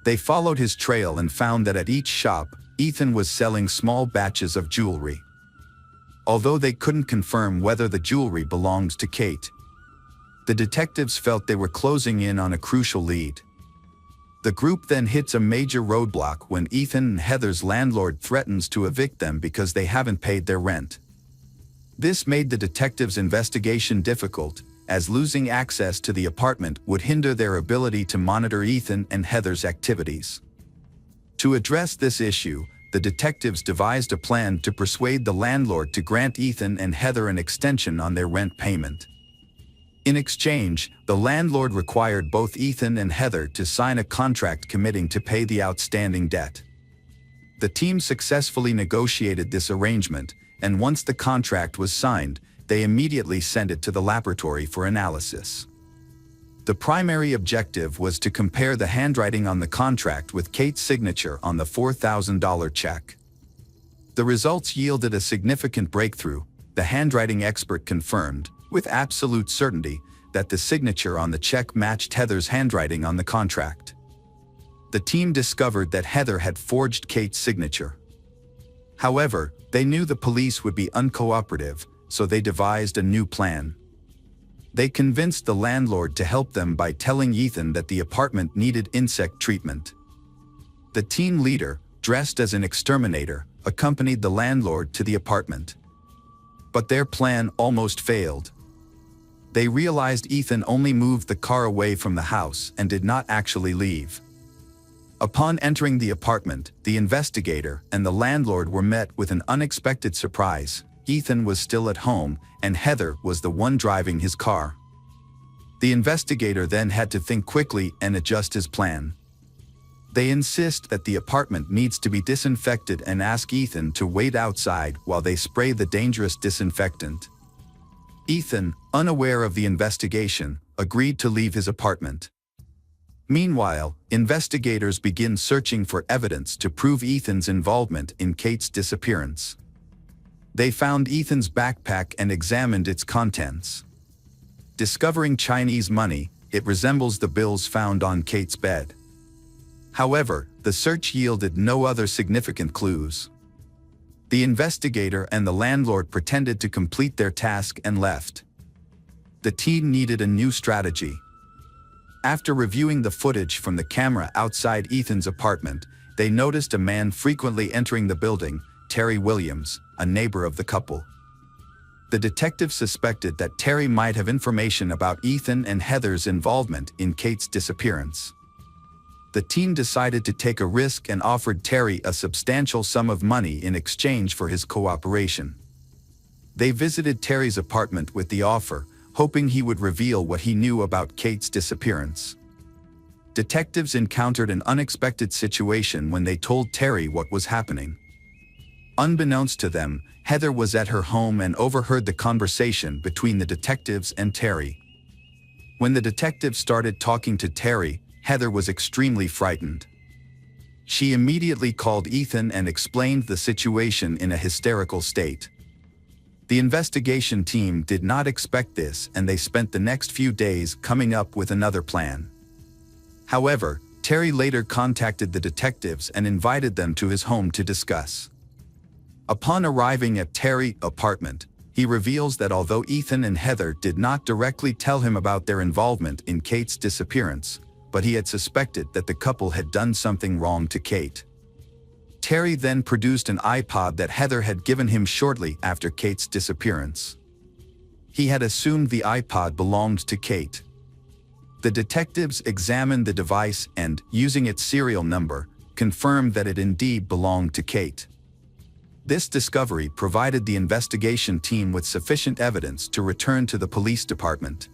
Speaker 1: They followed his trail and found that at each shop, Ethan was selling small batches of jewelry. Although they couldn't confirm whether the jewelry belonged to Kate, the detectives felt they were closing in on a crucial lead. The group then hits a major roadblock when Ethan and Heather's landlord threatens to evict them because they haven't paid their rent. This made the detectives' investigation difficult, as losing access to the apartment would hinder their ability to monitor Ethan and Heather's activities. To address this issue, the detectives devised a plan to persuade the landlord to grant Ethan and Heather an extension on their rent payment. In exchange, the landlord required both Ethan and Heather to sign a contract committing to pay the outstanding debt. The team successfully negotiated this arrangement, and once the contract was signed, they immediately sent it to the laboratory for analysis. The primary objective was to compare the handwriting on the contract with Kate's signature on the $4,000 check. The results yielded a significant breakthrough. The handwriting expert confirmed, with absolute certainty, that the signature on the check matched Heather's handwriting on the contract. The team discovered that Heather had forged Kate's signature. However, they knew the police would be uncooperative, so they devised a new plan. They convinced the landlord to help them by telling Ethan that the apartment needed insect treatment. The team leader, dressed as an exterminator, accompanied the landlord to the apartment. But their plan almost failed. They realized Ethan only moved the car away from the house and did not actually leave. Upon entering the apartment, the investigator and the landlord were met with an unexpected surprise. Ethan was still at home, and Heather was the one driving his car. The investigator then had to think quickly and adjust his plan. They insist that the apartment needs to be disinfected and ask Ethan to wait outside while they spray the dangerous disinfectant. Ethan, unaware of the investigation, agreed to leave his apartment. Meanwhile, investigators begin searching for evidence to prove Ethan's involvement in Kate's disappearance. They found Ethan's backpack and examined its contents. Discovering Chinese money, it resembles the bills found on Kate's bed. However, the search yielded no other significant clues. The investigator and the landlord pretended to complete their task and left. The team needed a new strategy. After reviewing the footage from the camera outside Ethan's apartment, they noticed a man frequently entering the building, Terry Williams, a neighbor of the couple. The detective suspected that Terry might have information about Ethan and Heather's involvement in Kate's disappearance. The team decided to take a risk and offered Terry a substantial sum of money in exchange for his cooperation. They visited Terry's apartment with the offer, hoping he would reveal what he knew about Kate's disappearance. Detectives encountered an unexpected situation when they told Terry what was happening. Unbeknownst to them, Heather was at her home and overheard the conversation between the detectives and Terry. When the detectives started talking to Terry, Heather was extremely frightened. She immediately called Ethan and explained the situation in a hysterical state. The investigation team did not expect this, and they spent the next few days coming up with another plan. However, Terry later contacted the detectives and invited them to his home to discuss. Upon arriving at Terry's apartment, he reveals that although Ethan and Heather did not directly tell him about their involvement in Kate's disappearance, but he had suspected that the couple had done something wrong to Kate. Terry then produced an iPod that Heather had given him shortly after Kate's disappearance. He had assumed the iPod belonged to Kate. The detectives examined the device and, using its serial number, confirmed that it indeed belonged to Kate. This discovery provided the investigation team with sufficient evidence to return to the police department.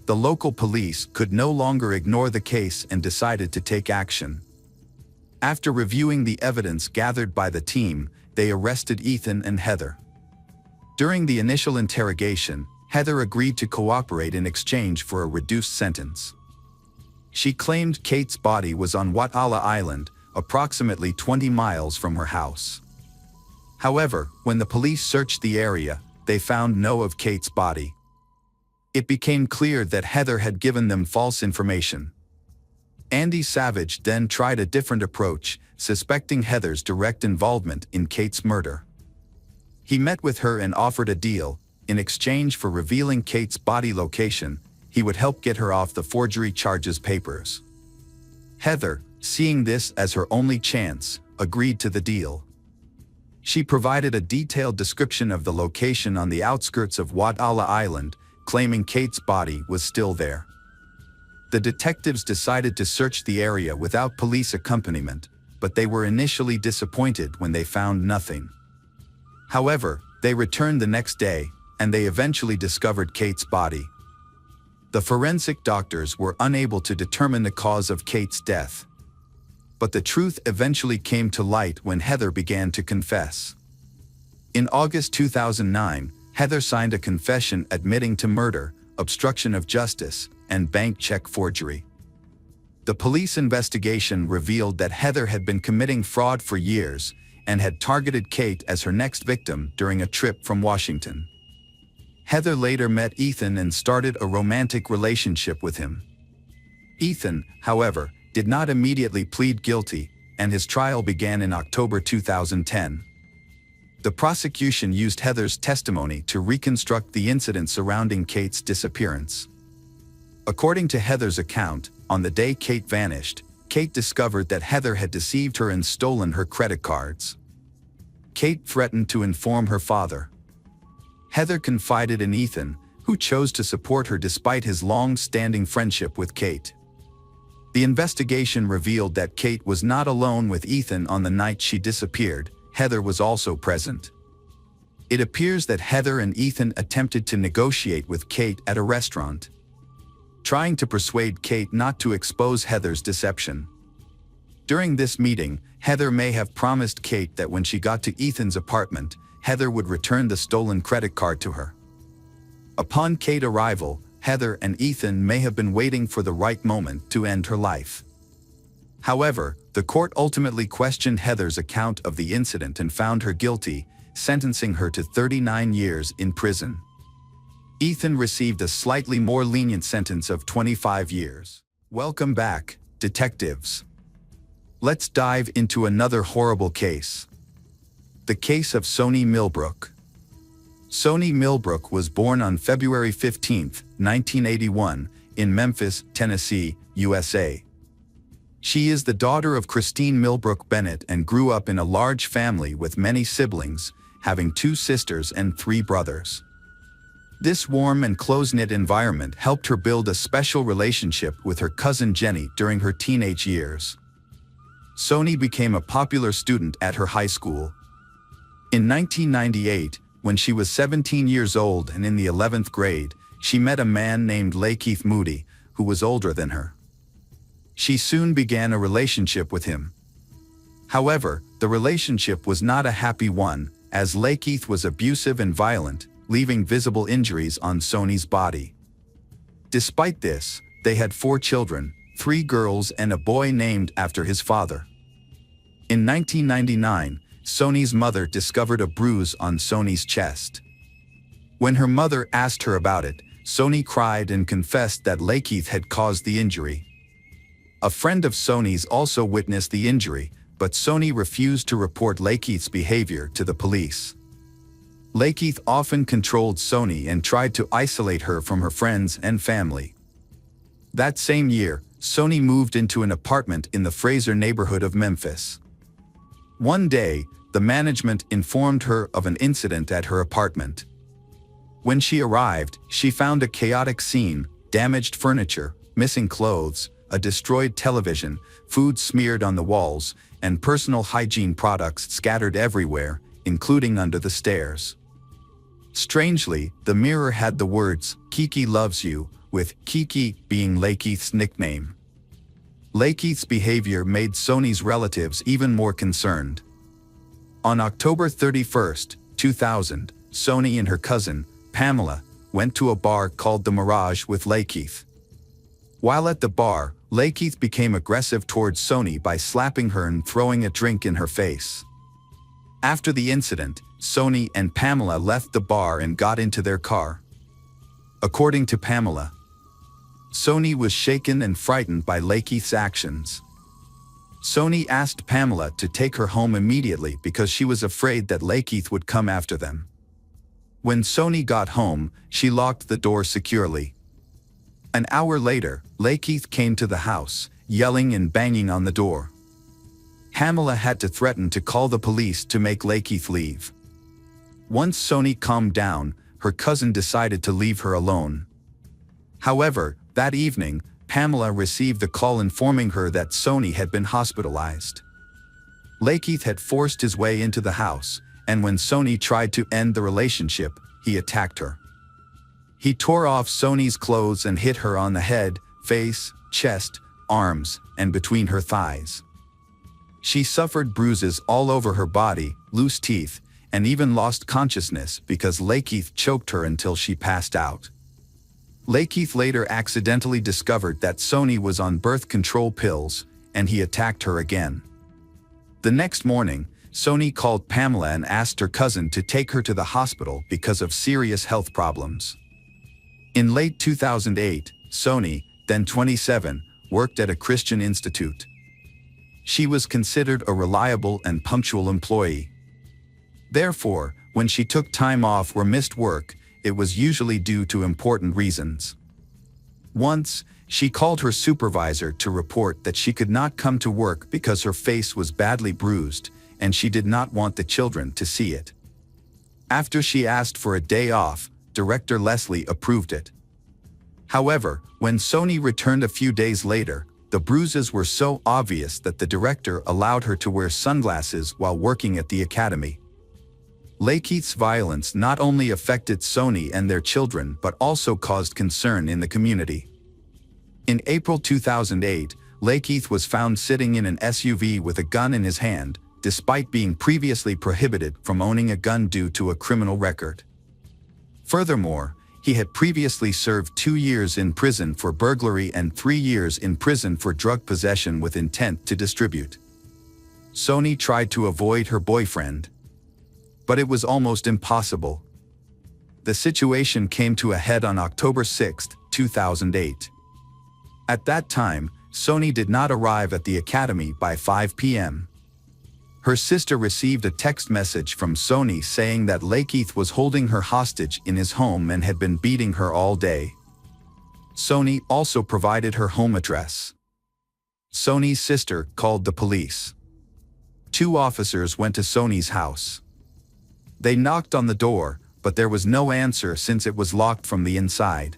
Speaker 1: The local police could no longer ignore the case and decided to take action. After reviewing the evidence gathered by the team, they arrested Ethan and Heather. During the initial interrogation, Heather agreed to cooperate in exchange for a reduced sentence. She claimed Kate's body was on Watala Island, approximately 20 miles from her house. However, when the police searched the area, they found no of Kate's body. It became clear that Heather had given them false information. Andy Savage then tried a different approach, suspecting Heather's direct involvement in Kate's murder. He met with her and offered a deal. In exchange for revealing Kate's body location, he would help get her off the forgery charges papers. Heather, seeing this as her only chance, agreed to the deal. She provided a detailed description of the location on the outskirts of Watala Island, claiming Kate's body was still there. The detectives decided to search the area without police accompaniment, but they were initially disappointed when they found nothing. However, they returned the next day, and they eventually discovered Kate's body. The forensic doctors were unable to determine the cause of Kate's death. But the truth eventually came to light when Heather began to confess. In August 2009, Heather signed a confession admitting to murder, obstruction of justice, and bank check forgery. The police investigation revealed that Heather had been committing fraud for years and had targeted Kate as her next victim during a trip from Washington. Heather later met Ethan and started a romantic relationship with him. Ethan, however, did not immediately plead guilty, and his trial began in October 2010. The prosecution used Heather's testimony to reconstruct the incident surrounding Kate's disappearance. According to Heather's account, on the day Kate vanished, Kate discovered that Heather had deceived her and stolen her credit cards. Kate threatened to inform her father. Heather confided in Ethan, who chose to support her despite his long-standing friendship with Kate. The investigation revealed that Kate was not alone with Ethan on the night she disappeared. Heather was also present. It appears that Heather and Ethan attempted to negotiate with Kate at a restaurant, trying to persuade Kate not to expose Heather's deception. During this meeting, Heather may have promised Kate that when she got to Ethan's apartment, Heather would return the stolen credit card to her. Upon Kate's arrival, Heather and Ethan may have been waiting for the right moment to end her life. However, the court ultimately questioned Heather's account of the incident and found her guilty, sentencing her to 39 years in prison. Ethan received a slightly more lenient sentence of 25 years. Welcome back, detectives. Let's dive into another horrible case. The case of Sony Millbrook. Soni Millbrook was born on February 15, 1981, in Memphis, Tennessee, USA. She is the daughter of Christine Millbrook Bennett and grew up in a large family with many siblings, having 2 sisters and 3 brothers. This warm and close-knit environment helped her build a special relationship with her cousin Jenny during her teenage years. Soni became a popular student at her high school. In 1998, when she was 17 years old and in the 11th grade, she met a man named Lakeith Moody, who was older than her. She soon began a relationship with him. However, the relationship was not a happy one, as Lakeith was abusive and violent, leaving visible injuries on Soni's body. Despite this, they had 4 children, 3 girls and a boy named after his father. In 1999, Soni's mother discovered a bruise on Soni's chest. When her mother asked her about it, Soni cried and confessed that Lakeith had caused the injury. A friend of Soni's also witnessed the injury, but Soni refused to report Lakeith's behavior to the police. Lakeith often controlled Soni and tried to isolate her from her friends and family. That same year, Soni moved into an apartment in the Fraser neighborhood of Memphis. One day, the management informed her of an incident at her apartment. When she arrived, she found a chaotic scene: damaged furniture, missing clothes, a destroyed television, food smeared on the walls, and personal hygiene products scattered everywhere, including under the stairs. Strangely, the mirror had the words, "Kiki loves you," with Kiki being Lakeith's nickname. Lakeith's behavior made Soni's relatives even more concerned. On October 31, 2000, Soni and her cousin, Pamela, went to a bar called The Mirage with Lakeith. While at the bar, Lakeith became aggressive towards Soni by slapping her and throwing a drink in her face. After the incident, Soni and Pamela left the bar and got into their car. According to Pamela, Soni was shaken and frightened by Lakeith's actions. Soni asked Pamela to take her home immediately because she was afraid that Lakeith would come after them. When Soni got home, she locked the door securely. An hour later, Lakeith came to the house, yelling and banging on the door. Pamela had to threaten to call the police to make Lakeith leave. Once Soni calmed down, her cousin decided to leave her alone. However, that evening, Pamela received a call informing her that Soni had been hospitalized. Lakeith had forced his way into the house, and when Soni tried to end the relationship, he attacked her. He tore off Soni's clothes and hit her on the head, face, chest, arms, and between her thighs. She suffered bruises all over her body, loose teeth, and even lost consciousness because Lakeith choked her until she passed out. Lakeith later accidentally discovered that Soni was on birth control pills, and he attacked her again. The next morning, Soni called Pamela and asked her cousin to take her to the hospital because of serious health problems. In late 2008, Soni, then 27, worked at a Christian institute. She was considered a reliable and punctual employee. Therefore, when she took time off or missed work, it was usually due to important reasons. Once, she called her supervisor to report that she could not come to work because her face was badly bruised, and she did not want the children to see it. After she asked for a day off, Director Leslie approved it. However, when Soni returned a few days later, the bruises were so obvious that the director allowed her to wear sunglasses while working at the academy. Lakeith's violence not only affected Soni and their children but also caused concern in the community. In April 2008, Lakeith was found sitting in an SUV with a gun in his hand, despite being previously prohibited from owning a gun due to a criminal record. Furthermore, he had previously served 2 years in prison for burglary and 3 years in prison for drug possession with intent to distribute. Soni tried to avoid her boyfriend, but it was almost impossible. The situation came to a head on October 6, 2008. At that time, Soni did not arrive at the academy by 5 p.m. Her sister received a text message from Sony saying that Lakeith was holding her hostage in his home and had been beating her all day. Sony also provided her home address. Sony's sister called the police. 2 officers went to Sony's house. They knocked on the door, but there was no answer since it was locked from the inside.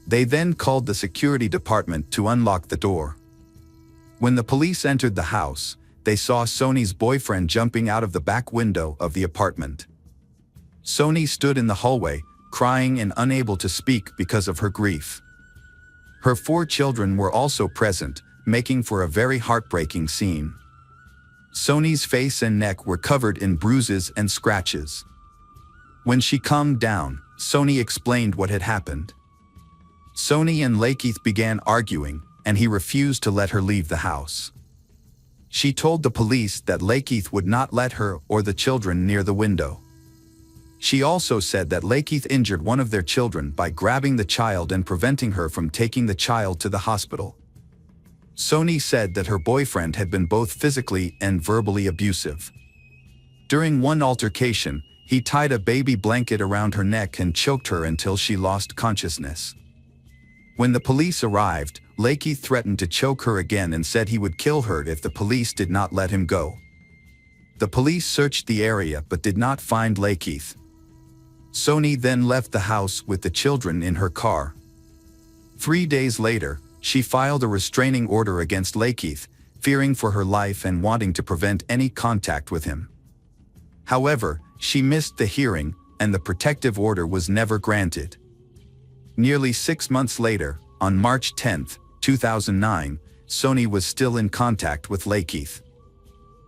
Speaker 1: They then called the security department to unlock the door. When the police entered the house, they saw Sony's boyfriend jumping out of the back window of the apartment. Sony stood in the hallway, crying and unable to speak because of her grief. Her 4 children were also present, making for a very heartbreaking scene. Sony's face and neck were covered in bruises and scratches. When she calmed down, Sony explained what had happened. Sony and Lakeith began arguing, and he refused to let her leave the house. She told the police that Lakeith would not let her or the children near the window. She also said that Lakeith injured one of their children by grabbing the child and preventing her from taking the child to the hospital. Sony said that her boyfriend had been both physically and verbally abusive. During one altercation, he tied a baby blanket around her neck and choked her until she lost consciousness. When the police arrived, Lakeith threatened to choke her again and said he would kill her if the police did not let him go. The police searched the area but did not find Lakeith. Sony then left the house with the children in her car. 3 days later, she filed a restraining order against Lakeith, fearing for her life and wanting to prevent any contact with him. However, she missed the hearing, and the protective order was never granted. Nearly 6 months later, on March 10, 2009, Sony was still in contact with Lakeith.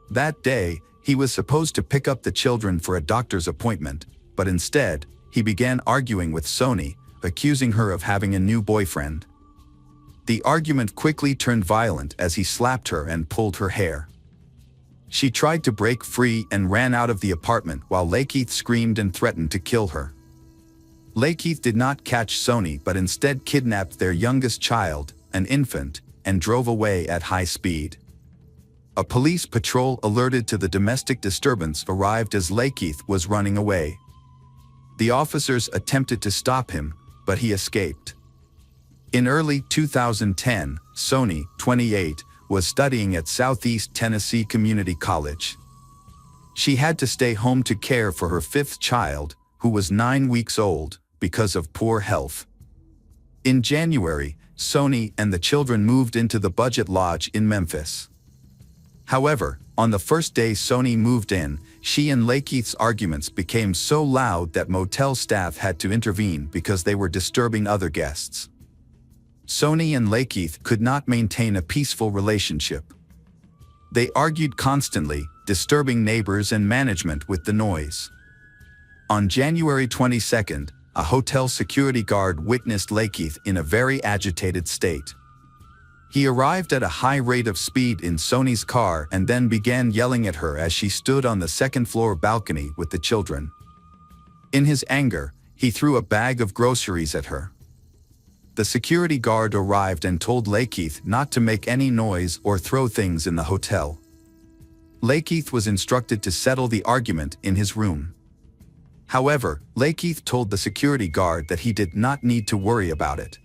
Speaker 1: That day, he was supposed to pick up the children for a doctor's appointment, but instead, he began arguing with Sony, accusing her of having a new boyfriend. The argument quickly turned violent as he slapped her and pulled her hair. She tried to break free and ran out of the apartment while Lakeith screamed and threatened to kill her. Lakeith did not catch Sony but instead kidnapped their youngest child, an infant, and drove away at high speed. A police patrol alerted to the domestic disturbance arrived as Lakeith was running away. The officers attempted to stop him, but he escaped. In early 2010, Sony, 28, was studying at Southeast Tennessee Community College. She had to stay home to care for her 5th child, who was 9 weeks old, because of poor health. In January, Sony and the children moved into the Budget Lodge in Memphis. However, on the first day Sony moved in, she and Lakeith's arguments became so loud that motel staff had to intervene because they were disturbing other guests. Sony and Lakeith could not maintain a peaceful relationship. They argued constantly, disturbing neighbors and management with the noise. On January 22, a hotel security guard witnessed Lakeith in a very agitated state. He arrived at a high rate of speed in Sony's car and then began yelling at her as she stood on the second-floor balcony with the children. In his anger, he threw a bag of groceries at her. The security guard arrived and told Lakeith not to make any noise or throw things in the hotel. Lakeith was instructed to settle the argument in his room. However, Lakeith told the security guard that he did not need to worry about it.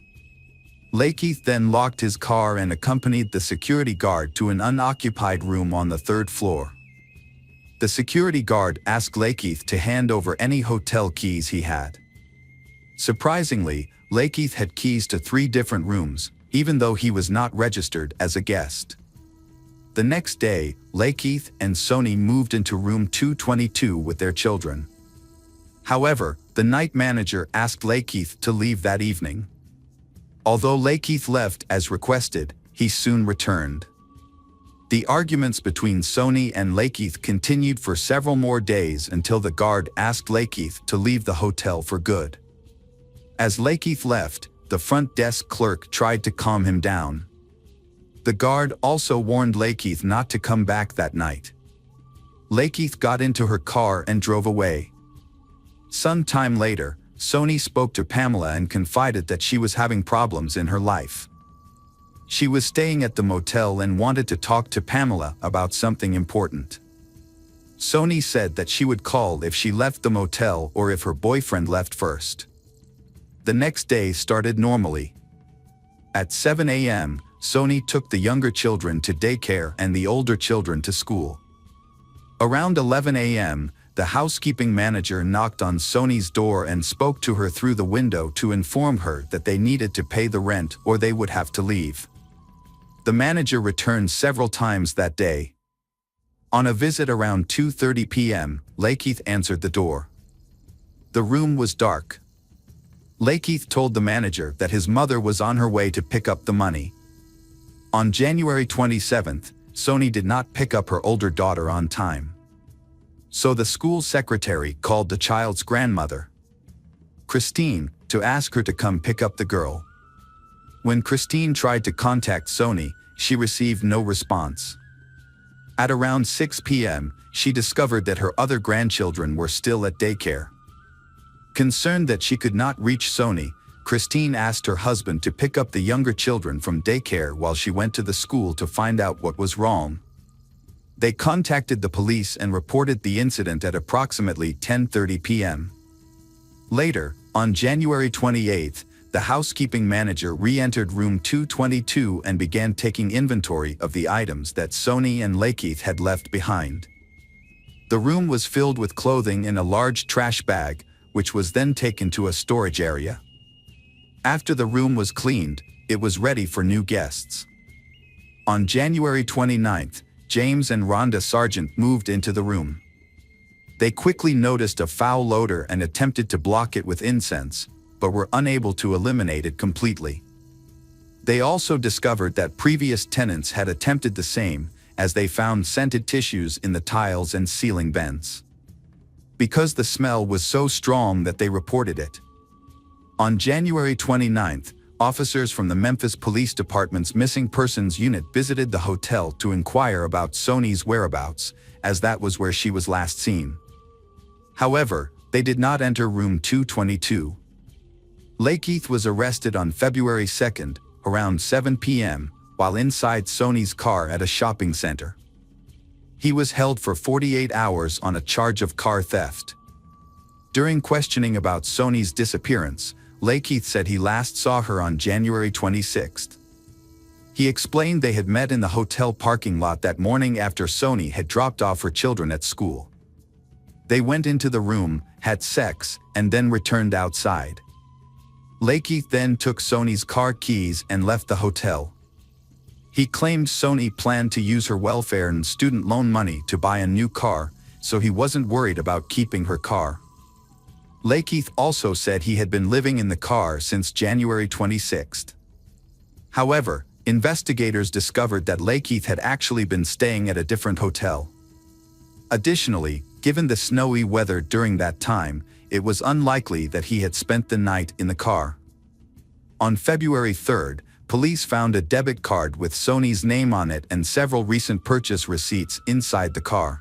Speaker 1: Lakeith then locked his car and accompanied the security guard to an unoccupied room on the 3rd floor. The security guard asked Lakeith to hand over any hotel keys he had. Surprisingly, Lakeith had keys to 3 different rooms, even though he was not registered as a guest. The next day, Lakeith and Sony moved into room 222 with their children. However, the night manager asked Lakeith to leave that evening. Although Lakeith left as requested, he soon returned. The arguments between Sony and Lakeith continued for several more days until the guard asked Lakeith to leave the hotel for good. As Lakeith left, the front desk clerk tried to calm him down. The guard also warned Lakeith not to come back that night. Lakeith got into her car and drove away. Some time later, Sony spoke to Pamela and confided that she was having problems in her life. She was staying at the motel and wanted to talk to Pamela about something important. Sony said that she would call if she left the motel or if her boyfriend left first. The next day started normally. At 7 a.m., Sony took the younger children to daycare and the older children to school. Around 11 a.m., the housekeeping manager knocked on Sony's door and spoke to her through the window to inform her that they needed to pay the rent or they would have to leave. The manager returned several times that day. On a visit around 2:30 p.m., Lakeith answered the door. The room was dark. Lakeith told the manager that his mother was on her way to pick up the money. On January 27th, Sony did not pick up her older daughter on time. So the school secretary called the child's grandmother, Christine, to ask her to come pick up the girl. When Christine tried to contact Sony, she received no response. At around 6 p.m., she discovered that her other grandchildren were still at daycare. Concerned that she could not reach Sony, Christine asked her husband to pick up the younger children from daycare while she went to the school to find out what was wrong. They contacted the police and reported the incident at approximately 10:30 p.m. Later, on January 28th, the housekeeping manager re-entered room 222 and began taking inventory of the items that Sony and Lakeith had left behind. The room was filled with clothing in a large trash bag, which was then taken to a storage area. After the room was cleaned, it was ready for new guests. On January 29th, James and Rhonda Sargent moved into the room. They quickly noticed a foul odor and attempted to block it with incense, but were unable to eliminate it completely. They also discovered that previous tenants had attempted the same, as they found scented tissues in the tiles and ceiling vents. Because the smell was so strong that they reported it. On January 29th, officers from the Memphis Police Department's Missing Persons Unit visited the hotel to inquire about Sony's whereabouts, as that was where she was last seen. However, they did not enter room 222. Lakeith was arrested on February 2nd, around 7 p.m., while inside Sony's car at a shopping center. He was held for 48 hours on a charge of car theft. During questioning about Sony's disappearance, Lakeith said he last saw her on January 26th. He explained they had met in the hotel parking lot that morning after Sony had dropped off her children at school. They went into the room, had sex, and then returned outside. Lakeith then took Sony's car keys and left the hotel. He claimed Sony planned to use her welfare and student loan money to buy a new car, so he wasn't worried about keeping her car. Lakeith also said he had been living in the car since January 26th. However, investigators discovered that Lakeith had actually been staying at a different hotel. Additionally, given the snowy weather during that time, it was unlikely that he had spent the night in the car. On February 3rd, police found a debit card with Sony's name on it and several recent purchase receipts inside the car.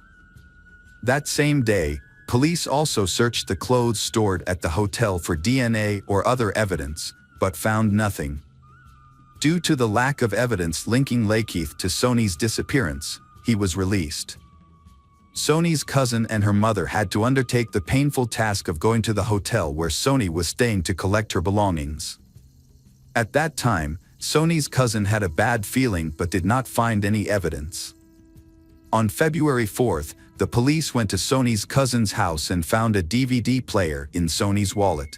Speaker 1: That same day, police also searched the clothes stored at the hotel for DNA or other evidence, but found nothing. Due to the lack of evidence linking Lakeith to Sony's disappearance, he was released. Sony's cousin and her mother had to undertake the painful task of going to the hotel where Sony was staying to collect her belongings. At that time, Sony's cousin had a bad feeling but did not find any evidence. On February 4th, the police went to Sony's cousin's house and found a DVD player in Sony's wallet.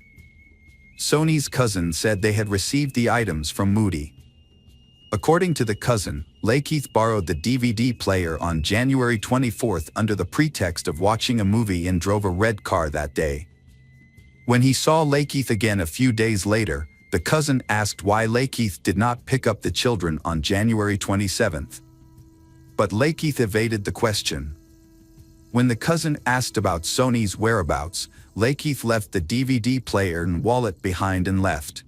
Speaker 1: Sony's cousin said they had received the items from Moody. According to the cousin, Lakeith borrowed the DVD player on January 24th under the pretext of watching a movie and drove a red car that day. When he saw Lakeith again a few days later, the cousin asked why Lakeith did not pick up the children on January 27th. But Lakeith evaded the question. When the cousin asked about Sony's whereabouts, Lakeith left the DVD player and wallet behind and left.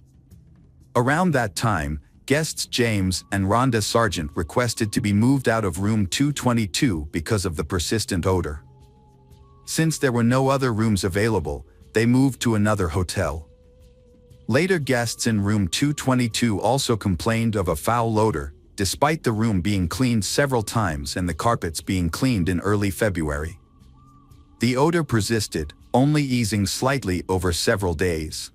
Speaker 1: Around that time, guests James and Rhonda Sargent requested to be moved out of room 222 because of the persistent odor. Since there were no other rooms available, they moved to another hotel. Later guests in room 222 also complained of a foul odor, despite the room being cleaned several times and the carpets being cleaned in early February. The odor persisted, only easing slightly over several days.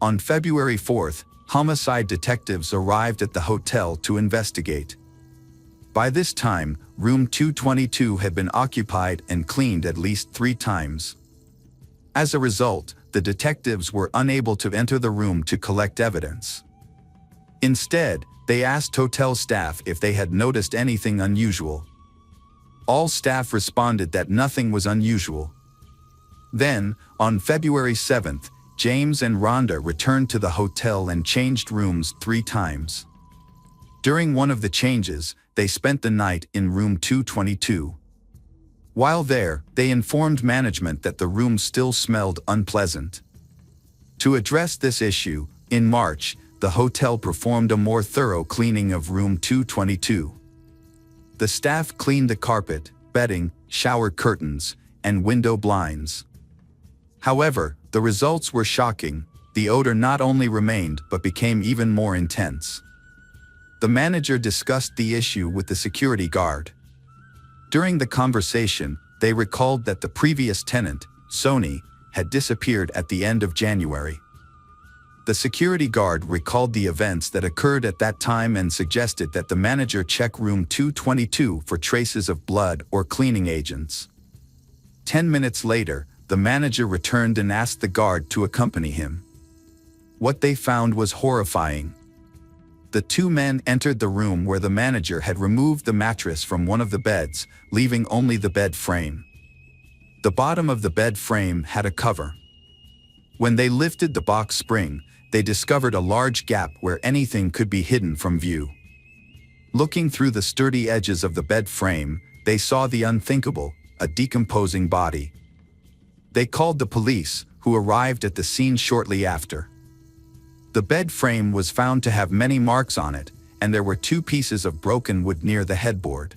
Speaker 1: On February 4th, homicide detectives arrived at the hotel to investigate. By this time, room 222 had been occupied and cleaned at least 3 times. As a result, the detectives were unable to enter the room to collect evidence. Instead, they asked hotel staff if they had noticed anything unusual. All staff responded that nothing was unusual. Then, on February 7th, James and Rhonda returned to the hotel and changed rooms 3 times. During one of the changes, they spent the night in room 222. While there, they informed management that the room still smelled unpleasant. To address this issue, in March, the hotel performed a more thorough cleaning of room 222. The staff cleaned the carpet, bedding, shower curtains, and window blinds. However, the results were shocking. The odor not only remained but became even more intense. The manager discussed the issue with the security guard. During the conversation, they recalled that the previous tenant, Sony, had disappeared at the end of January. The security guard recalled the events that occurred at that time and suggested that the manager check room 222 for traces of blood or cleaning agents. 10 minutes later, the manager returned and asked the guard to accompany him. What they found was horrifying. The 2 men entered the room where the manager had removed the mattress from one of the beds, leaving only the bed frame. The bottom of the bed frame had a cover. When they lifted the box spring, they discovered a large gap where anything could be hidden from view. Looking through the sturdy edges of the bed frame, they saw the unthinkable, a decomposing body. They called the police, who arrived at the scene shortly after. The bed frame was found to have many marks on it, and there were 2 pieces of broken wood near the headboard.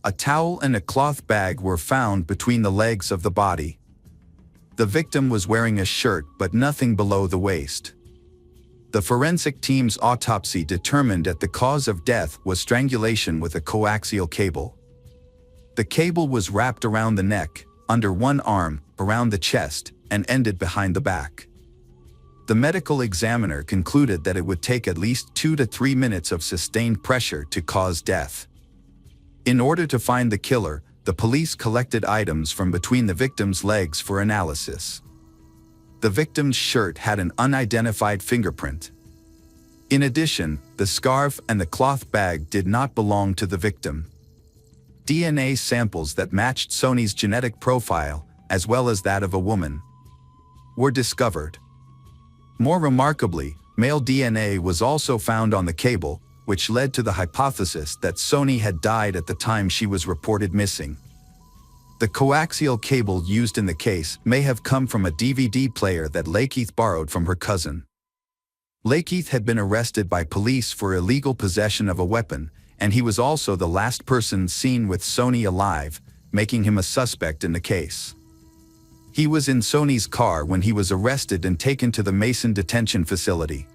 Speaker 1: A towel and a cloth bag were found between the legs of the body. The victim was wearing a shirt but nothing below the waist. The forensic team's autopsy determined that the cause of death was strangulation with a coaxial cable. The cable was wrapped around the neck, under one arm, around the chest, and ended behind the back. The medical examiner concluded that it would take at least 2 to 3 minutes of sustained pressure to cause death. In order to find the killer, the police collected items from between the victim's legs for analysis. The victim's shirt had an unidentified fingerprint. In addition, the scarf and the cloth bag did not belong to the victim. DNA samples that matched Sony's genetic profile, as well as that of a woman, were discovered. More remarkably, male DNA was also found on the cable, which led to the hypothesis that Sony had died at the time she was reported missing. The coaxial cable used in the case may have come from a DVD player that Lakeith borrowed from her cousin. Lakeith had been arrested by police for illegal possession of a weapon, and he was also the last person seen with Sony alive, making him a suspect in the case. He was in Sony's car when he was arrested and taken to the Mason detention facility.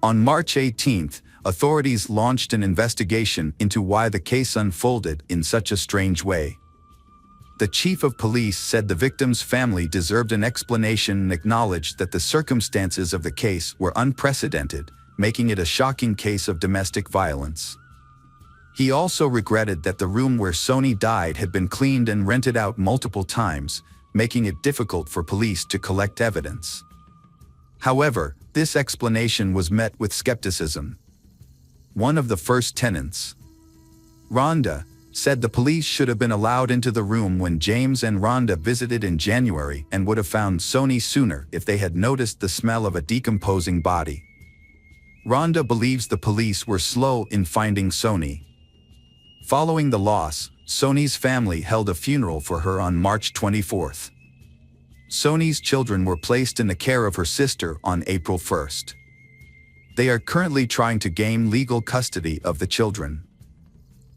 Speaker 1: On March 18th, authorities launched an investigation into why the case unfolded in such a strange way. The chief of police said the victim's family deserved an explanation and acknowledged that the circumstances of the case were unprecedented, making it a shocking case of domestic violence. He also regretted that the room where Sony died had been cleaned and rented out multiple times, making it difficult for police to collect evidence. However, this explanation was met with skepticism. One of the first tenants, Rhonda, said the police should have been allowed into the room when James and Rhonda visited in January and would have found Sony sooner if they had noticed the smell of a decomposing body. Rhonda believes the police were slow in finding Sony. Following the loss, Sony's family held a funeral for her on March 24th. Sony's children were placed in the care of her sister on April 1st. They are currently trying to gain legal custody of the children.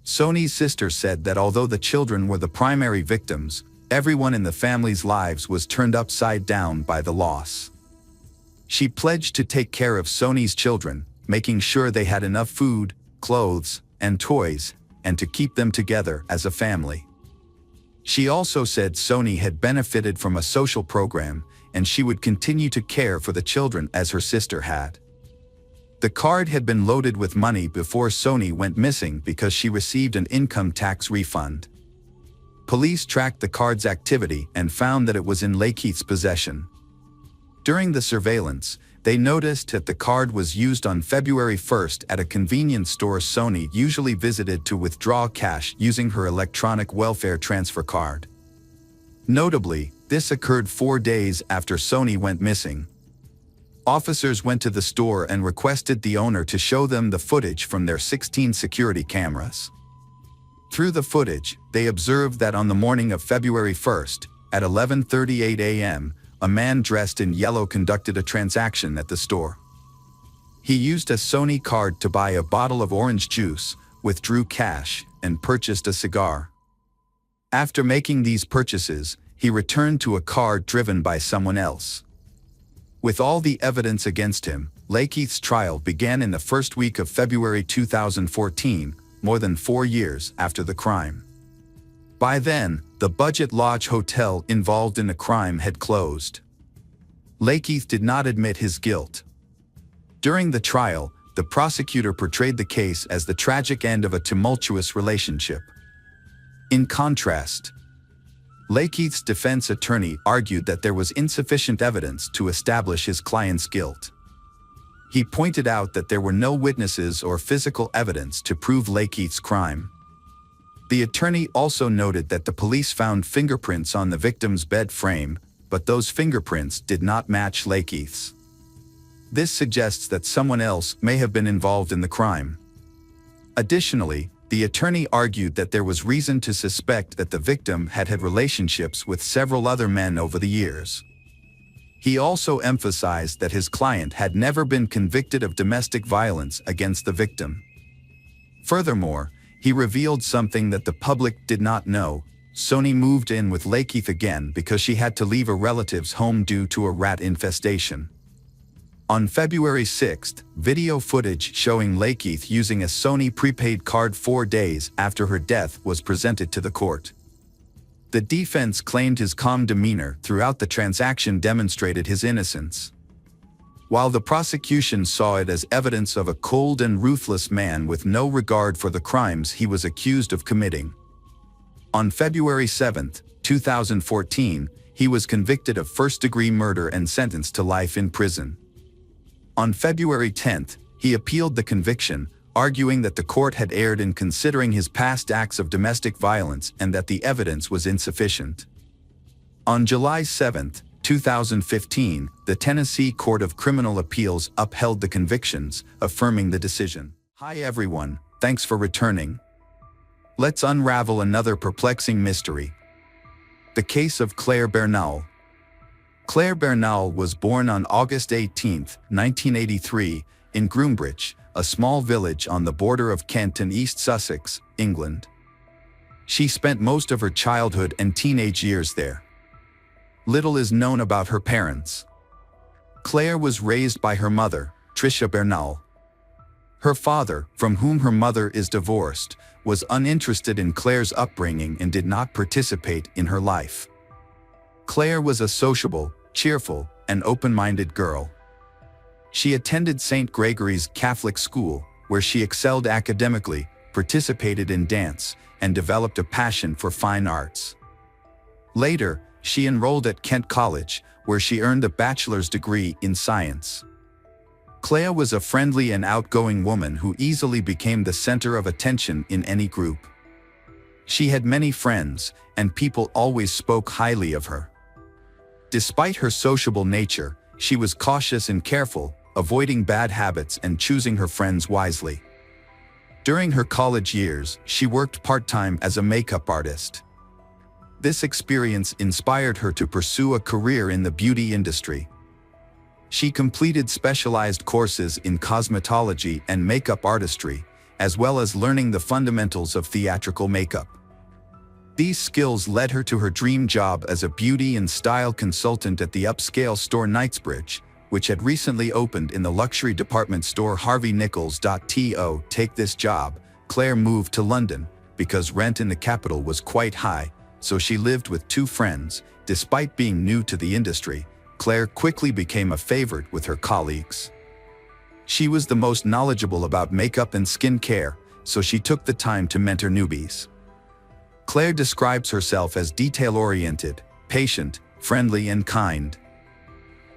Speaker 1: Sony's sister said that although the children were the primary victims, everyone in the family's lives was turned upside down by the loss. She pledged to take care of Sony's children, making sure they had enough food, clothes, and toys, and to keep them together as a family. She also said Sony had benefited from a social program and she would continue to care for the children as her sister had. The card had been loaded with money before Sony went missing because she received an income tax refund. Police tracked the card's activity and found that it was in Lakeith's possession. During the surveillance, they noticed that the card was used on February 1st at a convenience store Sony usually visited to withdraw cash using her electronic welfare transfer card. Notably, this occurred 4 days after Sony went missing. Officers went to the store and requested the owner to show them the footage from their 16 security cameras. Through the footage, they observed that on the morning of February 1st, at 11:38 a.m., a man dressed in yellow conducted a transaction at the store. He used a Sony card to buy a bottle of orange juice, withdrew cash, and purchased a cigar. After making these purchases, he returned to a car driven by someone else. With all the evidence against him, Lakeith's trial began in the first week of February 2014, more than 4 years after the crime. By then, the Budget Lodge Hotel involved in the crime had closed. Lakeith did not admit his guilt. During the trial, the prosecutor portrayed the case as the tragic end of a tumultuous relationship. In contrast, Lakeith's defense attorney argued that there was insufficient evidence to establish his client's guilt. He pointed out that there were no witnesses or physical evidence to prove Lakeith's crime. The attorney also noted that the police found fingerprints on the victim's bed frame, but those fingerprints did not match Lakeith's. This suggests that someone else may have been involved in the crime. Additionally, the attorney argued that there was reason to suspect that the victim had had relationships with several other men over the years. He also emphasized that his client had never been convicted of domestic violence against the victim. Furthermore, he revealed something that the public did not know. Sony moved in with Lakeith again because she had to leave a relative's home due to a rat infestation. On February 6th, video footage showing Lakeith using a Sony prepaid card 4 days after her death was presented to the court. The defense claimed his calm demeanor throughout the transaction demonstrated his innocence, while the prosecution saw it as evidence of a cold and ruthless man with no regard for the crimes he was accused of committing. On February 7, 2014, he was convicted of first-degree murder and sentenced to life in prison. On February 10, he appealed the conviction, arguing that the court had erred in considering his past acts of domestic violence and that the evidence was insufficient. On July 7, 2015, the Tennessee Court of Criminal Appeals upheld the convictions, affirming the decision. Hi everyone, thanks for returning. Let's unravel another perplexing mystery. The case of Claire Bernal. Claire Bernal was born on August 18, 1983, in Groombridge, a small village on the border of Kent and East Sussex, England. She spent most of her childhood and teenage years there. Little is known about her parents. Claire was raised by her mother, Patricia Bernal. Her father, from whom her mother is divorced, was uninterested in Claire's upbringing and did not participate in her life. Claire was a sociable, cheerful, and open-minded girl. She attended St. Gregory's Catholic School, where she excelled academically, participated in dance, and developed a passion for fine arts. Later, she enrolled at Kent College, where she earned a bachelor's degree in science. Claire was a friendly and outgoing woman who easily became the center of attention in any group. She had many friends, and people always spoke highly of her. Despite her sociable nature, she was cautious and careful, avoiding bad habits and choosing her friends wisely. During her college years, she worked part-time as a makeup artist. This experience inspired her to pursue a career in the beauty industry. She completed specialized courses in cosmetology and makeup artistry, as well as learning the fundamentals of theatrical makeup. These skills led her to her dream job as a beauty and style consultant at the upscale store Knightsbridge, which had recently opened in the luxury department store Harvey Nichols. To take this job, Claire moved to London, because rent in the capital was quite high, so she lived with two friends. Despite being new to the industry, Claire quickly became a favorite with her colleagues. She was the most knowledgeable about makeup and skin care, so she took the time to mentor newbies. Claire describes herself as detail-oriented, patient, friendly, and kind.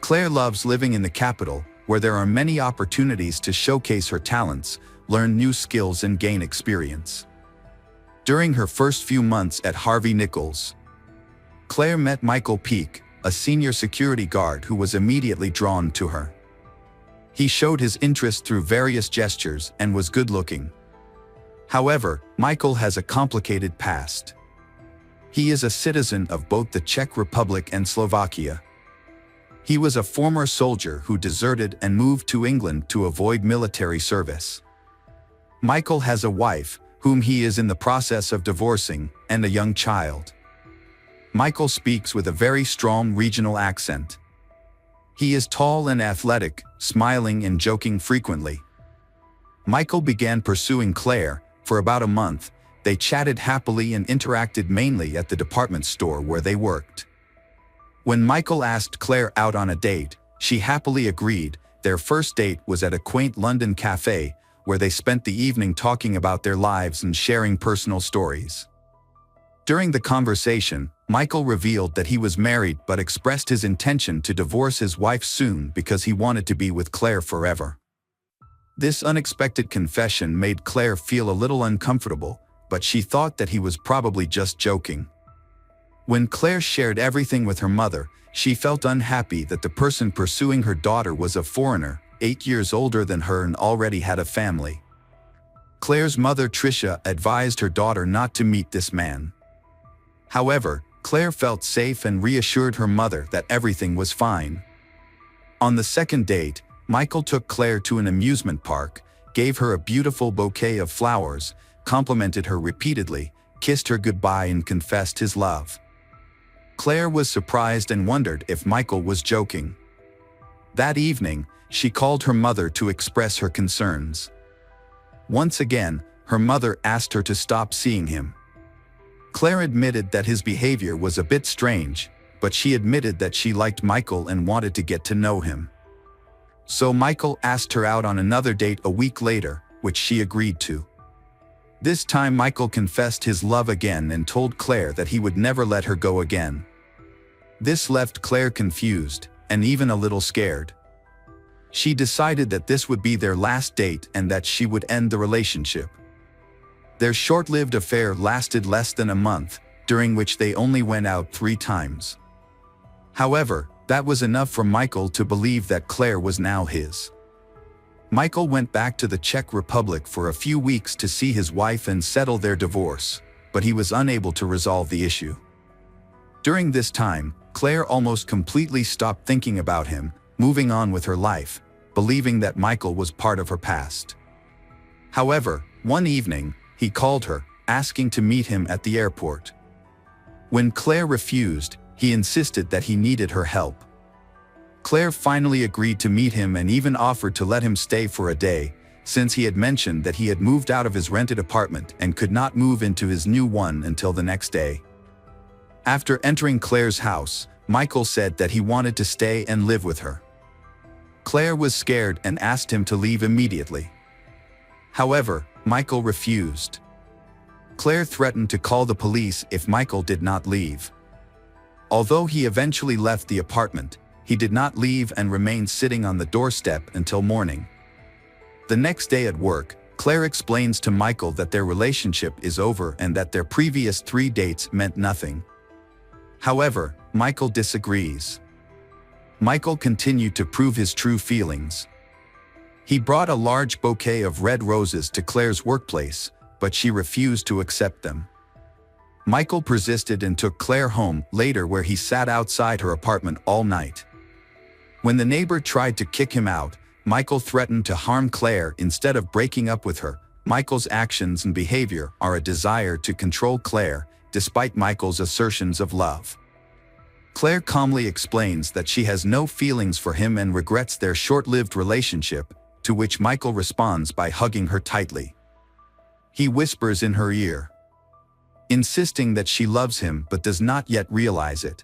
Speaker 1: Claire loves living in the capital, where there are many opportunities to showcase her talents, learn new skills, and gain experience. During her first few months at Harvey Nichols, Claire met Michael Peake, a senior security guard who was immediately drawn to her. He showed his interest through various gestures and was good-looking. However, Michael has a complicated past. He is a citizen of both the Czech Republic and Slovakia. He was a former soldier who deserted and moved to England to avoid military service. Michael has a wife, whom he is in the process of divorcing, and a young child. Michael speaks with a very strong regional accent. He is tall and athletic, smiling and joking frequently. Michael began pursuing Claire. For about a month, they chatted happily and interacted mainly at the department store where they worked. When Michael asked Claire out on a date, she happily agreed. Their first date was at a quaint London cafe, where they spent the evening talking about their lives and sharing personal stories. During the conversation, Michael revealed that he was married but expressed his intention to divorce his wife soon because he wanted to be with Claire forever. This unexpected confession made Claire feel a little uncomfortable, but she thought that he was probably just joking. When Claire shared everything with her mother, she felt unhappy that the person pursuing her daughter was a foreigner, 8 years older than her and already had a family. Claire's mother, Tricia, advised her daughter not to meet this man. However, Claire felt safe and reassured her mother that everything was fine. On the second date, Michael took Claire to an amusement park, gave her a beautiful bouquet of flowers, complimented her repeatedly, kissed her goodbye, and confessed his love. Claire was surprised and wondered if Michael was joking. That evening, she called her mother to express her concerns. Once again, her mother asked her to stop seeing him. Claire admitted that his behavior was a bit strange, but she admitted that she liked Michael and wanted to get to know him. So Michael asked her out on another date a week later, which she agreed to. This time Michael confessed his love again and told Claire that he would never let her go again. This left Claire confused, and even a little scared. She decided that this would be their last date and that she would end the relationship. Their short-lived affair lasted less than a month, during which they only went out 3 times. However, that was enough for Michael to believe that Claire was now his. Michael went back to the Czech Republic for a few weeks to see his wife and settle their divorce, but he was unable to resolve the issue. During this time, Claire almost completely stopped thinking about him, moving on with her life, believing that Michael was part of her past. However, one evening, he called her, asking to meet him at the airport. When Claire refused, he insisted that he needed her help. Claire finally agreed to meet him and even offered to let him stay for a day, since he had mentioned that he had moved out of his rented apartment and could not move into his new one until the next day. After entering Claire's house, Michael said that he wanted to stay and live with her. Claire was scared and asked him to leave immediately. However, Michael refused. Claire threatened to call the police if Michael did not leave. Although he eventually left the apartment, he did not leave and remained sitting on the doorstep until morning. The next day at work, Claire explains to Michael that their relationship is over and that their previous 3 dates meant nothing. However, Michael disagrees. Michael continued to prove his true feelings. He brought a large bouquet of red roses to Claire's workplace, but she refused to accept them. Michael persisted and took Claire home later, where he sat outside her apartment all night. When the neighbor tried to kick him out, Michael threatened to harm Claire instead of breaking up with her. Michael's actions and behavior are a desire to control Claire, despite Michael's assertions of love. Claire calmly explains that she has no feelings for him and regrets their short-lived relationship, to which Michael responds by hugging her tightly. He whispers in her ear, insisting that she loves him but does not yet realize it.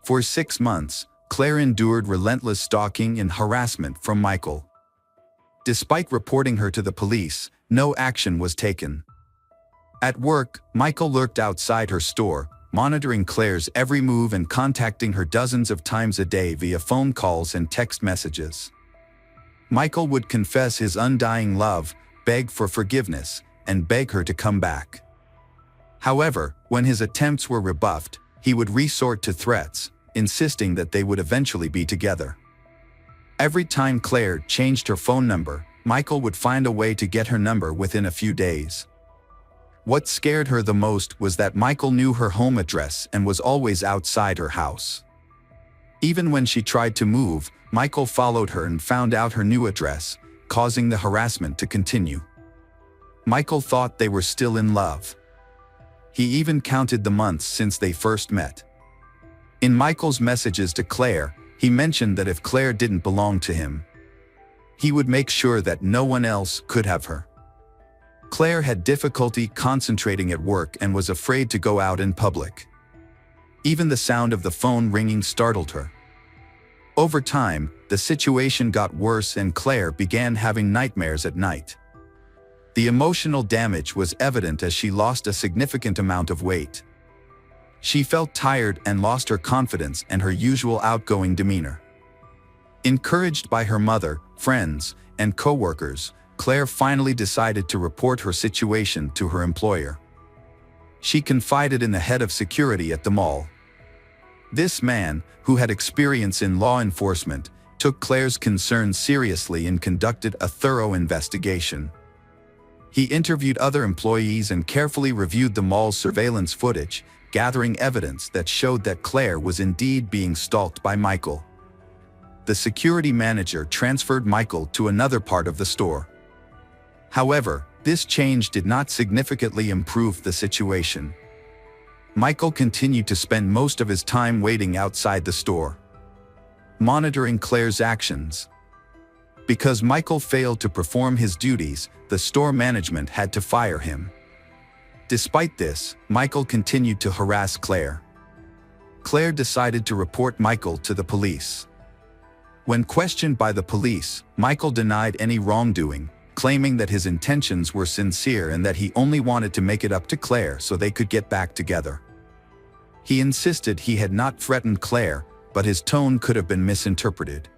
Speaker 1: For 6 months, Claire endured relentless stalking and harassment from Michael. Despite reporting her to the police, no action was taken. At work, Michael lurked outside her store, monitoring Claire's every move and contacting her dozens of times a day via phone calls and text messages. Michael would confess his undying love, beg for forgiveness, and beg her to come back. However, when his attempts were rebuffed, he would resort to threats, insisting that they would eventually be together. Every time Claire changed her phone number, Michael would find a way to get her number within a few days. What scared her the most was that Michael knew her home address and was always outside her house. Even when she tried to move, Michael followed her and found out her new address, causing the harassment to continue. Michael thought they were still in love. He even counted the months since they first met. In Michael's messages to Claire, he mentioned that if Claire didn't belong to him, he would make sure that no one else could have her. Claire had difficulty concentrating at work and was afraid to go out in public. Even the sound of the phone ringing startled her. Over time, the situation got worse and Claire began having nightmares at night. The emotional damage was evident as she lost a significant amount of weight. She felt tired and lost her confidence and her usual outgoing demeanor. Encouraged by her mother, friends, and co-workers, Claire finally decided to report her situation to her employer. She confided in the head of security at the mall. This man, who had experience in law enforcement, took Claire's concerns seriously and conducted a thorough investigation. He interviewed other employees and carefully reviewed the mall's surveillance footage, gathering evidence that showed that Claire was indeed being stalked by Michael. The security manager transferred Michael to another part of the store. However, this change did not significantly improve the situation. Michael continued to spend most of his time waiting outside the store, monitoring Claire's actions. Because Michael failed to perform his duties, the store management had to fire him. Despite this, Michael continued to harass Claire. Claire decided to report Michael to the police. When questioned by the police, Michael denied any wrongdoing, claiming that his intentions were sincere and that he only wanted to make it up to Claire so they could get back together. He insisted he had not threatened Claire, but his tone could have been misinterpreted.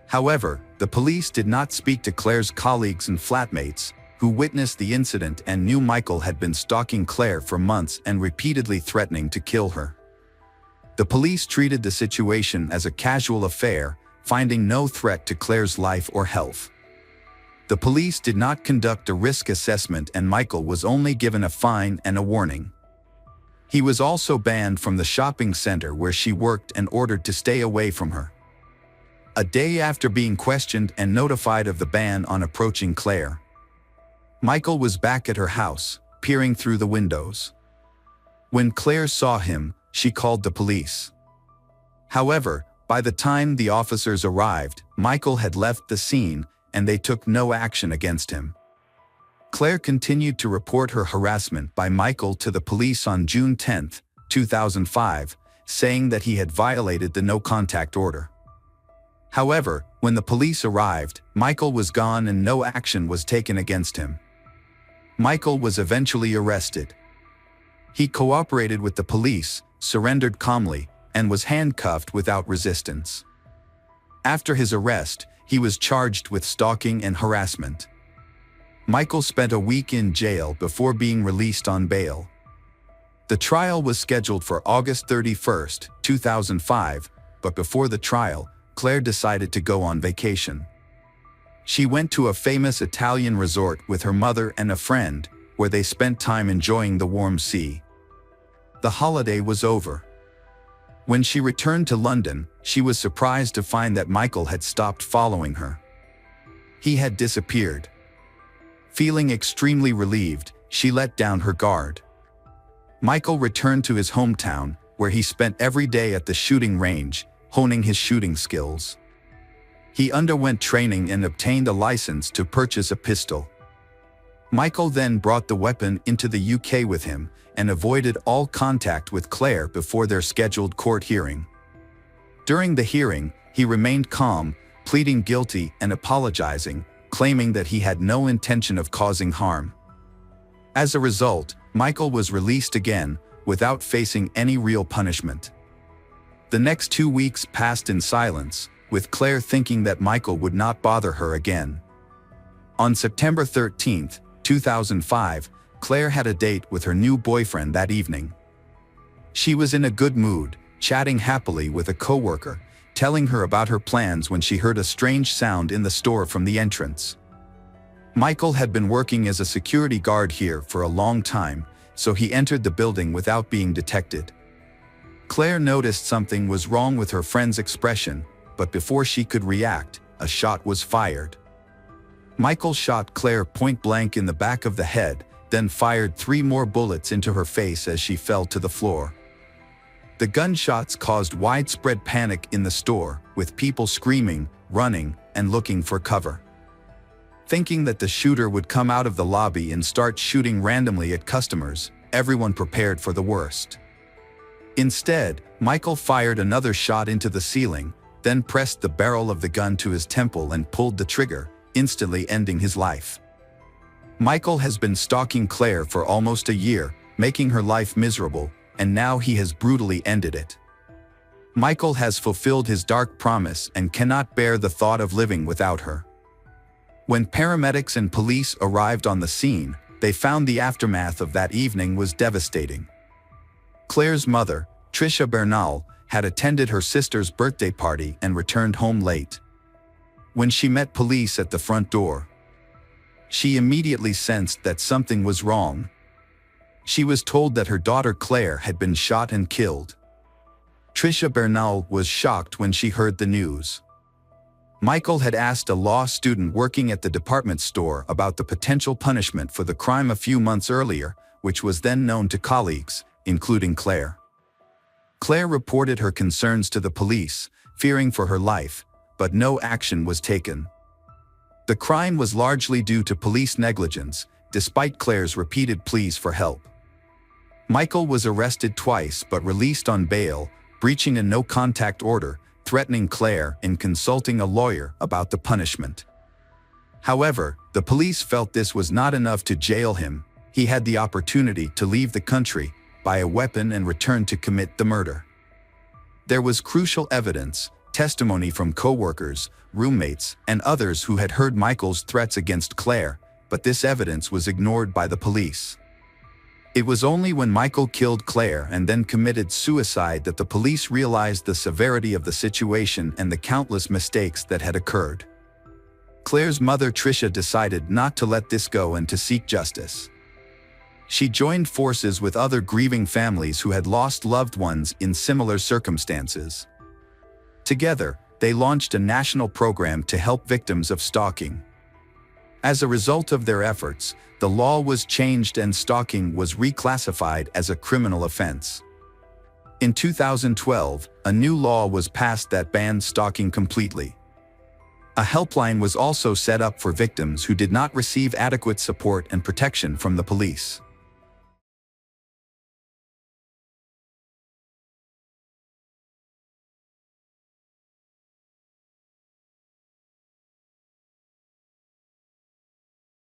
Speaker 1: However, the police did not speak to Claire's colleagues and flatmates, who witnessed the incident and knew Michael had been stalking Claire for months and repeatedly threatening to kill her. The police treated the situation as a casual affair, finding no threat to Claire's life or health. The police did not conduct a risk assessment and Michael was only given a fine and a warning. He was also banned from the shopping center where she worked and ordered to stay away from her. A day after being questioned and notified of the ban on approaching Claire, Michael was back at her house, peering through the windows. When Claire saw him, she called the police. However, by the time the officers arrived, Michael had left the scene and they took no action against him. Claire continued to report her harassment by Michael to the police on June 10, 2005, saying that he had violated the no-contact order. However, when the police arrived, Michael was gone and no action was taken against him. Michael was eventually arrested. He cooperated with the police, surrendered calmly, and was handcuffed without resistance. After his arrest, he was charged with stalking and harassment. Michael spent a week in jail before being released on bail. The trial was scheduled for August 31, 2005, but before the trial, Claire decided to go on vacation. She went to a famous Italian resort with her mother and a friend, where they spent time enjoying the warm sea. The holiday was over. When she returned to London, she was surprised to find that Michael had stopped following her. He had disappeared. Feeling extremely relieved, she let down her guard. Michael returned to his hometown, where he spent every day at the shooting range, honing his shooting skills. He underwent training and obtained a license to purchase a pistol. Michael then brought the weapon into the UK with him and avoided all contact with Claire before their scheduled court hearing. During the hearing, he remained calm, pleading guilty and apologizing, claiming that he had no intention of causing harm. As a result, Michael was released again, without facing any real punishment. The next 2 weeks passed in silence, with Claire thinking that Michael would not bother her again. On September 13, 2005, Claire had a date with her new boyfriend that evening. She was in a good mood, chatting happily with a coworker, telling her about her plans when she heard a strange sound in the store from the entrance. Michael had been working as a security guard here for a long time, so he entered the building without being detected. Claire noticed something was wrong with her friend's expression, but before she could react, a shot was fired. Michael shot Claire point-blank in the back of the head, then fired 3 more bullets into her face as she fell to the floor. The gunshots caused widespread panic in the store, with people screaming, running, and looking for cover. Thinking that the shooter would come out of the lobby and start shooting randomly at customers, everyone prepared for the worst. Instead, Michael fired another shot into the ceiling, then pressed the barrel of the gun to his temple and pulled the trigger, instantly ending his life. Michael has been stalking Claire for almost a year, making her life miserable, and now he has brutally ended it. Michael has fulfilled his dark promise and cannot bear the thought of living without her. When paramedics and police arrived on the scene, they found the aftermath of that evening was devastating. Claire's mother, Tricia Bernal, had attended her sister's birthday party and returned home late. When she met police at the front door, she immediately sensed that something was wrong. She was told that her daughter Claire had been shot and killed. Tricia Bernal was shocked when she heard the news. Michael had asked a law student working at the department store about the potential punishment for the crime a few months earlier, which was then known to colleagues, including Claire. Claire reported her concerns to the police, fearing for her life, but no action was taken. The crime was largely due to police negligence, despite Claire's repeated pleas for help. Michael was arrested twice but released on bail, breaching a no-contact order, threatening Claire and consulting a lawyer about the punishment. However, the police felt this was not enough to jail him. He had the opportunity to leave the country, buy a weapon and return to commit the murder. There was crucial evidence, testimony from co-workers, roommates, and others who had heard Michael's threats against Claire, but this evidence was ignored by the police. It was only when Michael killed Claire and then committed suicide that the police realized the severity of the situation and the countless mistakes that had occurred. Claire's mother Tricia decided not to let this go and to seek justice. She joined forces with other grieving families who had lost loved ones in similar circumstances. Together, they launched a national program to help victims of stalking. As a result of their efforts, the law was changed and stalking was reclassified as a criminal offense. In 2012, a new law was passed that banned stalking completely. A helpline was also set up for victims who did not receive adequate support and protection from the police.